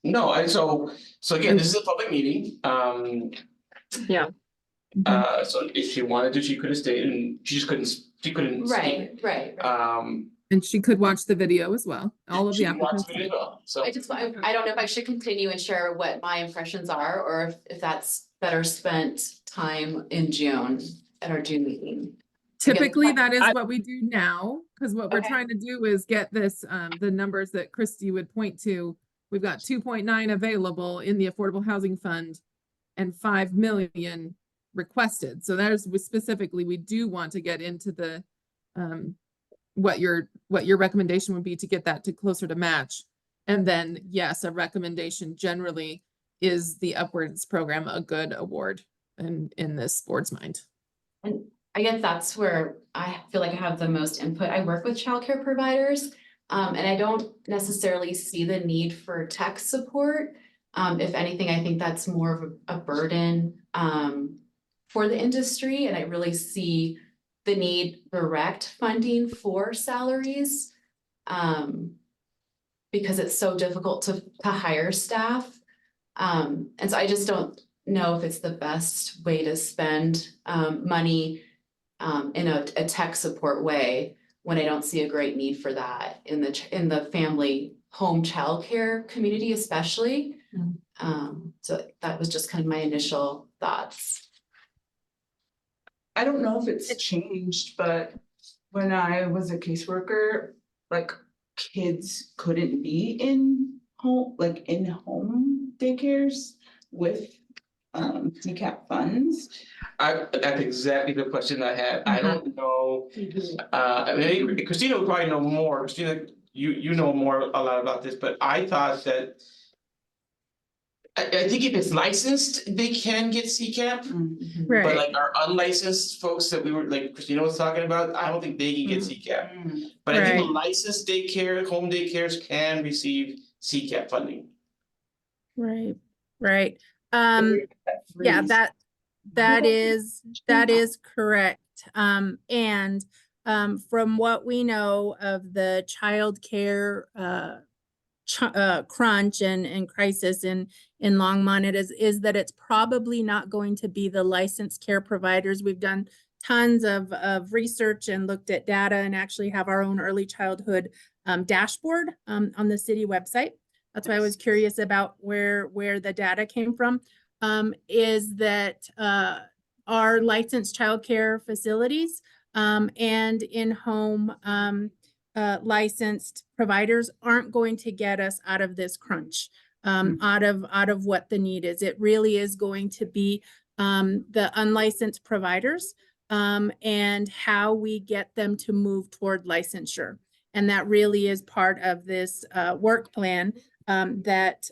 No, so again, this is a public meeting, Yeah. so if she wanted to, she could have stayed, and she just couldn't speak. Right. And she could watch the video as well. All of the applicants. So I don't know if I should continue and share what my impressions are, or if that's better spent time in June at our June meeting. Typically, that is what we do now, because what we're trying to do is get this, the numbers that Christy would point to. We've got 2.9 available in the Affordable Housing Fund and 5 million requested. So that is specifically, we do want to get into the, what your recommendation would be to get that to closer to match. And then, yes, a recommendation generally is the upwards program a good award in this board's mind. And I guess that's where I feel like I have the most input. I work with childcare providers, and I don't necessarily see the need for tech support. If anything, I think that's more of a burden for the industry, and I really see the need direct funding for salaries because it's so difficult to hire staff. And so I just don't know if it's the best way to spend money in a tech support way when I don't see a great need for that in the family home childcare community, especially. So that was just kind of my initial thoughts. I don't know if it's changed, but when I was a caseworker, like kids couldn't be in home daycares with CCAP funds. That's exactly the question I had. I don't know. I mean, Christina would probably know more. Christina, you know a lot about this, but I thought that I think if it's licensed, they can get CCAP. Right. But like our unlicensed folks that we were, like Christina was talking about, I don't think they can get CCAP. But I think licensed daycare, home daycares can receive CCAP funding. Right. Yeah, that is correct. And from what we know of the childcare crunch and crisis in Longmont, is that it's probably not going to be the licensed care providers. We've done tons of research and looked at data and actually have our own early childhood dashboard on the city website. that's why I was curious about where the data came from. Is that our licensed childcare facilities and in-home licensed providers aren't going to get us out of this crunch, out of what the need is. It really is going to be the unlicensed providers and how we get them to move toward licensure. And that really is part of this work plan that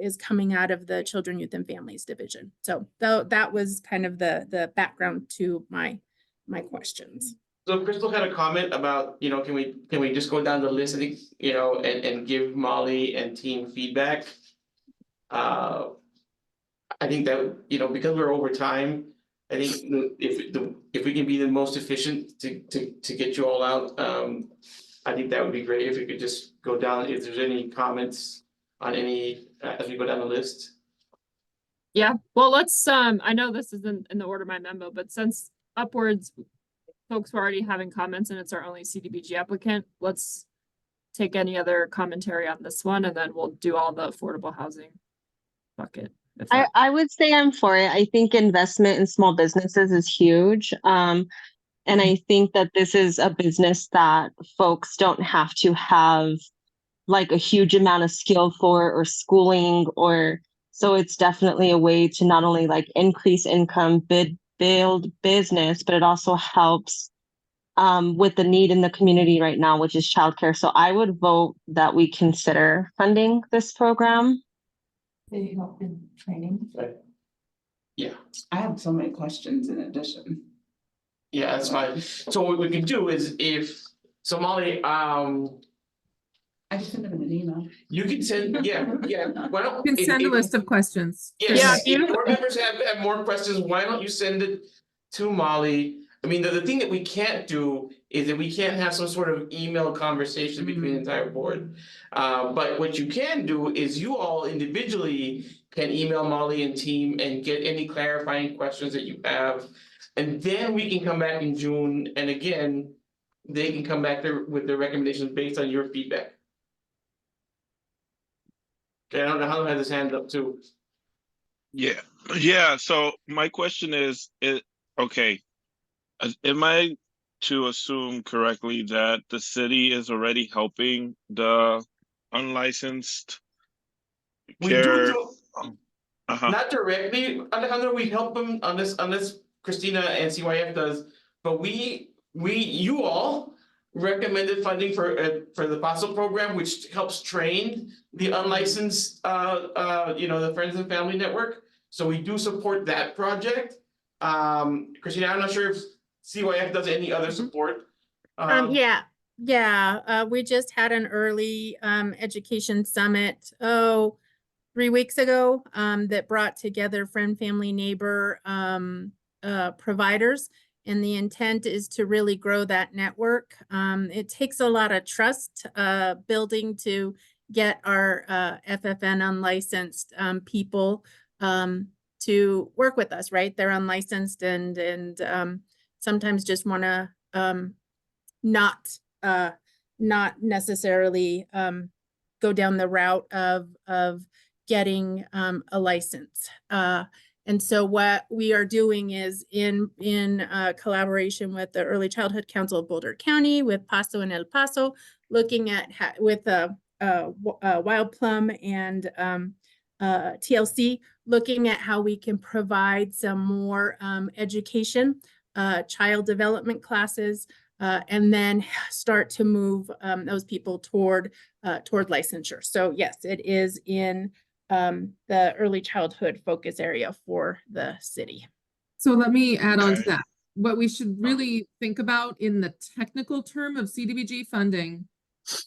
is coming out of the Children, Youth, and Families Division. So that was kind of the background to my questions. So Crystal had a comment about, you know, can we just go down the list, I think, you know, and give Molly and team feedback? I think that, you know, because we're over time, I think if we can be the most efficient to get you all out, I think that would be great if we could just go down, if there's any comments on any, as we go down the list. Yeah, well, let's, I know this isn't in the order of my memo, but since upwards folks were already having comments and it's our only CDBG applicant, let's take any other commentary on this one and then we'll do all the affordable housing bucket. I would say I'm for it. I think investment in small businesses is huge. And I think that this is a business that folks don't have to have like a huge amount of skill for or schooling, or so it's definitely a way to not only like increase income, build business, but it also helps with the need in the community right now, which is childcare. So I would vote that we consider funding this program. They help in training. Yeah. I have so many questions in addition. Yeah, that's fine. So what we can do is if, so Molly, I just sent them in an email. you can send, yeah, why don't? You can send a list of questions. Yes, if board members have more questions, why don't you send it to Molly? I mean, the thing that we can't do is that we can't have some sort of email conversation between the entire board. But what you can do is you all individually can email Molly and team and get any clarifying questions that you have. And then we can come back in June, and again, they can come back there with their recommendations based on your feedback. Okay, I don't know how to have this hand up too. Yeah, so my question is, okay, am I to assume correctly that the city is already helping the unlicensed care? Not directly, Alejandro, we help them unless Christina and CYF does, but you all recommended funding for the FASO program, which helps train the unlicensed, you know, the Friends and Family Network. So we do support that project. Christina, I'm not sure if CYF does any other support. We just had an early education summit 3 weeks ago that brought together friend, family, neighbor providers. And the intent is to really grow that network. It takes a lot of trust building to get our FFN unlicensed people to work with us, right? They're unlicensed and sometimes just want to not necessarily go down the route of getting a license. And so what we are doing is in collaboration with the Early Childhood Council of Boulder County, with Paso and El Paso, looking at with Wild Plum and TLC, looking at how we can provide some more education, child development classes, and then start to move those people toward licensure. So yes, it is in the early childhood focus area for the city. So let me add on to that. What we should really think about in the technical term of CDBG funding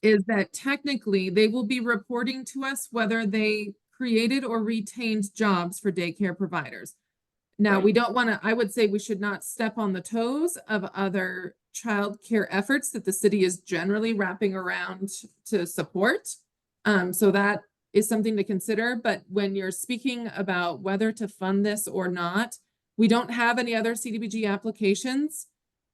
is that technically they will be reporting to us whether they created or retained jobs for daycare providers. Now, we don't want to, I would say we should not step on the toes of other childcare efforts that the city is generally wrapping around to support. So that is something to consider. But when you're speaking about whether to fund this or not, we don't have any other CDBG applications.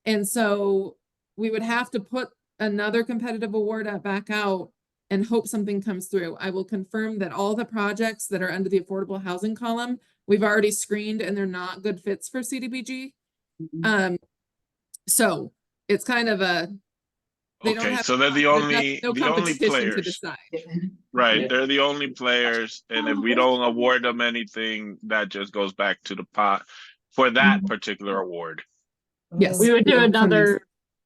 And so we would have to put another competitive award back out and hope something comes through. I will confirm that all the projects that are under the affordable housing column, we've already screened and they're not good fits for CDBG. So it's kind of a, they don't Okay, have, so they're the there's only, no the only competition to players, decide. right? Yeah. They're the only players, and if we don't award them anything, that just goes back to the pot for that particular award. Yes. We would do Yeah,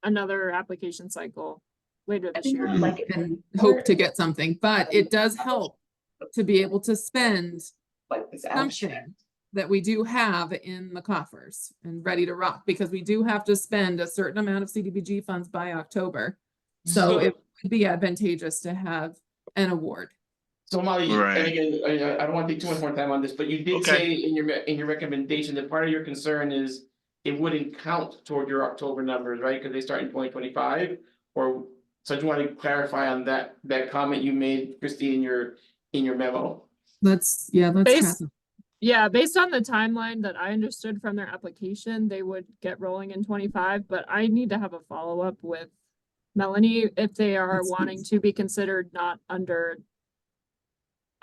another application cycle later this year. And hope to get something, but it does help to be able to spend something that we do have in the coffers and ready to rock, because we do have to spend a certain amount of CDBG funds by October. So it would be advantageous to have an award. So Molly, Right. and again, I don't want to take too much more time on this, but you did say in your recommendation that part of your concern is it wouldn't count toward your October numbers, right? Because they start in 2025, or so I just want to clarify on that comment you made, Christy, in your memo. Let's Based on the timeline that I understood from their application, they would get rolling in 25, but I need to have a follow-up with Melanie if they are wanting to be considered not under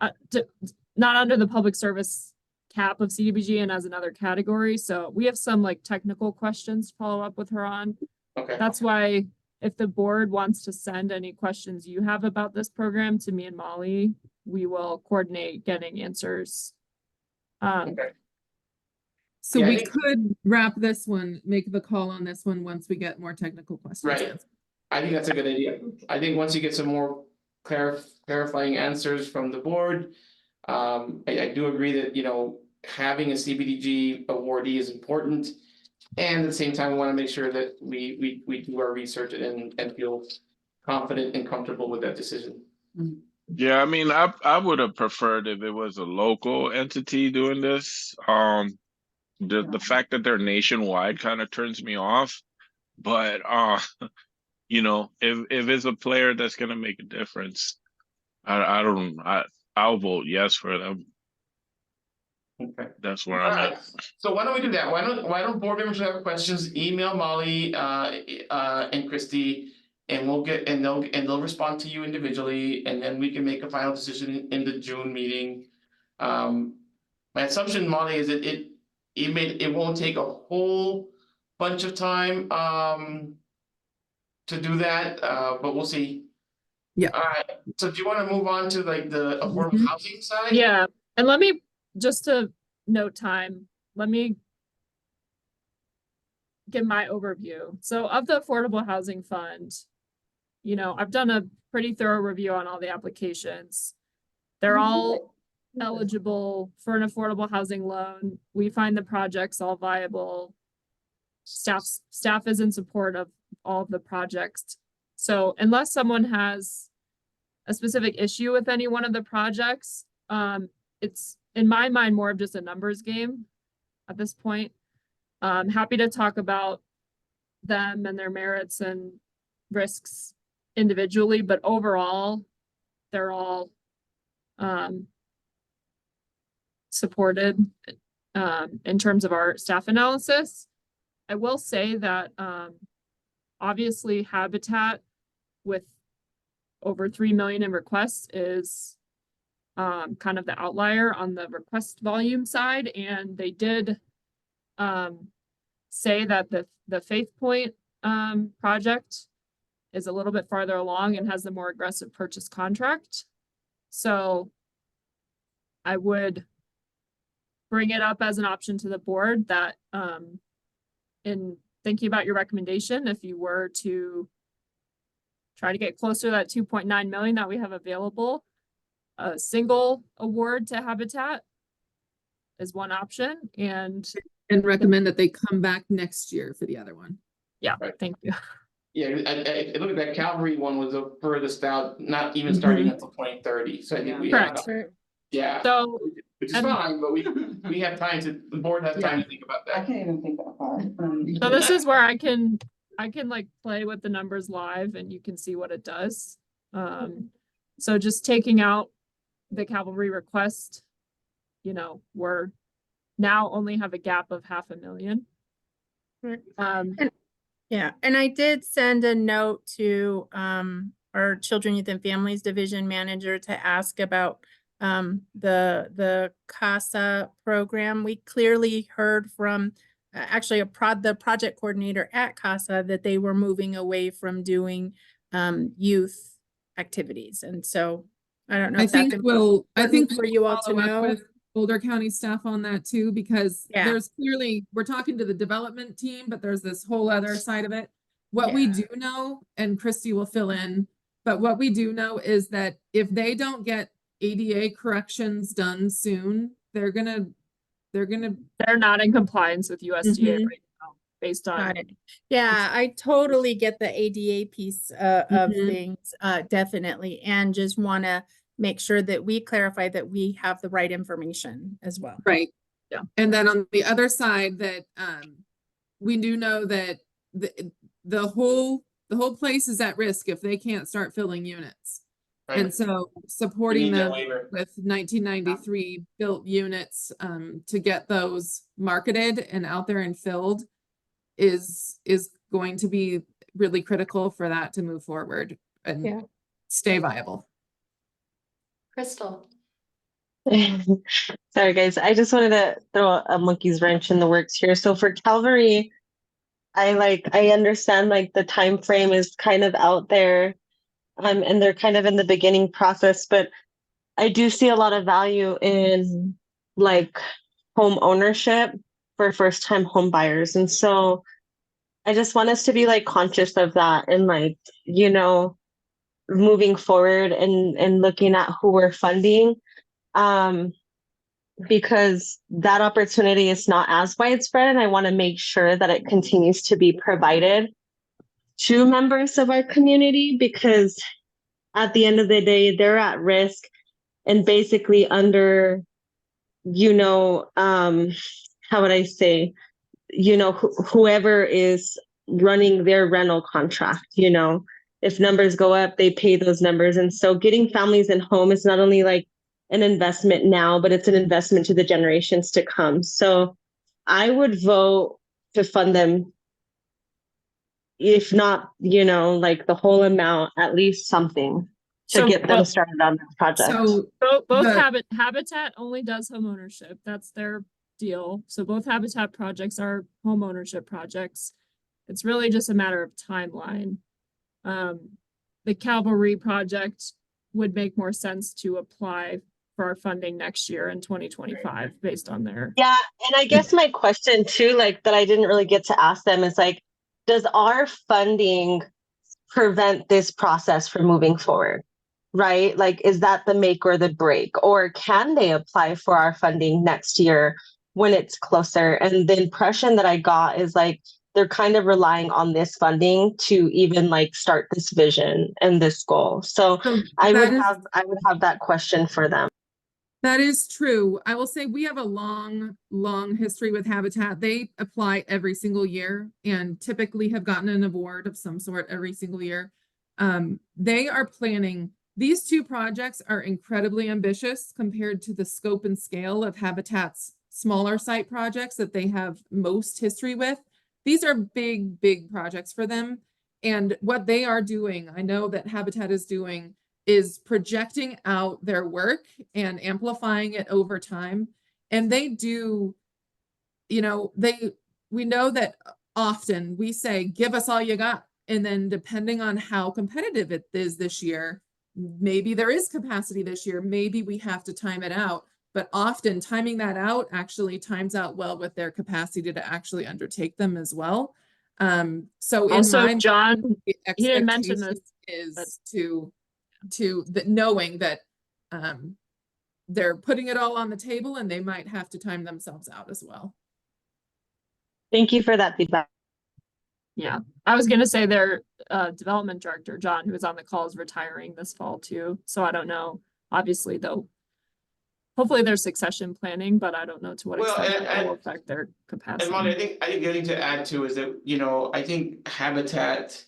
the public service cap of CDBG and as another category. So we have some like technical questions to follow up with her on. Okay. That's why if the board wants to send any questions you have about this program to me and Molly, we will coordinate getting answers. Okay. So Yeah, I we think- could wrap this one, make the call on this one once we get more technical questions. Right. I think that's a good idea. I think once you get some more clarifying answers from the board, I do agree that, you know, having a CBDG awardee is important. And at the same time, we want to make sure that we do our research and feel confident and comfortable with that decision. Yeah, I mean, I would have preferred if it was a local entity doing this. The fact that they're nationwide kind of turns me off. But you know, if it's a player that's gonna make a difference, I'll vote yes for them. Okay. That's where All I'm right, at. so why don't we do that? Why don't board members who have questions, email Molly and Christy, and they'll respond to you individually, and then we can make a final decision in the June meeting. My assumption, Molly, is that it won't take a whole bunch of time to do that, but we'll see. Yeah. All right, so do you want to move on to like the affordable housing side? Yeah, and let me, just to note time, let me give my overview. So of the Affordable Housing Fund, you know, I've done a pretty thorough review on all the applications. They're all eligible for an affordable housing loan. We find the projects all viable. Staff is in support of all of the projects. So unless someone has a specific issue with any one of the projects, it's in my mind more of just a numbers game at this point. I'm happy to talk about them and their merits and risks individually, but overall, they're all supported in terms of our staff analysis. I will say that obviously Habitat with over 3 million in requests is kind of the outlier on the request volume side, and they did say that the Faith Point project is a little bit farther along and has a more aggressive purchase contract. So I would bring it up as an option to the board that in thinking about your recommendation, if you were to try to get closer to that 2.9 million that we have available, a single award to Habitat is one option, and recommend that they come back next year for the other one. Yeah, thank you. Yeah, I look at that Calvary one was the furthest out, not even starting until 2030, so I think we have. Correct. Yeah. So, which is fine, but we have time the board has time to think about that. I can't even think that far. So this is where I can like play with the numbers live and you can see what it does. So just taking out the cavalry request, you know, we're now only have a gap of 500,000. Yeah, and I did send a note to our Children, Youth and Families Division Manager to ask about the CASA program. We clearly heard from actually the project coordinator at CASA that they were moving away from doing youth activities. And so I don't know I if that's think we'll for you all to follow up know. with Boulder County staff on that too, because Yeah. there's clearly, we're talking to the development team, but there's this whole other side of it. What we Yeah. do know, and Christy will fill in, but what we do know is that if they don't get ADA corrections done soon, they're not in compliance with USDA Mhm. right now, based on. Got it. Yeah, I totally get the ADA piece of Mhm. things, definitely, and just want to make sure that we clarify that we have the right information as well. Right. Yeah. And then on the other side that we do know that the whole place is at risk if they can't start filling units. And Right. so We supporting need that them waiver. with 1993 built units to get those marketed and out there and filled is going to be really critical for that to move forward and Yeah. stay viable. Crystal. Sorry, guys. I just wanted to throw a monkey's wrench in the works here. So for Calvary, I understand like the time frame is kind of out there, and they're kind of in the beginning process, but I do see a lot of value in like home ownership for first time home buyers. And so I just want us to be like conscious of that and like, moving forward and looking at who we're funding. Because that opportunity is not as widespread, and I want to make sure that it continues to be provided to members of our community, because at the end of the day, they're at risk and basically under, how would I say, whoever is running their rental contract, if numbers go up, they pay those numbers. And so getting families in home is not only like an investment now, but it's an investment to the generations to come. So I would vote to fund them, if not, like the whole amount, at least something to get them started on this project. So Both Habitat only does home ownership. That's their deal. So both Habitat projects are home ownership projects. It's really just a matter of timeline. The Calvary project would make more sense to apply for our funding next year in 2025 based on their. Yeah, and I guess my question too, like that I didn't really get to ask them is like, does our funding prevent this process from moving forward? Right? Like, is that the make or the break? Or can they apply for our funding next year when it's closer? And the impression that I got is like, they're kind of relying on this funding to even like start this vision and this goal. So I would have that question for them. That is true. I will say we have a long history with Habitat. They apply every single year and typically have gotten an award of some sort every single year. They are planning. These two projects are incredibly ambitious compared to the scope and scale of Habitat's smaller site projects that they have most history with. These are big projects for them. And what they are doing, I know that Habitat is doing, is projecting out their work and amplifying it over time. And they do, we know that often we say, give us all you got. And then depending on how competitive it is this year, maybe there is capacity this year, maybe we have to time it out. But often timing that out actually times out well with their capacity to actually undertake them as well. So also, in my John, mind, the he didn't mention this, is to knowing that they're putting it all on the table and they might have to time themselves out as well. Thank you for that feedback. Yeah, I was gonna say their development director, John, who was on the call, is retiring this fall too. So I don't know. Obviously, though, hopefully there's succession planning, but I don't know to what extent it will affect their capacity. And Molly, I think the other thing to add to is that, I think Habitat.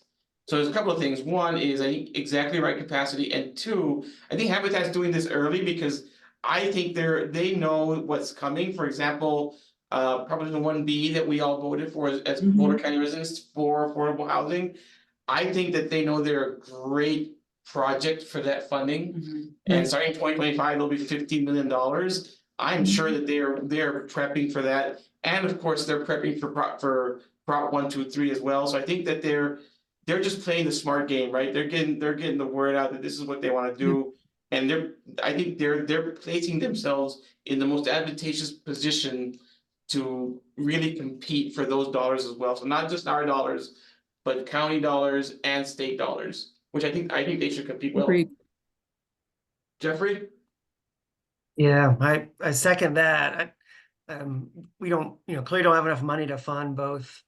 So there's a couple of things. One is I think exactly right capacity, and two, I think Habitat's doing this early because I think they know what's coming. For example, Proposition 1B that we all voted for as Boulder County residents for affordable housing. I think that they know there are great project for that funding. Mhm. And starting 2025, it'll be $15 million. I'm sure that they're prepping for that. And of course, they're prepping for Prop 1, 2, 3 as well. So I think that they're just playing the smart game, right? They're getting the word out that this is what they want to do. And I think they're placing themselves in the most advantageous position to really compete for those dollars as well. So not just our dollars, but county dollars and state dollars, which I think they should compete well. Agreed. Jeffrey? Yeah, I second that. We don't, clearly don't have enough money to fund both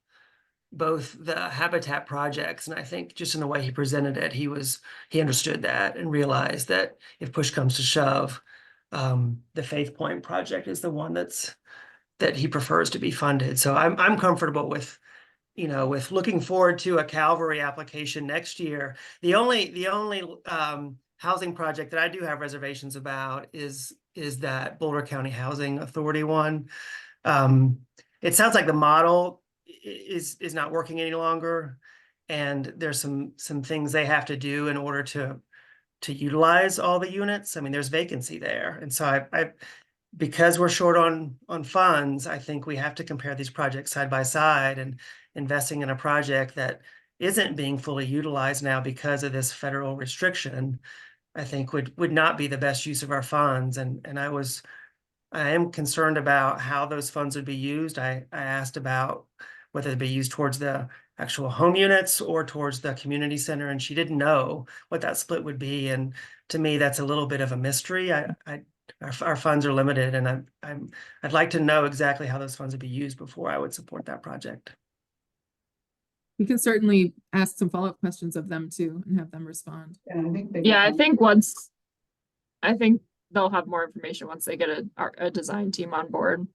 the habitat projects. And I think just in the way he presented it, he understood that and realized that if push comes to shove, the Faith Point project is the one that he prefers to be funded. So I'm comfortable with, with looking forward to a Calvary application next year. The only housing project that I do have reservations about is that Boulder County Housing Authority one. It sounds like the model is not working any longer, and there's some things they have to do in order to utilize all the units. I mean, there's vacancy there, and so I because we're short on funds, I think we have to compare these projects side by side, and investing in a project that isn't being fully utilized now because of this federal restriction, I think would not be the best use of our funds. And I am concerned about how those funds would be used. I asked about whether they'd be used towards the actual home units or towards the community center, and she didn't know what that split would be. And to me, that's a little bit of a mystery. Our funds are limited, and I'd like to know exactly how those funds would be used before I would support that project. We can certainly ask some follow-up questions of them too and have them respond. And I think they Yeah, I think they'll have more information once they get a design team on board,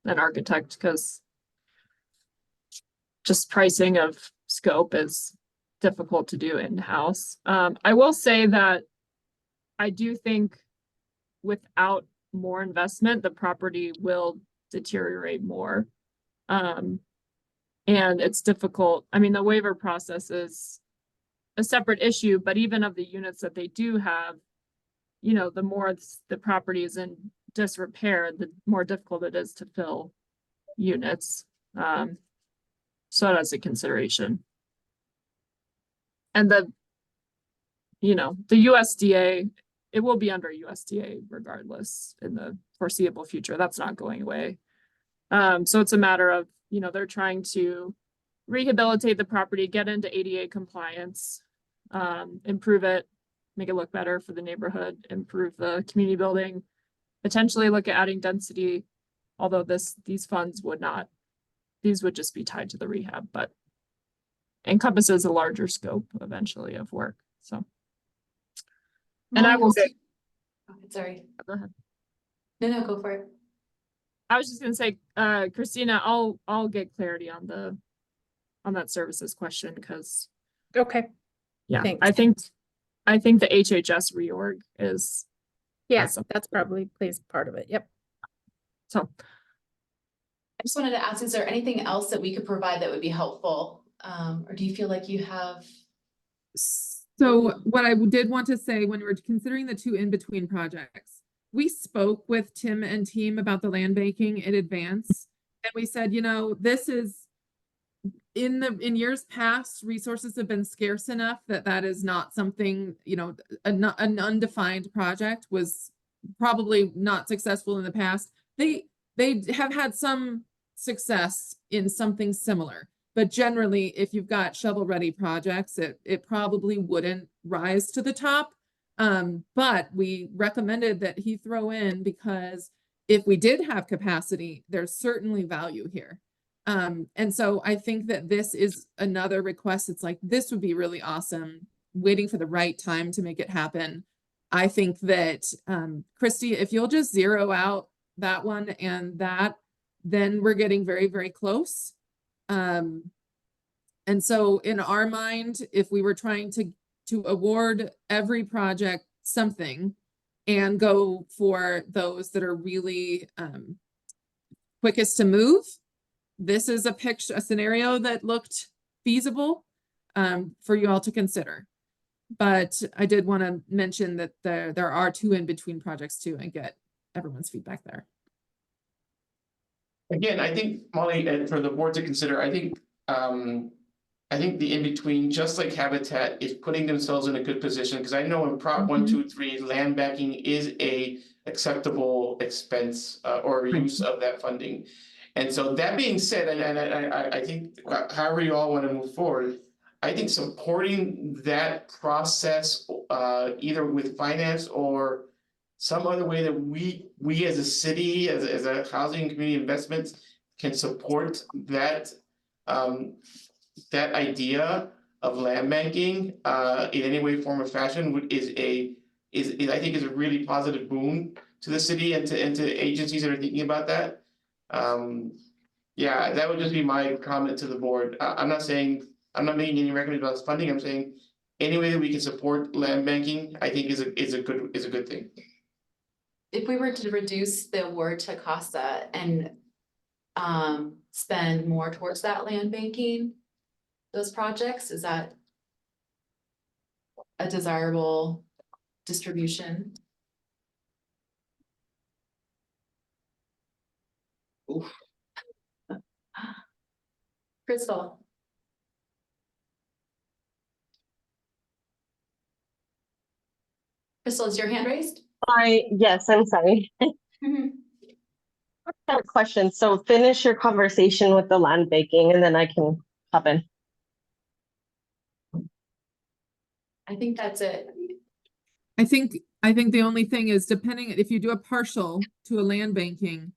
an architect, because just pricing of scope is difficult to do in-house. I will say that I do think without more investment, the property will deteriorate more. And it's difficult. I mean, the waiver process is a separate issue, but even of the units that they do have, the more the property is in disrepair, the more difficult it is to fill units. So that's a consideration. And the USDA, it will be under USDA regardless in the foreseeable future. That's not going away. So it's a matter of, they're trying to rehabilitate the property, get into ADA compliance, improve it, make it look better for the neighborhood, improve the community building, potentially look at adding density, although these funds would not, these would just be tied to the rehab, but encompasses a larger scope eventually of work. So, and I will say, Sorry. go ahead. No, go for it. I was just gonna say, Christina, I'll get clarity on that services question, because Okay. yeah, Thanks. I think the HHS reorg is That's probably plays part of it. Yep. So I just wanted to ask, is there anything else that we could provide that would be helpful? Or do you feel like you have? So what I did want to say, when we were considering the two in-between projects, we spoke with Tim and team about the land banking in advance. And we said, this is in years past, resources have been scarce enough that is not something, an undefined project was probably not successful in the past. They have had some success in something similar, but generally, if you've got shovel-ready projects, it probably wouldn't rise to the top. But we recommended that he throw in, because if we did have capacity, there's certainly value here. And so I think that this is another request. It's like, this would be really awesome, waiting for the right time to make it happen. I think that, Christy, if you'll just zero out that one and that, then we're getting very, very close. And so in our mind, if we were trying to award every project something and go for those that are really quickest to move, this is a scenario that looked feasible for you all to consider. But I did want to mention that there are 2 in-between projects too, and get everyone's feedback there. Again, I think, Molly, and for the board to consider, I think the in-between, just like Habitat, is putting themselves in a good position, because I know in Prop 123, land banking is a acceptable expense or use of that funding. And so that being said, and I think however you all want to move forward, I think supporting that process either with finance or some other way that we as a city, as a housing community investments can support that that idea of land banking in any way, form, or fashion is I think is a really positive boon to the city and to agencies that are thinking about that. Yeah, that would just be my comment to the board. I'm not making any recommendations about funding. I'm saying any way that we can support land banking, I think is a good thing. If we were to reduce the award to CASA and spend more towards that land banking, those projects, is that a desirable distribution? Oof. Crystal. Crystal, is your hand raised? Yes, I'm sorry. I have a question. So finish your conversation with the land banking and then I can hop in. I think that's it. I think the only thing is, depending if you do a partial to a land banking,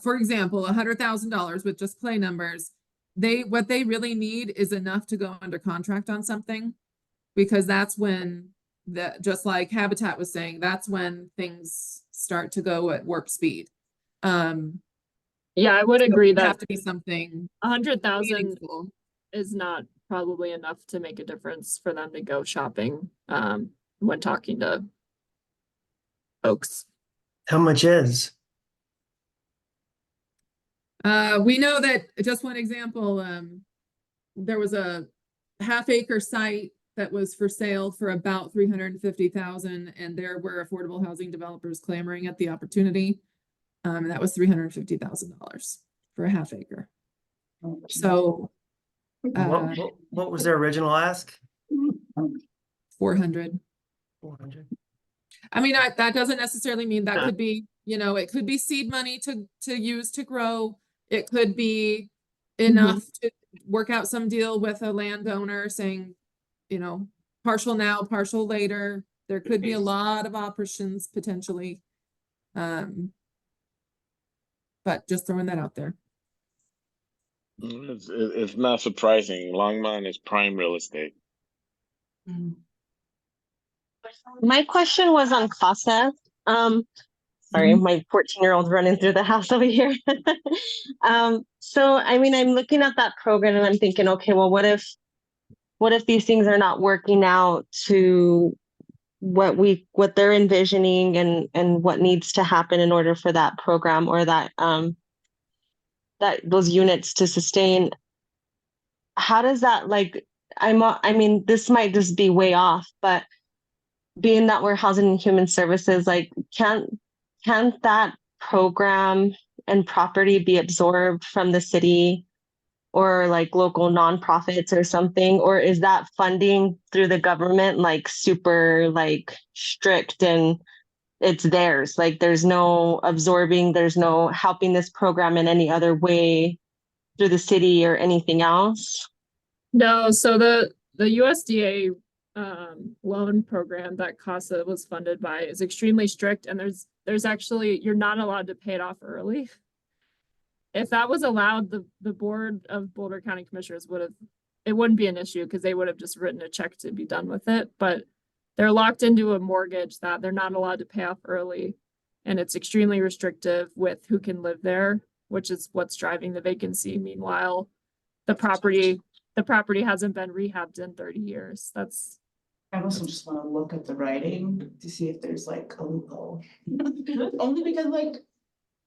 for example, $100,000 with just play numbers, what they really need is enough to go under contract on something, because that's when just like Habitat was saying, that's when things start to go at warp speed. Yeah, I would agree It would that have to be something 100,000 meaningful. is not probably enough to make a difference for them to go shopping when talking to folks. How much is? We know that, just one example, there was a half-acre site that was for sale for about 350,000, and there were affordable housing developers clamoring at the opportunity. And that was $350,000 for a half acre. So What was their original ask? 400. 400. I mean, that doesn't necessarily mean that could be, it could be seed money to use to grow. It could be enough to work out some deal with a landowner saying, partial now, partial later. There could be a lot of options potentially. But just throwing that out there. It's not surprising. Longmont is prime real estate. My question was on CASA. Sorry, my 14-year-old running through the house over here. So I mean, I'm looking at that program and I'm thinking, okay, well, what if these things are not working out to what they're envisioning and what needs to happen in order for that program or that those units to sustain? How does that, like, I mean, this might just be way off, but being that we're housing and human services, like, can't that program and property be absorbed from the city or like local nonprofits or something? Or is that funding through the government like super like strict and it's theirs? Like there's no absorbing, there's no helping this program in any other way through the city or anything else? No, so the USDA loan program that CASA was funded by is extremely strict, and there's actually, you're not allowed to pay it off early. If that was allowed, the board of Boulder County Commissioners it wouldn't be an issue because they would have just written a check to be done with it, but they're locked into a mortgage that they're not allowed to pay off early, and it's extremely restrictive with who can live there, which is what's driving the vacancy. Meanwhile, the property hasn't been rehabbed in 30 years. I also just want to look at the writing to see if there's like a loophole. Only because like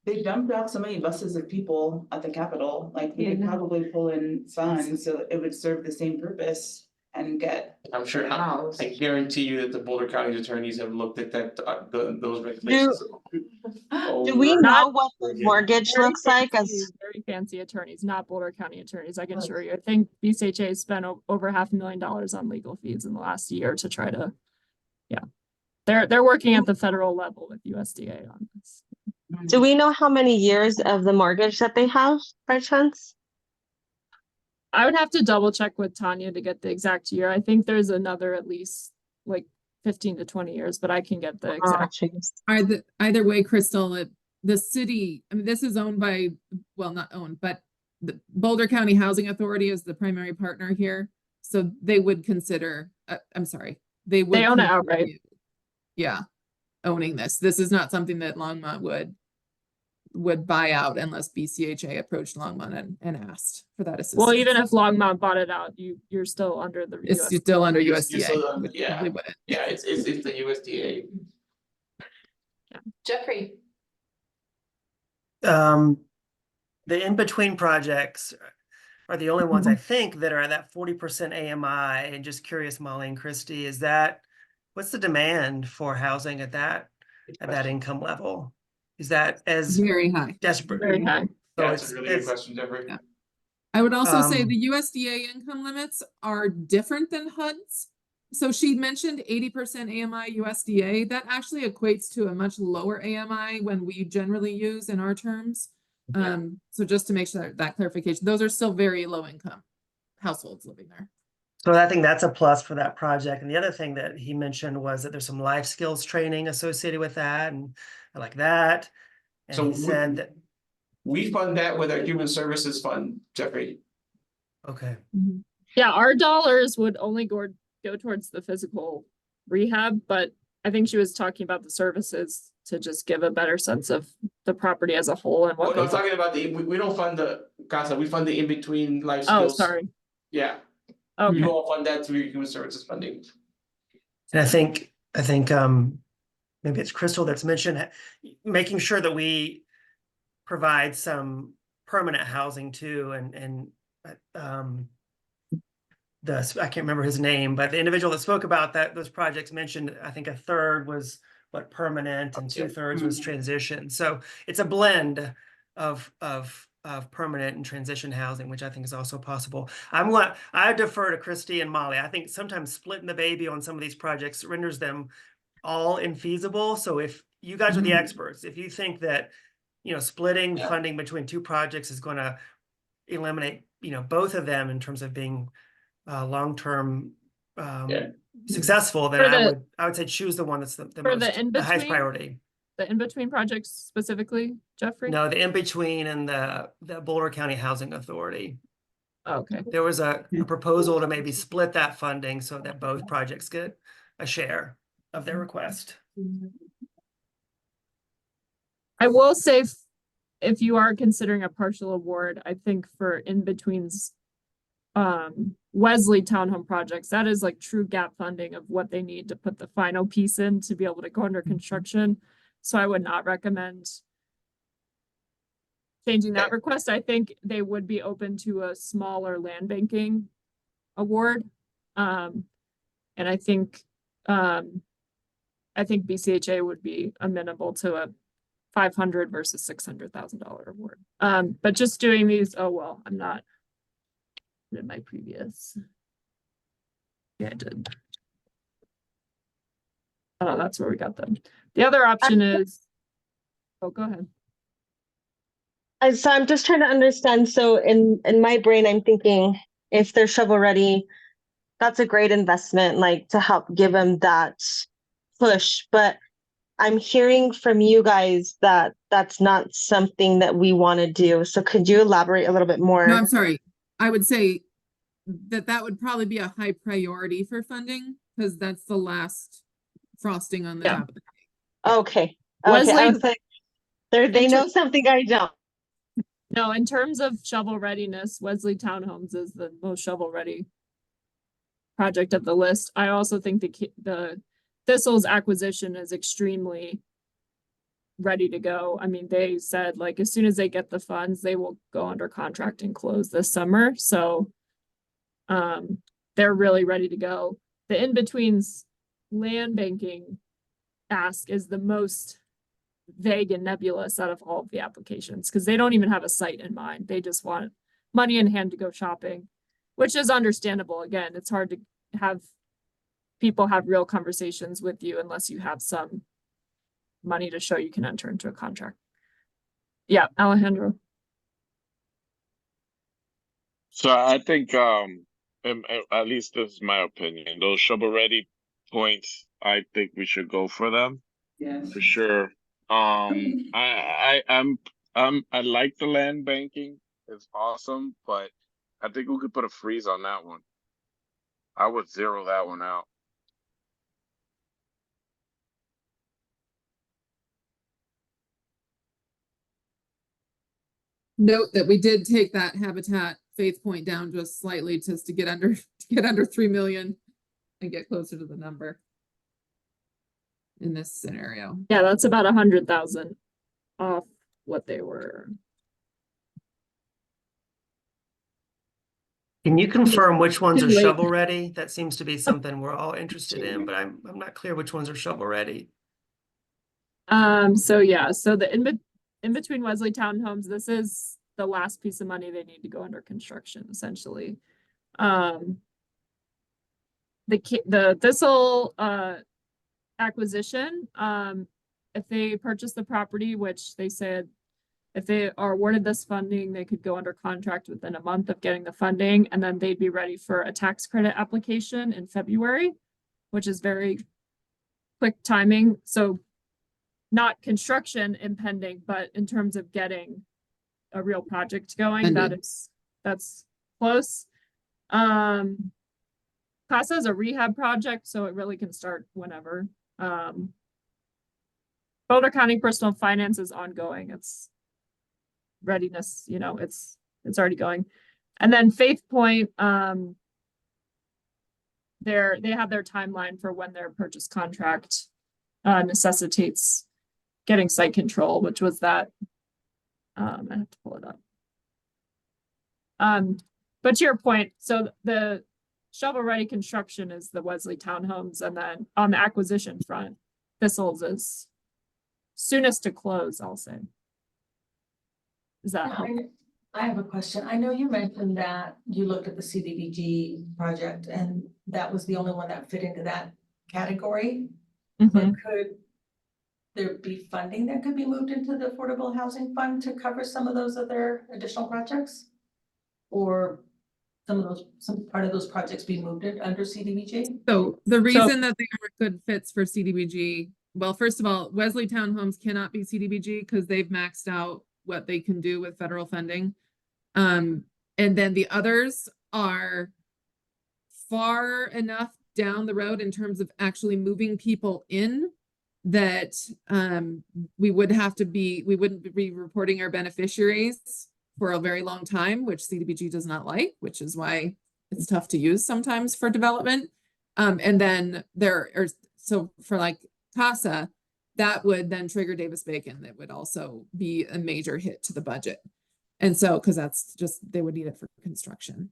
they dumped out so many buses of people at the Capitol, like we could probably pull in funds so it would serve the same purpose. and get I'm sure, housed. I guarantee you that the Boulder County's attorneys have looked at that, those regulations. Do we know what the mortgage Very looks like fancy- as? Very fancy attorneys, not Boulder County attorneys, I can assure you. I think BCHA spent over $500,000 on legal fees in the last year to try to, yeah. They're working at the federal level with USDA on this. Do we know how many years of the mortgage that they have by chance? I would have to double check with Tanya to get the exact year. I think there's another at least like 15 to 20 years, but I can get the exact. Either way, Crystal, the city, I mean, this is owned by, well, not owned, but the Boulder County Housing Authority is the primary partner here. So they would consider, I'm sorry, they would. They own it consider outright. you, yeah, owning this. This is not something that Longmont would buy out unless BCHA approached Longmont and asked for that assistance. Well, even if Longmont bought it out, you're still under the. It's still under You're USDA. still, yeah, They wouldn't. yeah, it's the USDA. Jeffrey, The in-between projects are the only ones I think that are at that 40% AMI. And just curious, Molly and Christy, what's the demand for housing at that income level? Is that as Very high. desperate? Very high. So Yeah, it's a really good question, Jeffrey. Yeah. I would also say Um, the USDA income limits are different than HUD's. So she mentioned 80% AMI USDA. That actually equates to a much lower AMI when we generally use in our terms. So just to make sure that clarification, those are still very low income households living there. So I think that's a plus for that project. And the other thing that he mentioned was that there's some life skills training associated with that, and I like that. And So he said that, we fund that with our human services fund, Jeffrey. okay. Yeah, our dollars would only go towards the physical rehab, but I think she was talking about the services to just give a better sense of the property as a whole and Oh, what. no, I'm talking about we don't fund the CASA, we fund the in-between life Oh, skills. sorry. Yeah. Okay. We all fund that through human services funding. And I think maybe it's Crystal that's mentioned making sure that we provide some permanent housing too, and I can't remember his name, but the individual that spoke about those projects mentioned, I think a third was permanent and 2/3 was transition. So it's a blend of permanent and transition housing, which I think is also possible. I defer to Christy and Molly. I think sometimes splitting the baby on some of these projects renders them all infeasible. So if you guys are the experts, if you think that, splitting funding between two projects is going to eliminate, both of them in terms of being long-term successful, then I would say choose the one that's the highest priority. The in-between projects specifically, Jeffrey? No, the in-between and the Boulder County Housing Authority. Okay. There was a proposal to maybe split that funding so that both projects get a share of their request. I will say if you are considering a partial award, I think for in-betweens, Wesley Townhome projects, that is like true gap funding of what they need to put the final piece in to be able to go under construction. So I would not recommend changing that request. I think they would be open to a smaller land banking award. And I think BCHA would be amenable to a $500,000 versus $600,000 award. But just doing these, I'm not in my previous. Yeah, I did. Oh, that's where we got them. The other option is, go ahead. So I'm just trying to understand. So in my brain, I'm thinking if they're shovel ready, that's a great investment, like to help give them that push. But I'm hearing from you guys that that's not something that we want to do. So could you elaborate a little bit more? No, I'm sorry. I would say that would probably be a high priority for funding because that's the last frosting on the top of the cake. Okay. Wesley, I was like, they know something I don't. No, in terms of shovel readiness, Wesley Townhomes is the most shovel ready project of the list. I also think the Thistle's acquisition is extremely ready to go. I mean, they said like as soon as they get the funds, they will go under contract and close this summer. So they're really ready to go. The in-betweens land banking ask is the most vague and nebulous out of all of the applications, because they don't even have a site in mind. They just want money in hand to go shopping, which is understandable. Again, it's hard to have people have real conversations with you unless you have some money to show you can enter into a contract. Yeah, Alejandro. So I think, at least this is my opinion, those shovel-ready points, I think we should go for them. Yes. For sure. I like the land banking. It's awesome, but I think we could put a freeze on that one. I would zero that one out. Note that we did take that Habitat Faith Point down just slightly just to get under 3 million and get closer to the number in this scenario. Yeah, that's about 100,000 off what they were. Can you confirm which ones are Too late. shovel ready? That seems to be something we're all interested in, but I'm not clear which ones are shovel ready. So yeah, so the in between Wesley Townhomes, this is the last piece of money they need to go under construction, essentially. The Thistle acquisition, if they purchase the property, which they said if they are awarded this funding, they could go under contract within a month of getting the funding, and then they'd be ready for a tax credit application in February, which is very quick timing. So not construction impending, but in terms of getting a real project going, that's close. CASA is a rehab project, so it really can start whenever. Boulder County Personal Finance is ongoing. It's readiness, it's already going. And then Faith Point, they have their timeline for when their purchase contract necessitates getting site control, which was that. I have to pull it up. But to your point, so the shovel-ready construction is the Wesley Townhomes, and then on the acquisition front, Thistles is soonest to close, I'll say. Is that helpful? I have a question. I know you mentioned that you looked at the CDBG project and that was the only one that fit into that category. But could there be funding that could be moved into the Affordable Housing Fund to cover some of those other additional projects? Or some part of those projects be moved in under CDBG? So the reason that they are good fits for CDBG, well, first of all, Wesley Townhomes cannot be CDBG because they've maxed out what they can do with federal funding. And then the others are far enough down the road in terms of actually moving people in that we wouldn't be reporting our beneficiaries for a very long time, which CDBG does not like, which is why it's tough to use sometimes for development. And then so for like CASA, that would then trigger Davis-Bacon. That would also be a major hit to the budget. And so, because that's just, they would need it for construction.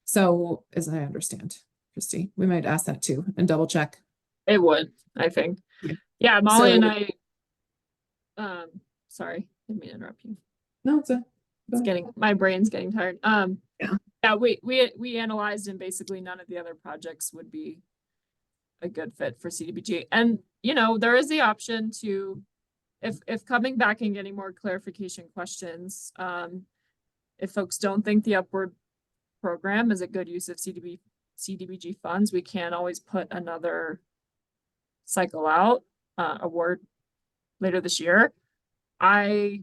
So as I understand, Christy, we might ask that too and double check. It would, I think. Yeah, Molly and I, sorry, didn't mean to interrupt you. No, my brain's getting tired. Yeah, we analyzed and basically none of the other projects would be a good fit for CDBG. And there is the option to, if coming back and getting more clarification questions, if folks don't think the Upward program is a good use of CDBG funds, we can always put another cycle out, award later this year. I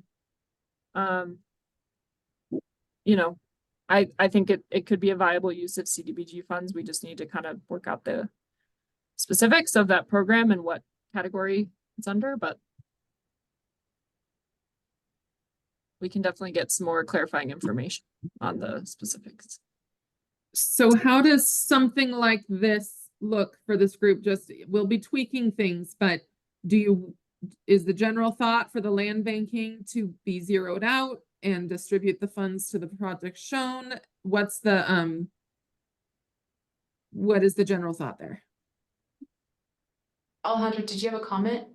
think it could be a viable use of CDBG funds. We just need to kind of work out the specifics of that program and what category it's under, but we can definitely get some more clarifying information on the specifics. So how does something like this look for this group? Just, we'll be tweaking things, but is the general thought for the land banking to be zeroed out and distribute the funds to the project shown? What's the what is the general thought there? Alejandro, did you have a comment?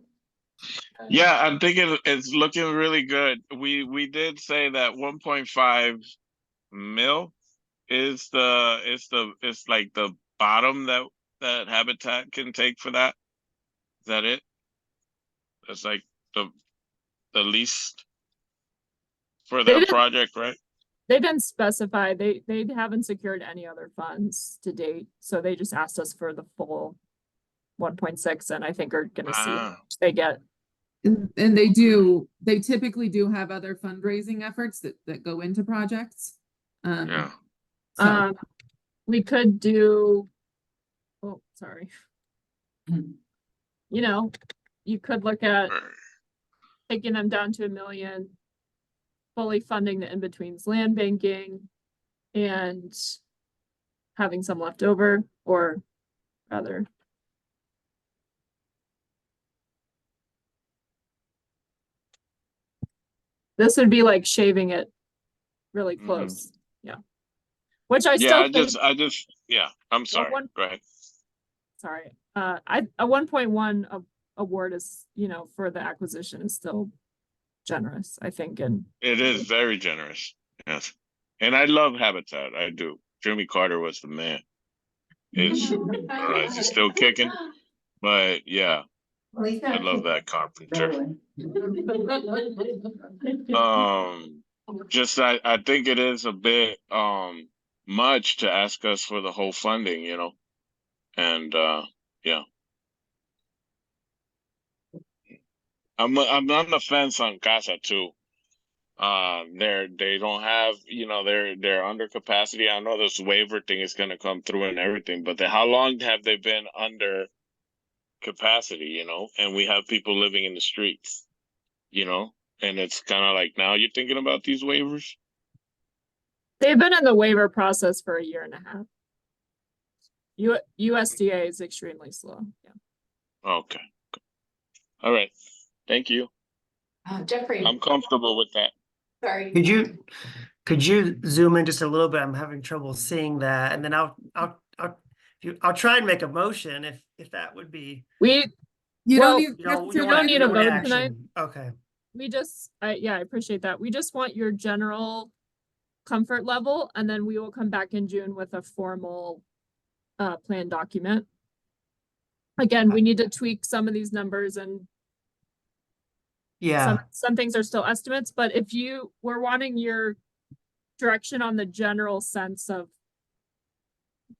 Yeah, I'm thinking it's looking really good. We did say that 1.5 mil is like the bottom that Habitat can take for that. Is that it? That's like the least for They their didn't- project, right? They didn't specify, they haven't secured any other funds to date, so they just asked us for the full 1.6, and I think are gonna see how much they get. And they typically do have other fundraising efforts that go into projects. Yeah. So, We could do, oh, sorry. You know, you could look at taking them down to $1 million, fully funding the in-betweens land banking, and having some left over, or rather. This would be like shaving it really close, yeah. Which I still think. Yeah, I'm sorry, go ahead. Sorry, a 1.1 award is, you know, for the acquisition is still generous, I think, and. It is very generous, yes. And I love Habitat, I do. Jimmy Carter was the man. Is he still kicking? But yeah, I love that carpenter. Just I think it is a bit much to ask us for the whole funding, you know. And yeah. I'm on the fence on Casa too. They don't have, you know, they're under capacity. I know this waiver thing is gonna come through and everything, but how long have they been under capacity, you know? And we have people living in the streets, you know, and it's kind of like, now you're thinking about these waivers. They've been in the waiver process for 1.5 years. USDA is extremely slow, yeah. Okay. All right. Thank you. Jeffrey. I'm comfortable with that. Sorry. Could you zoom in just a little bit? I'm having trouble seeing that, and then I'll try and make a motion if that would be. You don't need a vote action. tonight. Okay. We just, I appreciate that. We just want your general comfort level, and then we will come back in June with a formal plan document. Again, we need to tweak some of these numbers, and some things are still estimates, but if we're wanting your direction on the general sense of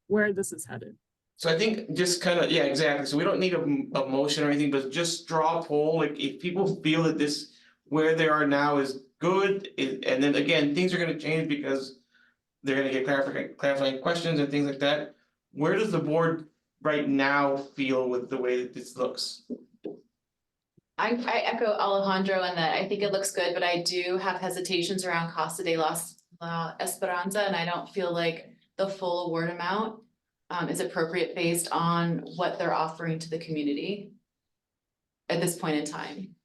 where this is headed. So I think just kind of, yeah, exactly. So we don't need a motion or anything, but just draw a poll. Like if people feel that this, where they are now is good, and then again, things are gonna change because they're gonna get clarifying questions and things like that. Where does the board right now feel with the way that this looks? I echo Alejandro in that I think it looks good, but I do have hesitations around Casa de la Esperanza, and I don't feel like the full award amount is appropriate based on what they're offering to the community at this point in time.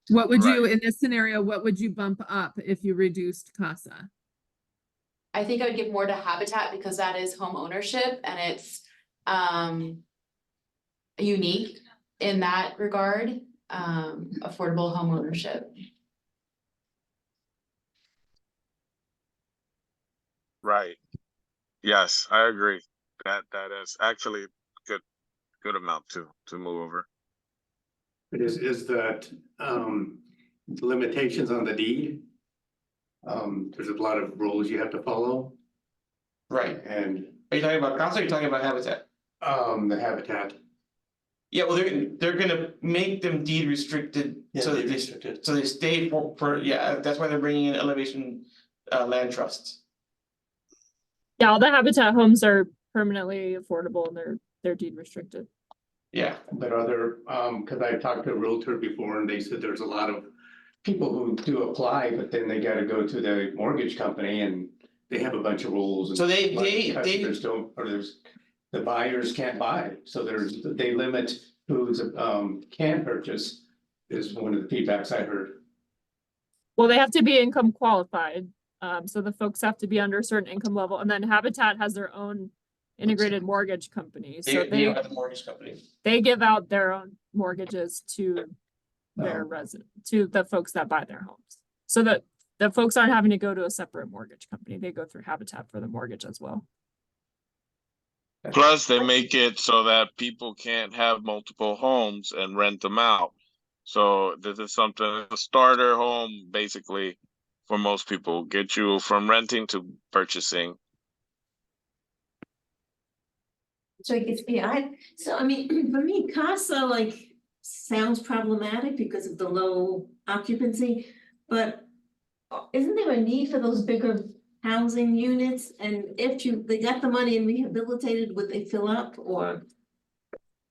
What would you, in this scenario, what would you bump up if you reduced Casa? I think I would give more to Habitat because that is home ownership and it's unique in that regard, affordable home ownership. Right. Yes, I agree. That is actually good amount to move over. But is that limitations on the deed? There's a lot of rules you have to follow. Right. And are you talking about Casa or are you talking about Habitat? The Habitat. Yeah, well, they're gonna make them deed restricted, so that they stay for yeah. That's why they're bringing in elevation land trusts. Yeah, all the Habitat homes are permanently affordable and they're deed restricted. Yeah, but other because I talked to a realtor before and they said there's a lot of people who do apply, but then they got to go to the mortgage company and they have a bunch of rules. And so customers don't, or the buyers can't buy. So they limit who's can purchase is one of the feedbacks I heard. Well, they have to be income qualified. So the folks have to be under a certain income level, and then Habitat has their own integrated mortgage company. So They have the mortgage company. they give out their own mortgages to their to the folks that buy their homes. So that the folks aren't having to go to a separate mortgage company. They go through Habitat for the mortgage as well. Plus, they make it so that people can't have multiple homes and rent them out. So this is something, a starter home, basically, for most people, get you from renting to purchasing. So I guess, yeah, so I mean, for me, CASA like sounds problematic because of the low occupancy, but isn't there a need for those bigger housing units? And if they got the money and rehabilitated, would they fill up or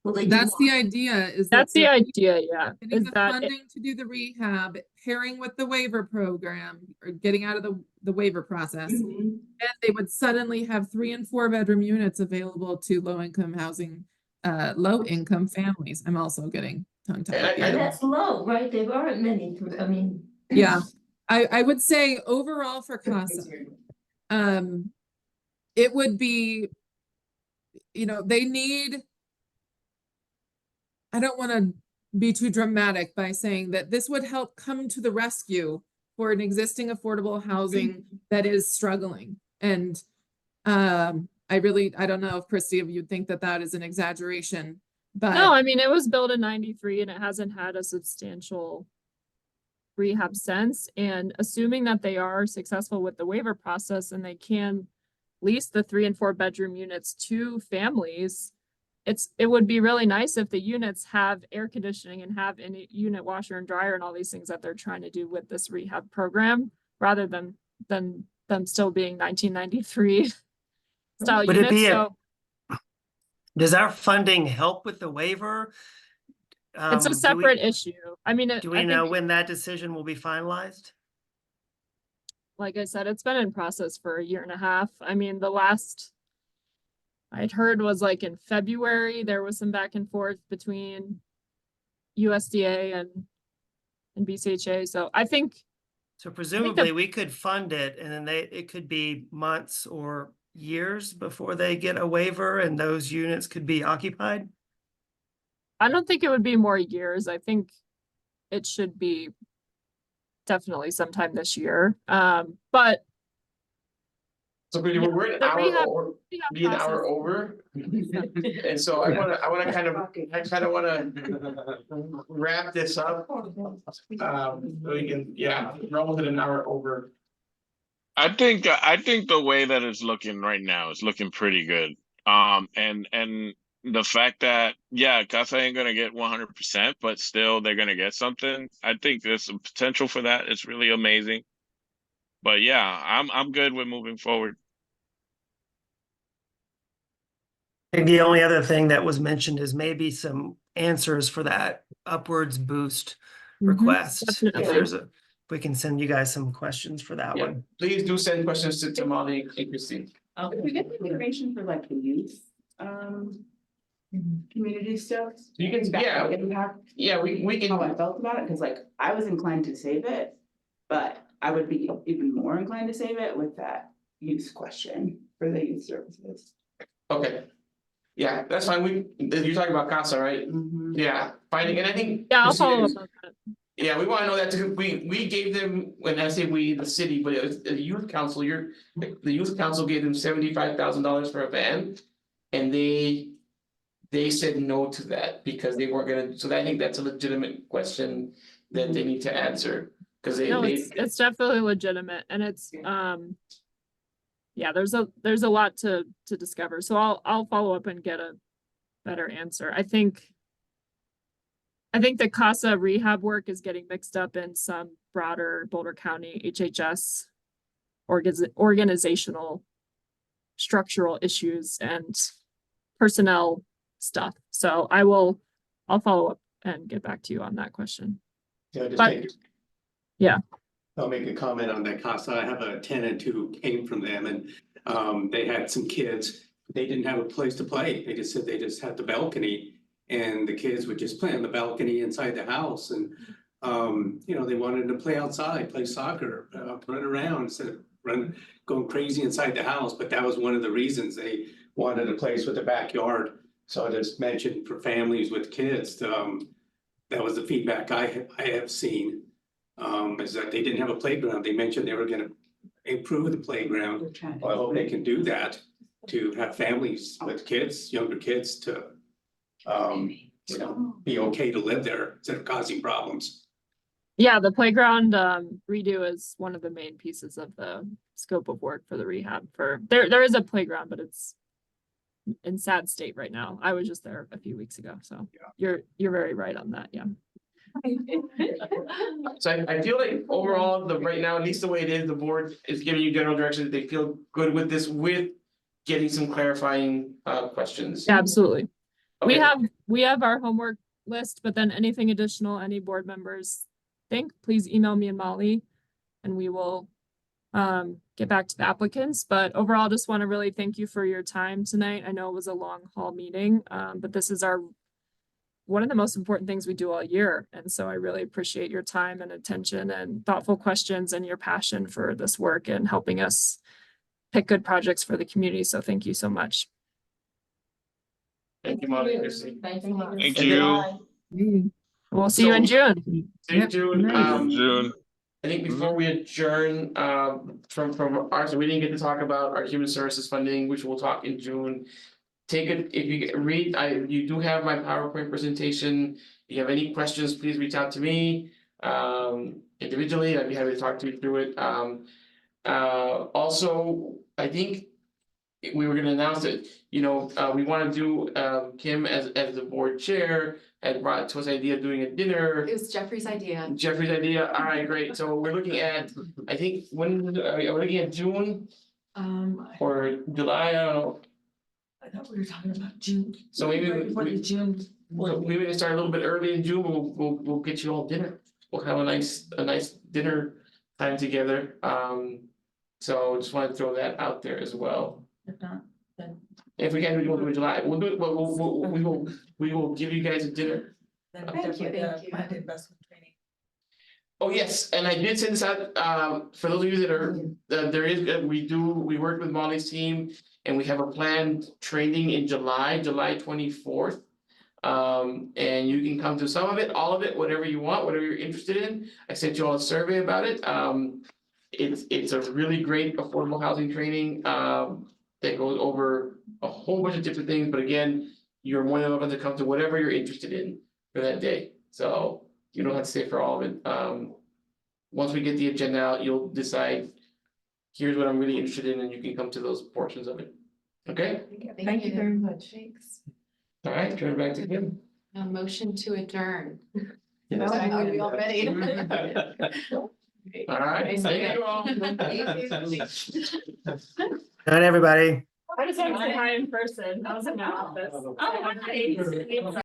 will they? That's the idea, is That's the they're idea, yeah. getting Is the that funding to do the rehab, pairing with the waiver program, or getting out of the waiver process. And they would suddenly have 3 and 4 bedroom units available to low-income housing, low-income families. I'm also getting tongue-tied. And that's low, right? There aren't many, I mean. Yeah, I would say overall for CASA, it would be, they need, I don't want to be too dramatic by saying that this would help come to the rescue for an existing affordable housing that is struggling. And I don't know if Christy, if you'd think that that is an exaggeration, but. No, I mean, it was built in 93 and it hasn't had a substantial rehab since. And assuming that they are successful with the waiver process and they can lease the 3 and 4 bedroom units to families, it would be really nice if the units have air conditioning and have a unit washer and dryer and all these things that they're trying to do with this rehab program, rather than them still being 1993 style Would units. it be does our funding help with the waiver? It's a separate issue. I mean, do we know when that decision will be finalized? Like I said, it's been in process for 1.5 years. I mean, the last I'd heard was like in February, there was some back and forth between USDA and BCHA. So I think. So presumably we could fund it and then it could be months or years before they get a waiver and those units could be occupied? I don't think it would be more years. I think it should be definitely sometime this year. But so we're an hour over, be an hour over. And so I wanna kind of wanna wrap this up. So we can, we're almost at an hour over. I think the way that it's looking right now is looking pretty good. And the fact that CASA ain't gonna get 100%, but still they're gonna get something. I think there's some potential for that. It's really amazing. But I'm good with moving forward. And the only other thing that was mentioned is maybe some answers for that upwards boost request. If we can send you guys some questions for that one. Please do send questions to Molly and Christine. If we get the information for like the youth, community stuff. You can, we can. How I felt about it, because like I was inclined to save it, but I would be even more inclined to save it with that youth question for the youth services. Okay. Yeah, that's fine. You're talking about CASA, right? Yeah, finding, and I think. Yeah, I'll follow up on that. Yeah, we want to know that too. We gave them, when I say we, the city, but it was the youth council, the youth council gave them $75,000 for a van. And they said no to that because they weren't gonna, so I think that's a legitimate question that they need to answer. Cause it's definitely legitimate, and it's, there's a lot to discover. So I'll follow up and get a better answer. I think the CASA rehab work is getting mixed up in some broader Boulder County HHS organizational structural issues and personnel stuff. So I'll follow up and get back to you on that question. I'll make a comment on that CASA. I have a tenant who came from them and they had some kids. They didn't have a place to play. They just said they just had the balcony and the kids would just play on the balcony inside the house. And, they wanted to play outside, play soccer, run around instead of going crazy inside the house, but that was one of the reasons they wanted a place with a backyard. So I just mentioned for families with kids, that was the feedback I have seen. Is that they didn't have a playground. They mentioned they were gonna improve the playground. Well, I hope they can do that to have families with kids, younger kids to, be okay to live there instead of causing problems. Yeah, the playground redo is one of the main pieces of the scope of work for the rehab for there is a playground, but it's in sad state right now. I was just there a few weeks ago, so you're very right on that, yeah. So I feel like overall, right now, at least the way it is, the board is giving you general direction that they feel good with this, with getting some clarifying questions. Yeah, absolutely. Okay. We have our homework list, but then anything additional, any board members think, please email me and Molly and we will get back to the applicants. But overall, just want to really thank you for your time tonight. I know it was a long haul meeting, but this is one of the most important things we do all year. And so I really appreciate your time and attention and thoughtful questions and your passion for this work and helping us pick good projects for the community. So thank you so much. Thank you, Molly. Chrissy. Thank And you. We'll see you in June. See you in June. June. I think before we adjourn, from our, so we didn't get to talk about our human services funding, which we'll talk in June. Take it, if you read, you do have my PowerPoint presentation. If you have any questions, please reach out to me individually. I'd be happy to talk to you through it. Also, I think we were gonna announce that, we wanna do Kim as the board chair had brought to us the idea of doing a dinner. It was Jeffrey's idea. Jeffrey's idea, all right, great, so we're looking at, I think, when, are we looking at June or July, I don't know. I thought we were talking about June. So maybe June. we can start a little bit early in June, we'll get you all dinner. We'll have a nice dinner time together, so just wanted to throw that out there as well. If not, then. If we can, we will do it in July, we'll do it, but we will give you guys a dinner. Then Thank you. Planned investment training. Oh, yes, and I did send this out, for those of you that are, we worked with Molly's team. And we have a planned training in July 24th. And you can come to some of it, all of it, whatever you want, whatever you're interested in. I sent you all a survey about it. It's a really great affordable housing training that goes over a whole bunch of different things, but again, you're more than welcome to come to whatever you're interested in for that day. So you don't have to stay for all of it. Once we get the agenda out, you'll decide, here's what I'm really interested in, and you can come to those portions of it. Okay? Thank you very much. Thanks. All right, turn it back to Kim. A motion to adjourn. Yes. Are we all ready? All right, thank you all. Night, everybody. I just want to say hi in person. I was in my office. Oh, hi.